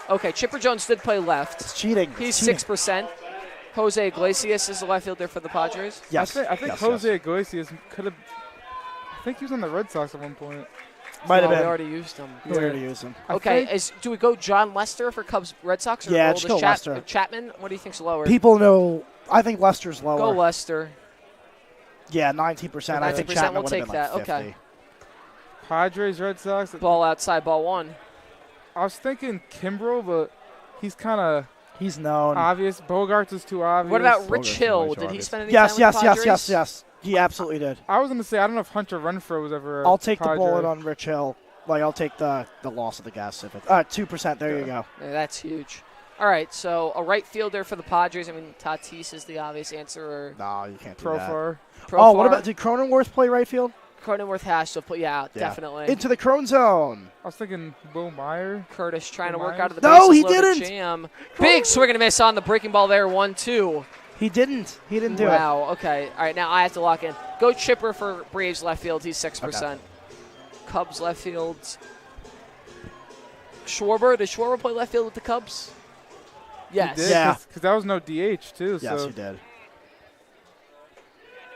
Okay, Chipper Jones did play left. It's cheating. He's 6%. Jose Iglesias is the left fielder for the Padres. Yes. I think Jose Iglesias could have. I think he was on the Red Sox at one point. Might have been. We already used him. We already used him. Okay, do we go John Lester for Cubs Red Sox? Or yeah, just go Lester. Chapman, what do you think's lower? People know. I think Lester's lower. Go Lester. Yeah, 19%. I think Chapman would have been like 50. Okay. Padres, Red Sox. Ball outside, ball 1. I was thinking Kimbrel, but he's kind of. He's known. Obvious. Bogarts is too obvious. What about Rich Hill? Did he spend any time with the Padres? Yes. He absolutely did. I was going to say, I don't know if Hunter Renfroe was ever I'll take Padre. the bullet on Rich Hill. Like, I'll take the loss of the gas if it's 2%. There you go. Yeah, that's huge. All right, so a right fielder for the Padres. I mean, Tatis is the obvious answer. Or no, you can't do Profar. that. Oh, what about, did Cronenworth play right field? Cronenworth has to put, definitely. Into the Crone zone. I was thinking Will Meyer. Curtis trying to Will work Myers? out of the bases. No, he loaded didn't. Jam. Big swing and a miss on the breaking ball there, 1-2. He didn't. He didn't do it. Wow, okay. All right, now I have to lock in. Go Chipper for Braves left field. He's 6%. Okay. Cubs left field. Schwarber. Did Schwarber play left field with the Cubs? Yes. He did, Yeah. Because that was no DH, too. Yes, so. he did.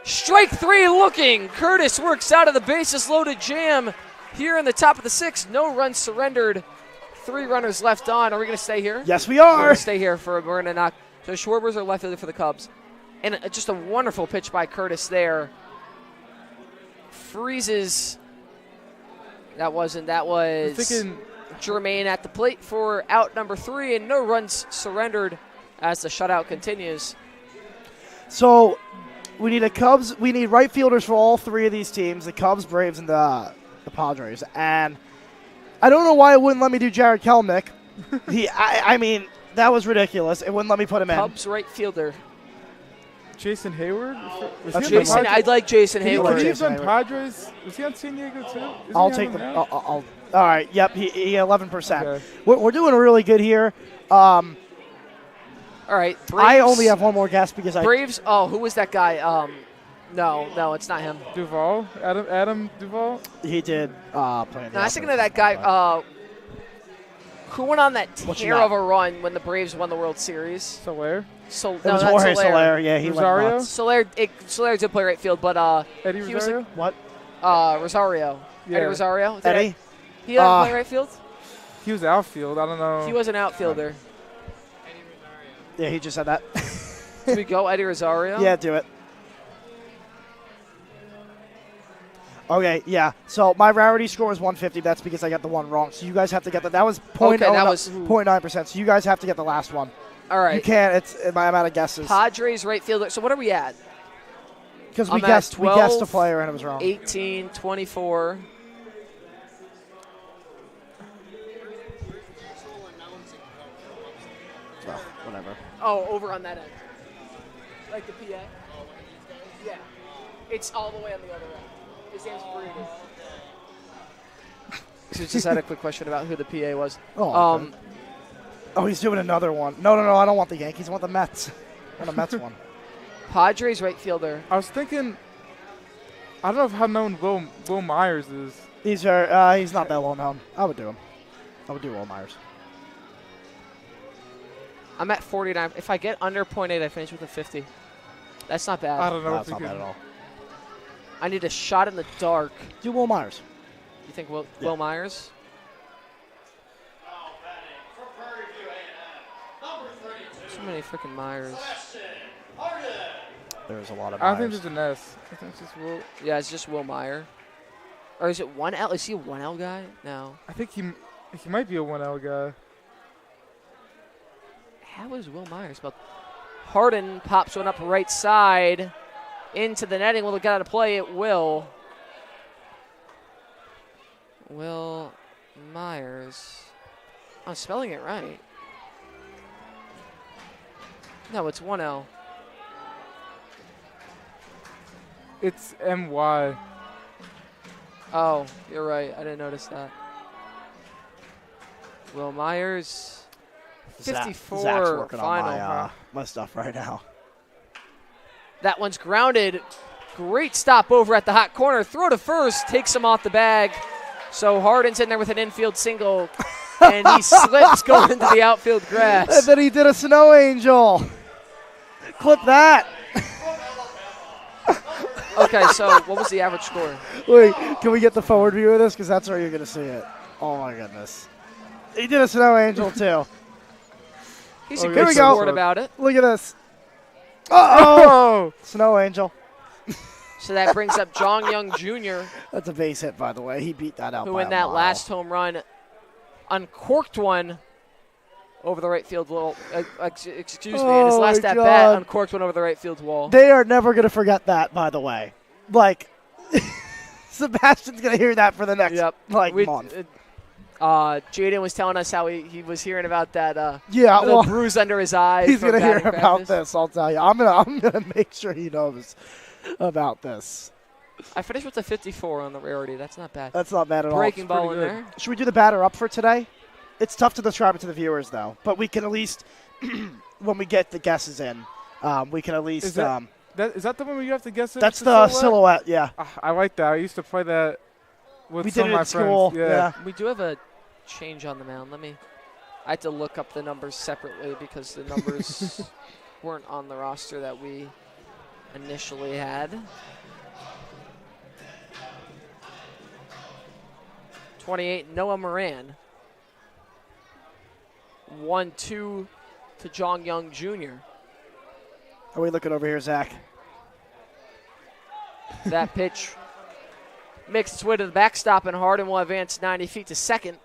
Strike 3 looking. Curtis works out of the bases loaded jam here in the top of the 6th. No runs surrendered. 3 runners left on. Are we going to stay here? Yes, we We're are. going to stay here we're going to knock. So Schwarber's our left fielder for the Cubs. And just a wonderful pitch by Curtis there. Freezes. That was Jermaine at the plate for out number 3, and no runs surrendered as the shutout continues. So we need right fielders for all 3 of these teams, the Cubs, Braves, and the Padres. And I don't know why it wouldn't let me do Jared Kelnick. I mean, that was ridiculous. It wouldn't let me put him in. Cubs right fielder. Jason Hayward? I'd like Jason Hayward. He was on Padres. Was he on San Diego too? I'll take them. All right. Yep. He 11%. Okay. We're doing really good here. All right. Braves, I only have one more guess because Braves. Oh, who was that guy? No, it's not him. Duvall. Adam Duvall. He did play. No, I was thinking of that guy. Who went on that tear of a run when the Braves won the World Series? Soler. It was Jorge Soler. Yeah, he Rosario? went nuts. Soler did play right field, but Eddie Rosario. What? Rosario. Yeah. Eddie Rosario. Eddie? He didn't play right field. He was outfield. I don't know. He was an outfielder. Yeah, he just said that. Should we go Eddie Rosario? Yeah, do it. Okay, yeah. So my rarity score is 150. That's because I got the one wrong. So you guys have to get that. That was 0.9%. So you guys have to get the last one. All right. You can't. I'm out of guesses. Padres right fielder. So what are we at? Because we guessed a player and it was wrong. 18, 24. Oh, whatever. Oh, over on that end. Like the PA? Yeah. It's all the way on the other end. His name's Brady. So just had a quick question about who the PA was. Oh, he's doing another one. No, I don't want the Yankees. I want the Mets. I want a Mets one. Padres right fielder. I was thinking, I don't know how known Will Myers is. He's not that well known. I would do him. I would do Will Myers. I'm at 49. If I get under 0.8, I finish with a 50. That's not bad. I don't know. No, that's not bad at all. I need a shot in the dark. Do Will Myers. You think Will Myers? So many freaking Myers. There's a lot of I Myers. think there's an S. I think it's just Will. Yeah, it's just Will Meyer. Or is it 1L? Is he a 1L guy? No. I think he might be a 1L guy. How is Will Meyer spelled? Harden pops one up right side into the netting. Will it get out of play? It will. Will Myers. I'm spelling it right. No, it's 1L. It's M-Y. Oh, you're right. I didn't notice that. Will Myers, 54 Zach's working final. on my stuff right now. That one's grounded. Great stop over at the hot corner. Throw to first. Takes him off the bag. So Harden's in there with an infield single. And he slips going into the outfield grass. And then he did a snow angel. Clip that. Okay, so what was the average score? Wait, can we get the forward view of this? Because that's where you're going to see it. Oh, my goodness. He did a snow angel, too. He's a good sport about it. Look at this. Uh-oh! Snow angel. So that brings up Jong Young Jr. That's a base hit, by the way. He beat that out who by in a that mile. last home run uncorked one over the right field wall. Excuse me. In his last at bat, uncorked one over the right field wall. They are never going to forget that, by the way. Like, Sebastian's going to hear that for the next month. Jaden was telling us how he was hearing about that little bruise under his eye. He's going to hear about this, I'll tell you. I'm gonna make sure he knows about this. I finished with a 54 on the rarity. That's not bad. That's not bad at all. Breaking ball in there. Should we do the batter up for today? It's tough to describe it to the viewers, though. But we can at least, when we get the guesses in, we can at least. Is that the one where you have to guess it? That's the silhouette, yeah. I like that. I used to play that with we some did of it my at school. friends. Yeah. We do have a change on the mound. I had to look up the numbers separately because the numbers weren't on the roster that we initially had. 28, Noah Moran. 1-2 to Jong Young Jr. How are we looking over here, Zach? That pitch makes its way to the backstop, and Harden will advance 90 feet to second.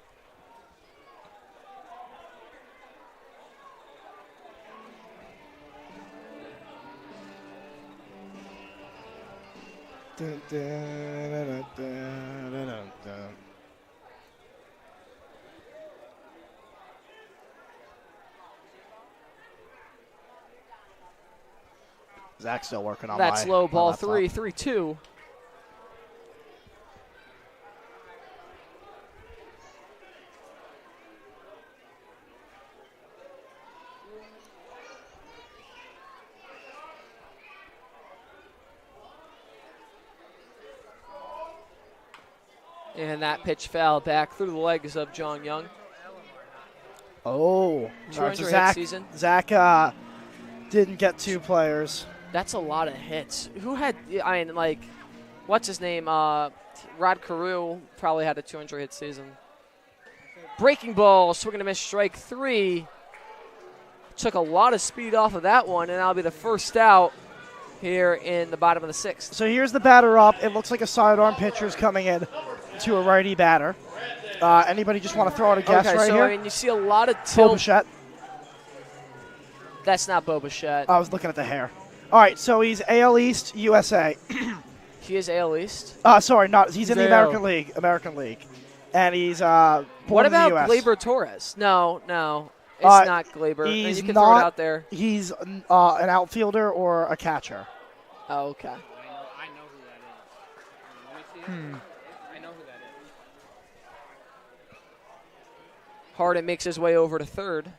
Dun, dun, dun, dun, dun, dun, dun. Zach's still working on That's my, low ball on that 3, flop. 3-2. And that pitch fell back through the legs of Jong Young. Oh, 200 hit Zach, season. Zach didn't get 2 players. That's a lot of hits. Who had, I mean, like, what's his name? Rod Carew probably had a 200 hit season. Breaking ball, swinging to miss, strike 3. Took a lot of speed off of that one, and that'll be the first out here in the bottom of the 6th. So here's the batter up. It looks like a sidearm pitcher's coming in to a righty batter. Anybody just want to throw out a guess Okay, right so here? I mean, you see a lot of tilt. Boba That's not Boba Shett. I was looking at the hair. All right, so he's AL East, USA. He is AL East. Sorry, not. He's in the AL. American League, and he's born What in the about US. Glaber Torres? No, it's not Glaber. He's You can not, throw it out there. He's an outfielder or a catcher. Oh, okay. I know who that is. Let me see it. I know who that is. Harden makes his way over to third.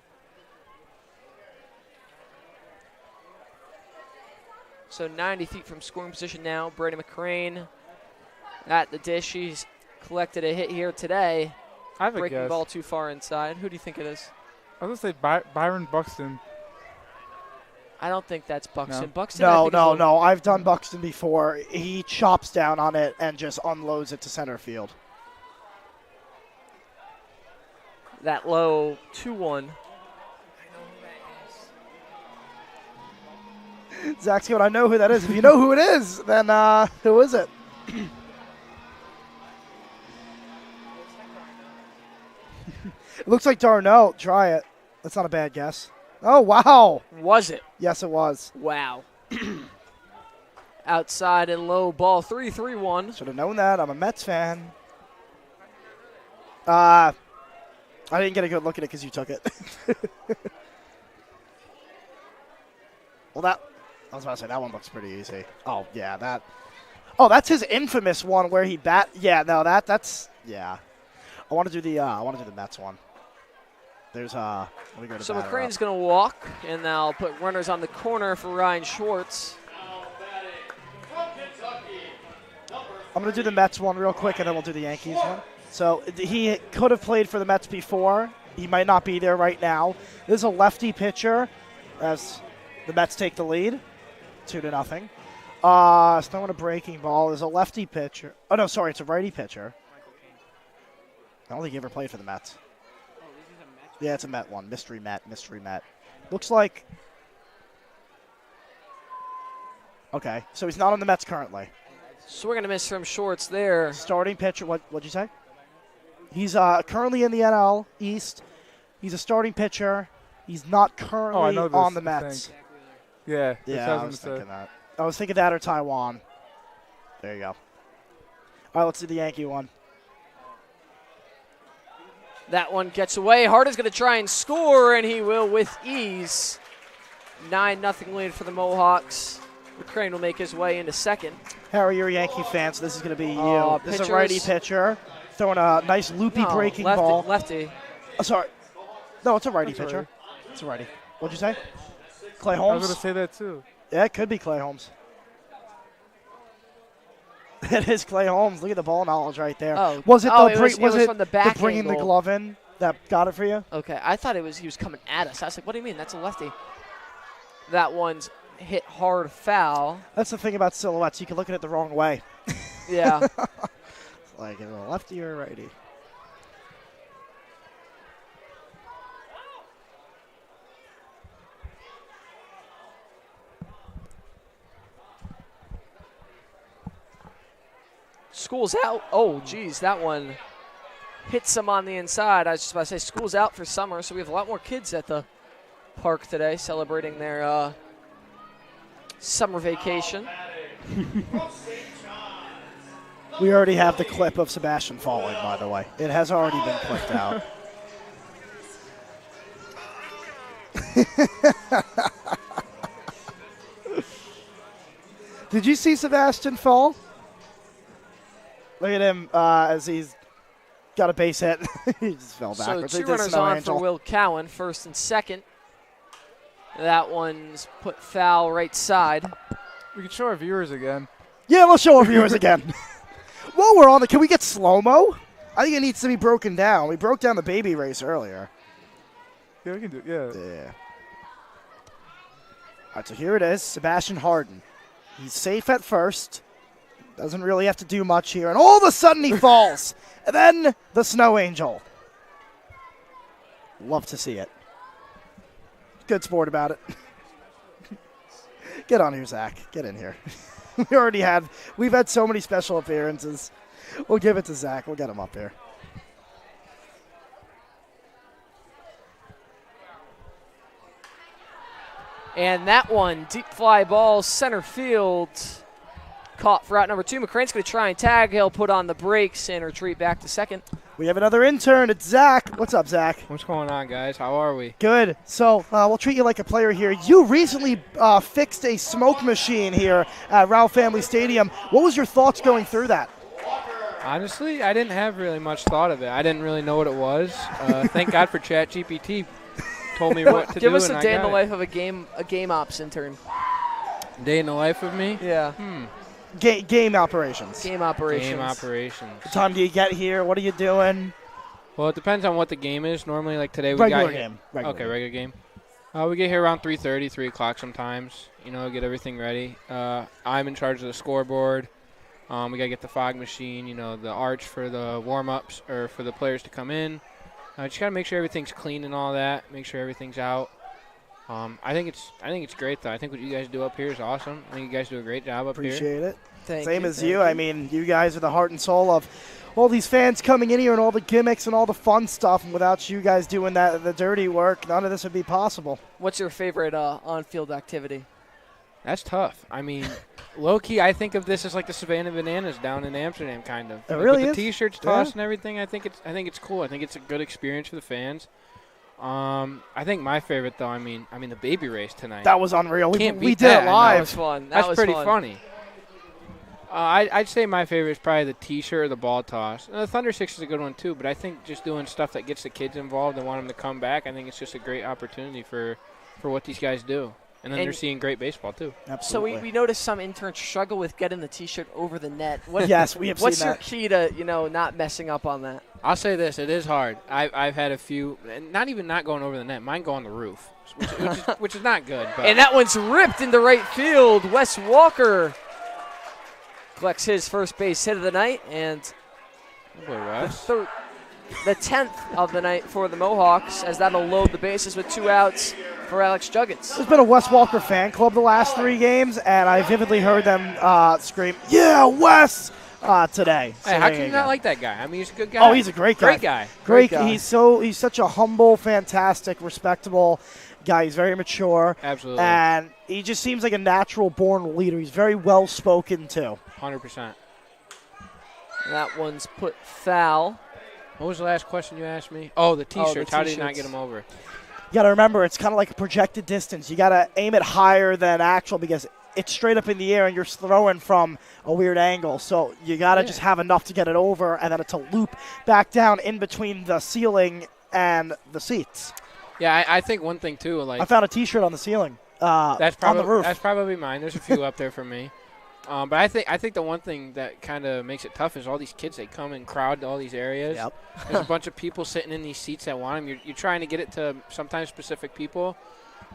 So 90 feet from scoring position now. Brady McCrane at the dish. He's collected a hit here today. I have a Breaking guess. ball too far inside. Who do you think it is? I was going to say Byron Buxton. I don't think that's Buxton. No. Buxton, I think, is a little- No. I've done Buxton before. He chops down on it and just unloads it to center field. That low 2-1. Zach's going, I know who that is. If you know who it is, then who is it? It looks like Darnell. Try it. That's not a bad guess. Oh, wow. Was it? Yes, it was. Wow. Outside and low ball 3-3-1. Should have known that. I'm a Mets fan. I didn't get a good look at it because you took it. Well, I was about to say, that one looks pretty easy. Oh, yeah, that. Oh, that's his infamous one where he Yeah, no, that's. Yeah. I want to do the Mets one. There's let me go to So batter McCrane's up. going to walk, and they'll put runners on the corner for Ryan Schwartz. I'm going to do the Mets one real quick, and then we'll do the Yankees one. So he could have played for the Mets before. He might not be there right now. This is a lefty pitcher as the Mets take the lead, 2-0. It's not a breaking ball. There's a lefty pitcher. Oh, no, sorry, it's a righty pitcher. I don't think he ever played for the Mets. Yeah, it's a Met one. Mystery Met. Looks like. Okay, so he's not on the Mets currently. Swing and a miss from Schwartz there. Starting pitcher. What'd you say? He's currently in the NL East. He's a starting pitcher. He's not currently know this, on the I Mets. think. Yeah, that's Yeah, what I I was was gonna thinking say. that. I was thinking that or Taiwan. There you go. All right, let's do the Yankee one. That one gets away. Harden's going to try and score, and he will with ease. 9-0 lead for the Mohawks. McCrane will make his way into second. Harry, you're a Yankee fan, so this is going to be you. This is a pitchers. righty pitcher throwing a nice loopy breaking lefty, ball. Lefty. Oh, sorry. No, it's a righty That's pitcher. all right. It's a righty. What'd you say? Clay I Holmes? was going to say that too. Yeah, it could be Clay Holmes. It is Clay Holmes. Look at the ball knowledge right there. Oh. Was it Oh, the it was from the back bringing the angle. glove in that got it for you? Okay, I thought he was coming at us. I was like, what do you mean? That's a lefty. That one's hit hard foul. That's the thing about silhouettes. You can look at it the wrong way. Yeah. Like, is it a lefty or a righty? School's out. Oh, geez, that one hits him on the inside. I was just about to say school's out for summer, so we have a lot more kids at the park today celebrating their summer vacation. We already have the clip of Sebastian falling, by the way. It has already been clipped out. Did you see Sebastian fall? Look at him as he's got a base hit. He just fell backwards. So 2 runners on for Will Cowan, first and second. That one's put foul right side. We can show our viewers again. Yeah, we'll show our viewers again. While we're on can we get slow-mo? I think it needs to be broken down. We broke down the baby race earlier. Yeah, we can do it. Yeah. Yeah. All right, so here it is, Sebastian Harden. He's safe at first. Doesn't really have to do much here. And all of a sudden he falls. And then the snow angel. Love to see it. Good sport about it. Get on here, Zach. Get in here. We've had so many special appearances. We'll give it to Zach. We'll get him up here. And that one, deep fly ball, center field. Caught for out number 2. McCrane's going to try and tag. He'll put on the brakes and retreat back to second. We have another intern. It's Zach. What's up, Zach? What's going on, guys? How are we? Good. So we'll treat you like a player here. You recently fixed a smoke machine here at Ralph Family Stadium. What was your thoughts going through that? Honestly, I didn't have really much thought of it. I didn't really know what it was. Thank God for ChatGPT. Told me what to do. Give us a day in the life of a game ops intern. Day in the life of me? Yeah. Game operations. Game operations. What time do you get here? What are you doing? Well, it depends on what the game is. Normally, like today, we regular got game. Regular game. We get here around 3:30, 3 o'clock sometimes. Get everything ready. I'm in charge of the scoreboard. We got to get the fog machine, the arch for the warm-ups or for the players to come in. Just got to make sure everything's clean and all that. Make sure everything's out. I think it's great, though. I think what you guys do up here is awesome. I think you guys do a great job up here. Appreciate it. Thank you. I mean, you guys are the heart and soul of all these fans coming in here and all the gimmicks and all the fun stuff. And without you guys doing the dirty work, none of this would be possible. What's your favorite on-field activity? That's tough. I mean, low-key, I think of this as like the Savannah Bananas down in Amsterdam, kind of. It really With is. the T-shirts tossed and everything, I think it's cool. I think it's a good experience for the fans. I think my favorite, though, I mean the baby race tonight. That was unreal. We did that. it live. That was fun. That's pretty funny. I'd say my favorite is probably the T-shirt or the ball toss. The Thunder Six is a good one, too, but I think just doing stuff that gets the kids involved and want them to come back, I think it's just a great opportunity for what these guys do. And then they're seeing great baseball, too. Absolutely. So we noticed some interns struggle with getting the T-shirt over the net. Yes, we have seen that. What's your key to, not messing up on that? I'll say this. It is hard. I've had a few, and not even not going over the net. Mine go on the roof, which is not good. But. And that one's ripped into right field. Wes Walker collects his first base hit of the night, and the 10th of the night for the Mohawks, as that'll load the bases with 2 outs for Alex Juggins. There's been a Wes Walker fan club the last 3 games, and I vividly heard them scream, "Yeah, Wes!" Today. Hey, how can you not like that guy? I mean, he's a good guy. Oh, he's a great guy. Great guy. He's such a humble, fantastic, respectable guy. He's very mature. Absolutely. And he just seems like a natural-born leader. He's very well-spoken, too. 100%. That one's put foul. What was the last question you asked me? Oh, the T-shirts. How did you not get them over? You got to remember, it's kind of like a projected distance. You got to aim it higher than actual because it's straight up in the air and you're throwing from a weird angle. So you got to just have enough to get it over, and then it's a loop back down in between the ceiling and the seats. Yeah, I think one thing, too. Like I found a T-shirt on the ceiling that's probably, on the roof. That's probably mine. There's a few up there for me. But I think the one thing that kind of makes it tough is all these kids, they come and crowd to all these areas. Yep. There's a bunch of people sitting in these seats that want them. You're trying to get it to sometimes specific people.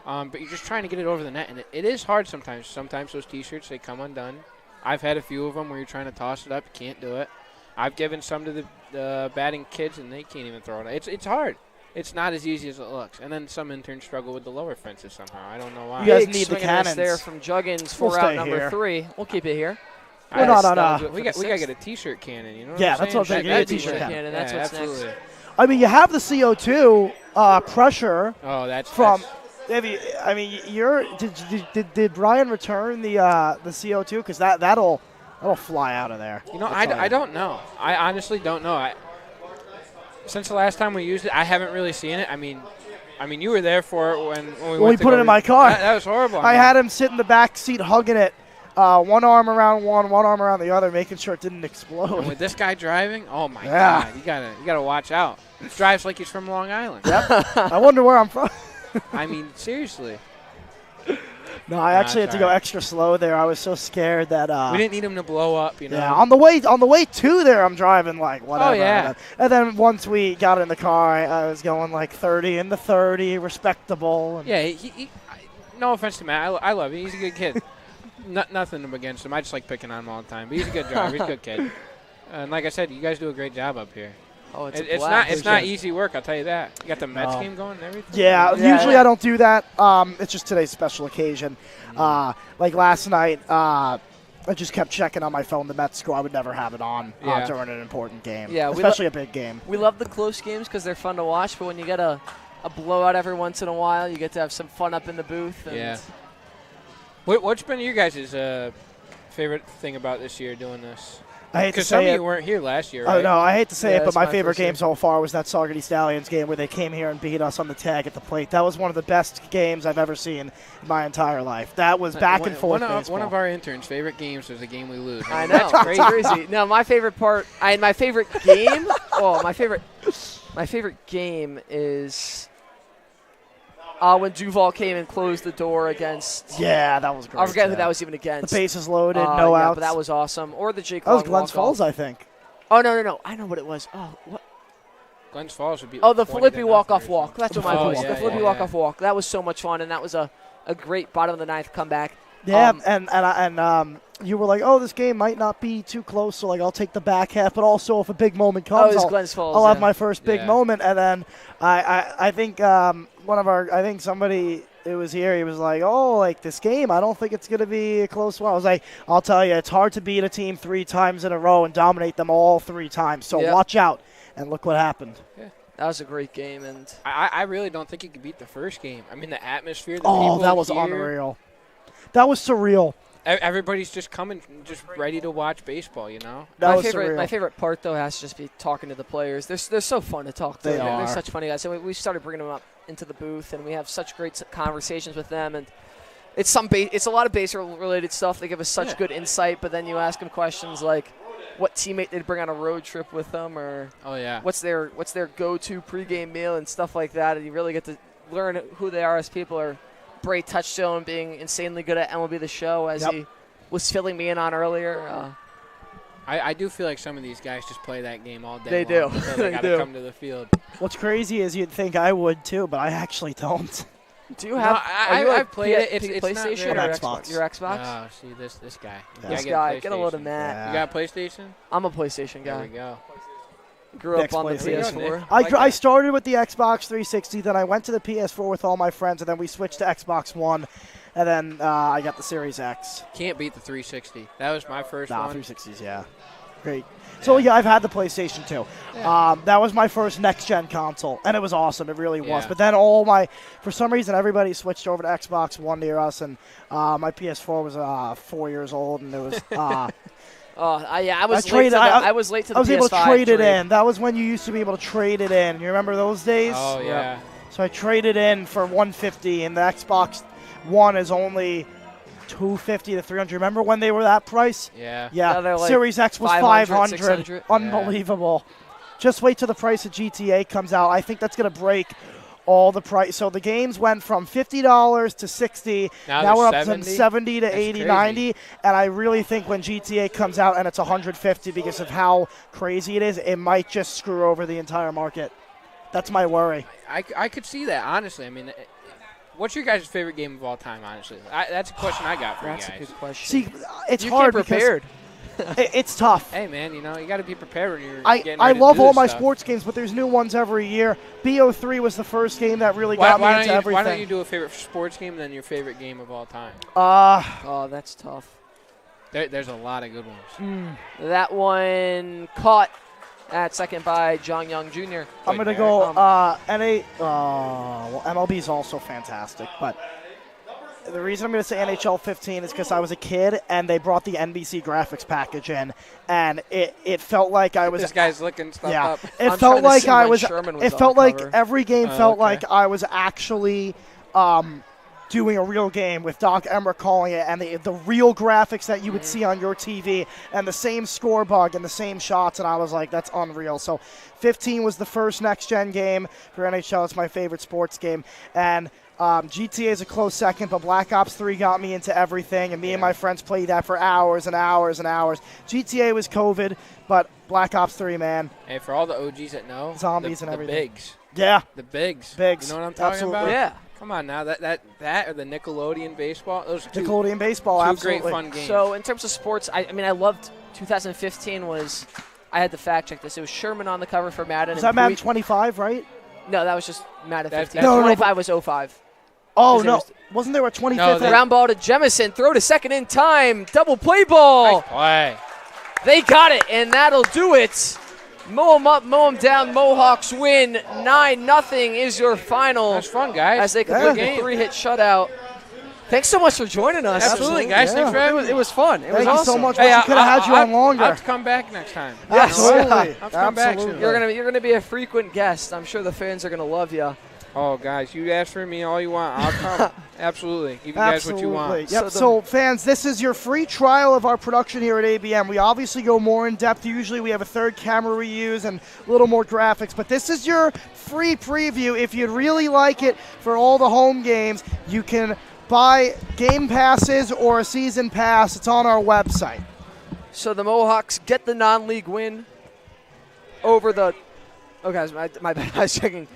But you're just trying to get it over the net, and it is hard sometimes. Sometimes those T-shirts, they come undone. I've had a few of them where you're trying to toss it up, you can't do it. I've given some to the batting kids, and they can't even throw it. It's hard. It's not as easy as it looks. And then some interns struggle with the lower fences somehow. I don't know why. You guys Big need the swing and a miss cannons. there from Juggins We'll for out stay number here. 3. We'll keep it here. We're not on We got to sixth. get a T-shirt cannon. You know Yeah, what I'm that's what I'm saying. saying? You need a That'd be T-shirt great. cannon. That's Yeah, what's absolutely. next. I mean, you have the CO2 pressure Oh, that's from. that's- Did Brian return the CO2? Because that'll fly out of there. You know, I don't know. I honestly don't know. Since the last time we used it, I haven't really seen it. I mean, you were there for it when we put it in my car. That was horrible. I had him sit in the back seat hugging it, one arm around one arm around the other, making sure it didn't And explode. with this guy driving, oh my Yeah. God, you gotta watch out. He drives like he's from Long Island. Yep. I wonder where I'm from. I mean, seriously. No, I actually had it's to go all right. extra slow there. I was so scared that. We didn't need him to blow up, you know. Yeah, on the way to there, I'm driving like whatever. Oh, yeah. And then once we got in the car, I was going like 30 into 30, respectable. And Yeah, no offense to Matt. I love him. He's a good kid. Nothing against him. I just like picking on him all the time. But he's a good driver. He's a good kid. And like I said, you guys do a great job up here. Oh, it's a It's blast. not easy work, I'll tell you that. You got the Mets No. game going and everything. Yeah, Yeah, usually yeah. I don't do that. It's just today's special occasion. Like last night, I just kept checking on my phone the Mets score. I would never have it on Yeah. during an important game, Yeah, we especially a big game. We love the close games because they're fun to watch, but when you get a blowout every once in a while, you get to have some fun up in the booth. And Yeah. What's been your guys' favorite thing about this year doing this? I hate to Because some say of it. you weren't here last year, Oh right? no, I hate to say Yeah, it, but that's my my favorite first year. game so far was that Saugerty Stallions game where they came here and beat us on the tag at the plate. That was one of the best games I've ever seen in my entire life. That was back and forth baseball. One of our interns' favorite games was a game we lose. I know. That's crazy. It's crazy. No, my favorite part, my favorite game. My favorite game is when Duval came and closed the door against. Yeah, that was great. I forget who yeah. that was even The against. bases loaded, no yeah, outs. but that was awesome. Or the Jake that was Long Glens walk-off. Falls, I think. Oh no! I know what it was. Oh, what? Glens Falls would be. Oh, the 20 to Flippy nothing walk-off or walk. something. That's what Oh, mine was. yeah, The Flippy yeah, walk-off walk. That was so much fun, and that was a great bottom of the ninth comeback. Yeah, and you were like, oh, this game might not be too close, so like I'll take the back half, but also if a big moment Oh, it comes, was I'll, Glens Falls. I'll have yeah. my first big Yeah. moment. And then I think I think somebody it was here. He was like, oh, like this game, I don't think it's gonna be a close one. I was like, I'll tell you, it's hard to beat a team 3 times in a row and dominate them all 3 times. So Yep. watch out. And look what happened. That was a great game, and I really don't think you could beat the first game. I mean, the atmosphere. The Oh, people that was here, unreal. That was surreal. Everybody's just coming, just ready to watch baseball. You know. That was surreal. my favorite part though has to just be talking to the players. They're so fun to talk to. They They're are. such funny guys. So we started bringing them up into the booth, and we have such great conversations with them. And it's a lot of base related stuff. They give us such good insight. But then you ask them questions like, what teammate they'd bring on a road trip with them, or Oh yeah. what's their go-to pregame meal and stuff like that. And you really get to learn who they are as people. Or Bray Touchstone being insanely good at MLB The Show, as he was filling me in on earlier. I do feel like some of these guys just play that game all day. They do. long, so They they gotta do. come to the field. What's crazy is you'd think I would too, but I actually don't. Do you have? I've played it. It's not PlayStation very- or Xbox. Your Xbox? Oh, see this guy. You This gotta guy, a get a load of PlayStation. Matt. You got a PlayStation? I'm a PlayStation There guy. we go. Grew up Next on the PlayStation. PS4. I like I that. started with the Xbox 360, then I went to the PS4 with all my friends, and then we switched to Xbox One, and then I got the Series X. Can't beat the 360. That was my first one. 360s, yeah. Great. So, yeah, I've had the PlayStation 2. That was my first next-gen console, and it was awesome. It really was. Yeah. But then for some reason, everybody switched over to Xbox One near us, and my PS4 was 4 years old, and it was... I was traded- late. I Was late to the I was able to PS5 trade it in. That was when you used to be able to trade it in. You remember those days? Oh yeah. So I traded in for $150, and the Xbox One is only $250 to $300. Remember when they were that price? Yeah. Yeah. Now they're like Series X was 500, $500. 600. Unbelievable. Just wait till the price of GTA comes out. I think that's going to break all the price. So the games went from $50 to $60. Now Now we're they're up to 70? 70 to That's 80, crazy. 90. And I really think when GTA comes out and it's 150 because of how crazy it is, it might just screw over the entire market. That's my worry. I could see that, honestly. I mean, What's your guys' favorite game of all time, honestly? That's a question I got for That's you a guys. good question. See, it's you hard came prepared. It's tough. Hey, man, you got to be prepared when you're getting I ready love to do all this my stuff. sports games, but there's new ones every year. BO3 was the first game that really got me into everything. Why don't you do a favorite sports game and then your favorite game of all time? Oh, that's tough. There's a lot of good ones. That one caught at second by Jong Young Jr. I'm going to go well, MLB is also fantastic, but the reason I'm going to say NHL 15 is because I was a kid and they brought the NBC graphics package in, and it felt like I was. This guy's looking stuff up. It I'm felt like I when was. Sherman It on felt the like cover. every game felt okay. like I was actually doing a real game with Doc Emmerich calling it, and the real graphics that you would see on your TV, and the same score bug and the same shots, and I was like, that's unreal. So 15 was the first next-gen game for NHL. It's my favorite sports game. And GTA is a close second, but Black Ops 3 got me into everything, and me and my friends played that for hours and hours and hours. GTA was COVID, but Black Ops 3, man. Hey, for all the OGs that know, Zombies and everything. The bigs. Yeah. The bigs. Bigs. You know what I'm talking Absolutely. about? Yeah. Come on now, that or the Nickelodeon baseball. Those are two Nickelodeon baseball, absolutely. great fun games. So in terms of sports, I mean, I loved 2015 was. I had to fact check this. It was Sherman on the cover for Madden. Was that Madden 25, right? No, that was just Madden 15. No, 25 was 05. Oh, 'Cause it no. was- Wasn't there a 25th? No, The round ball to Jemison. Throw to second in time. Double play ball. Nice play. They got it, and that'll do it. Mow them up, mow them down. Mohawks win 9-0 is your final. That's fun, guys. As they complete a 3-hit shutout. Thanks so much for joining us. Absolutely, guys. Thanks for having me. It was fun. It was Thank you awesome. so much. Hey, Wish we could have had you on longer. I'll have to come back next time. Absolutely. I'll have to come back soon. Absolutely. You're gonna be a frequent guest. I'm sure the fans are gonna love you. Oh, guys, you ask for me all you want. I'll come. Absolutely. Give you guys what you want. Yep. So, fans, this is your free trial of our production here at ABM. We obviously go more in depth. Usually we have a third camera we use and a little more graphics, but this is your free preview. If you'd really like it for all the home games, you can buy game passes or a season pass. It's on our website. So the Mohawks get the non-league win over the. Oh, guys, my bad. I was checking.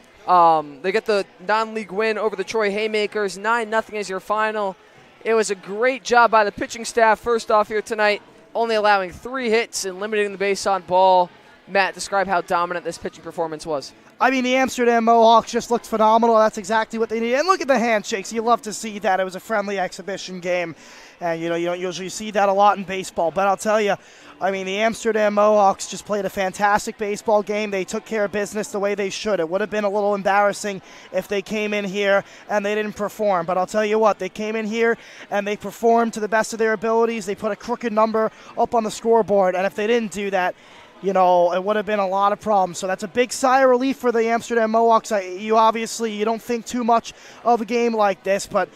They get the non-league win over the Troy Haymakers. 9-0 is your final. It was a great job by the pitching staff first off here tonight, only allowing 3 hits and limiting the base on ball. Matt, describe how dominant this pitching performance was. I mean, the Amsterdam Mohawks just looked phenomenal. That's exactly what they need. And look at the handshakes. You love to see that. It was a friendly exhibition game. And, you don't usually see that a lot in baseball. But I'll tell you, I mean, the Amsterdam Mohawks just played a fantastic baseball game. They took care of business the way they should. It would have been a little embarrassing if they came in here and they didn't perform. But I'll tell you what, they came in here and they performed to the best of their abilities. They put a crooked number up on the scoreboard. And if they didn't do that, it would have been a lot of problems. So that's a big sigh of relief for the Amsterdam Mohawks. You don't think too much of a game like this, but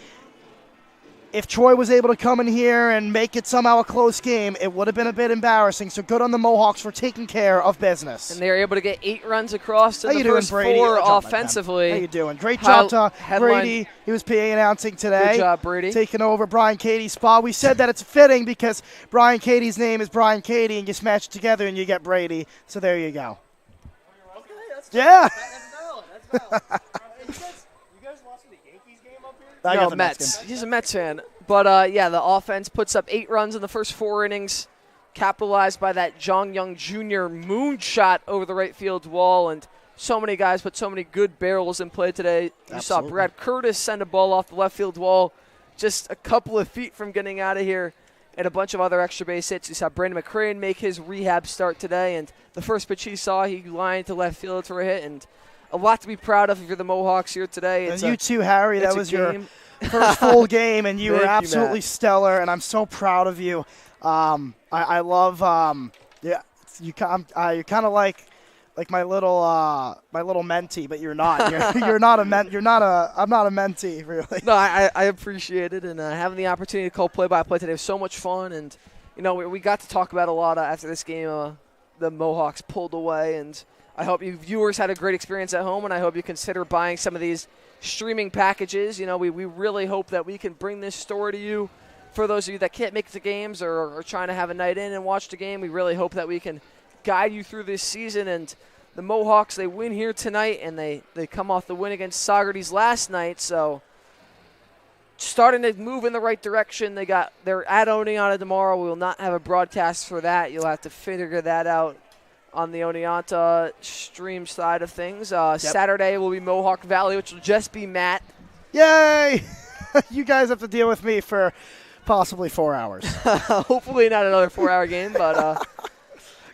if Troy was able to come in here and make it somehow a close game, it would have been a bit embarrassing. So good on the Mohawks for taking care of business. And they were able to get 8 runs across to How the you doing, first Brady? 4 Good job, my friend. offensively. How you doing? Great job to Headline- Brady. He was PA announcing today. Good job, Brady. Taking over Brian Katie's spot. We said that it's fitting because Brian Katie's name is Brian Katie, and you smash it together and you get Brady. So there you go. Okay, that's Yeah. That's valid. You guys watching the Yankees game up here? I got No, the Mets. game. He's a Mets fan. But, the offense puts up 8 runs in the first 4 innings, capitalized by that Jong Young Jr. moonshot over the right field wall. And so many guys put so many good barrels in play today. You saw Absolutely. Brad Curtis send a ball off the left field wall just a couple of feet from getting out of here, and a bunch of other extra base hits. You saw Brandon McCrane make his rehab start today, and the first pitch he saw, he lined to left field for a hit. And a lot to be proud of if you're the Mohawks here today. And you too, Harry. That was your game. first full game, and you Thank were you, absolutely Matt. stellar, and I'm so proud of you. I love, you're kind of like my little mentee, but you're not. You're not a I'm not a mentee, really. No, I appreciate it, and having the opportunity to call play-by-play today was so much fun. And we got to talk about a lot after this game. The Mohawks pulled away, and I hope you viewers had a great experience at home, and I hope you consider buying some of these streaming packages. We really hope that we can bring this story to you. For those of you that can't make it to games or are trying to have a night in and watch the game, we really hope that we can guide you through this season. And the Mohawks, they win here tonight, and they come off the win against Saugerties last night. So starting to move in the right direction. They're at Oneonta tomorrow. We will not have a broadcast for that. You'll have to figure that out on the Oneonta stream side of things. Saturday will be Mohawk Valley, which will just be Matt. Yay! You guys have to deal with me for possibly 4 hours. Hopefully not another 4-hour game, but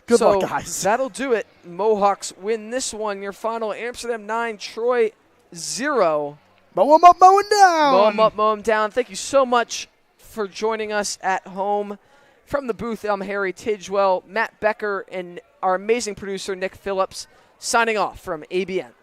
Good luck, guys. That'll do it. Mohawks win this one. Your final: Amsterdam 9, Troy 0. Mow 'em up, mow 'em down. Mow 'em up, mow 'em down. Thank you so much for joining us at home. From the booth, I'm Harry Tidgewell, Matt Becker, and our amazing producer, Nick Phillips, signing off from ABN.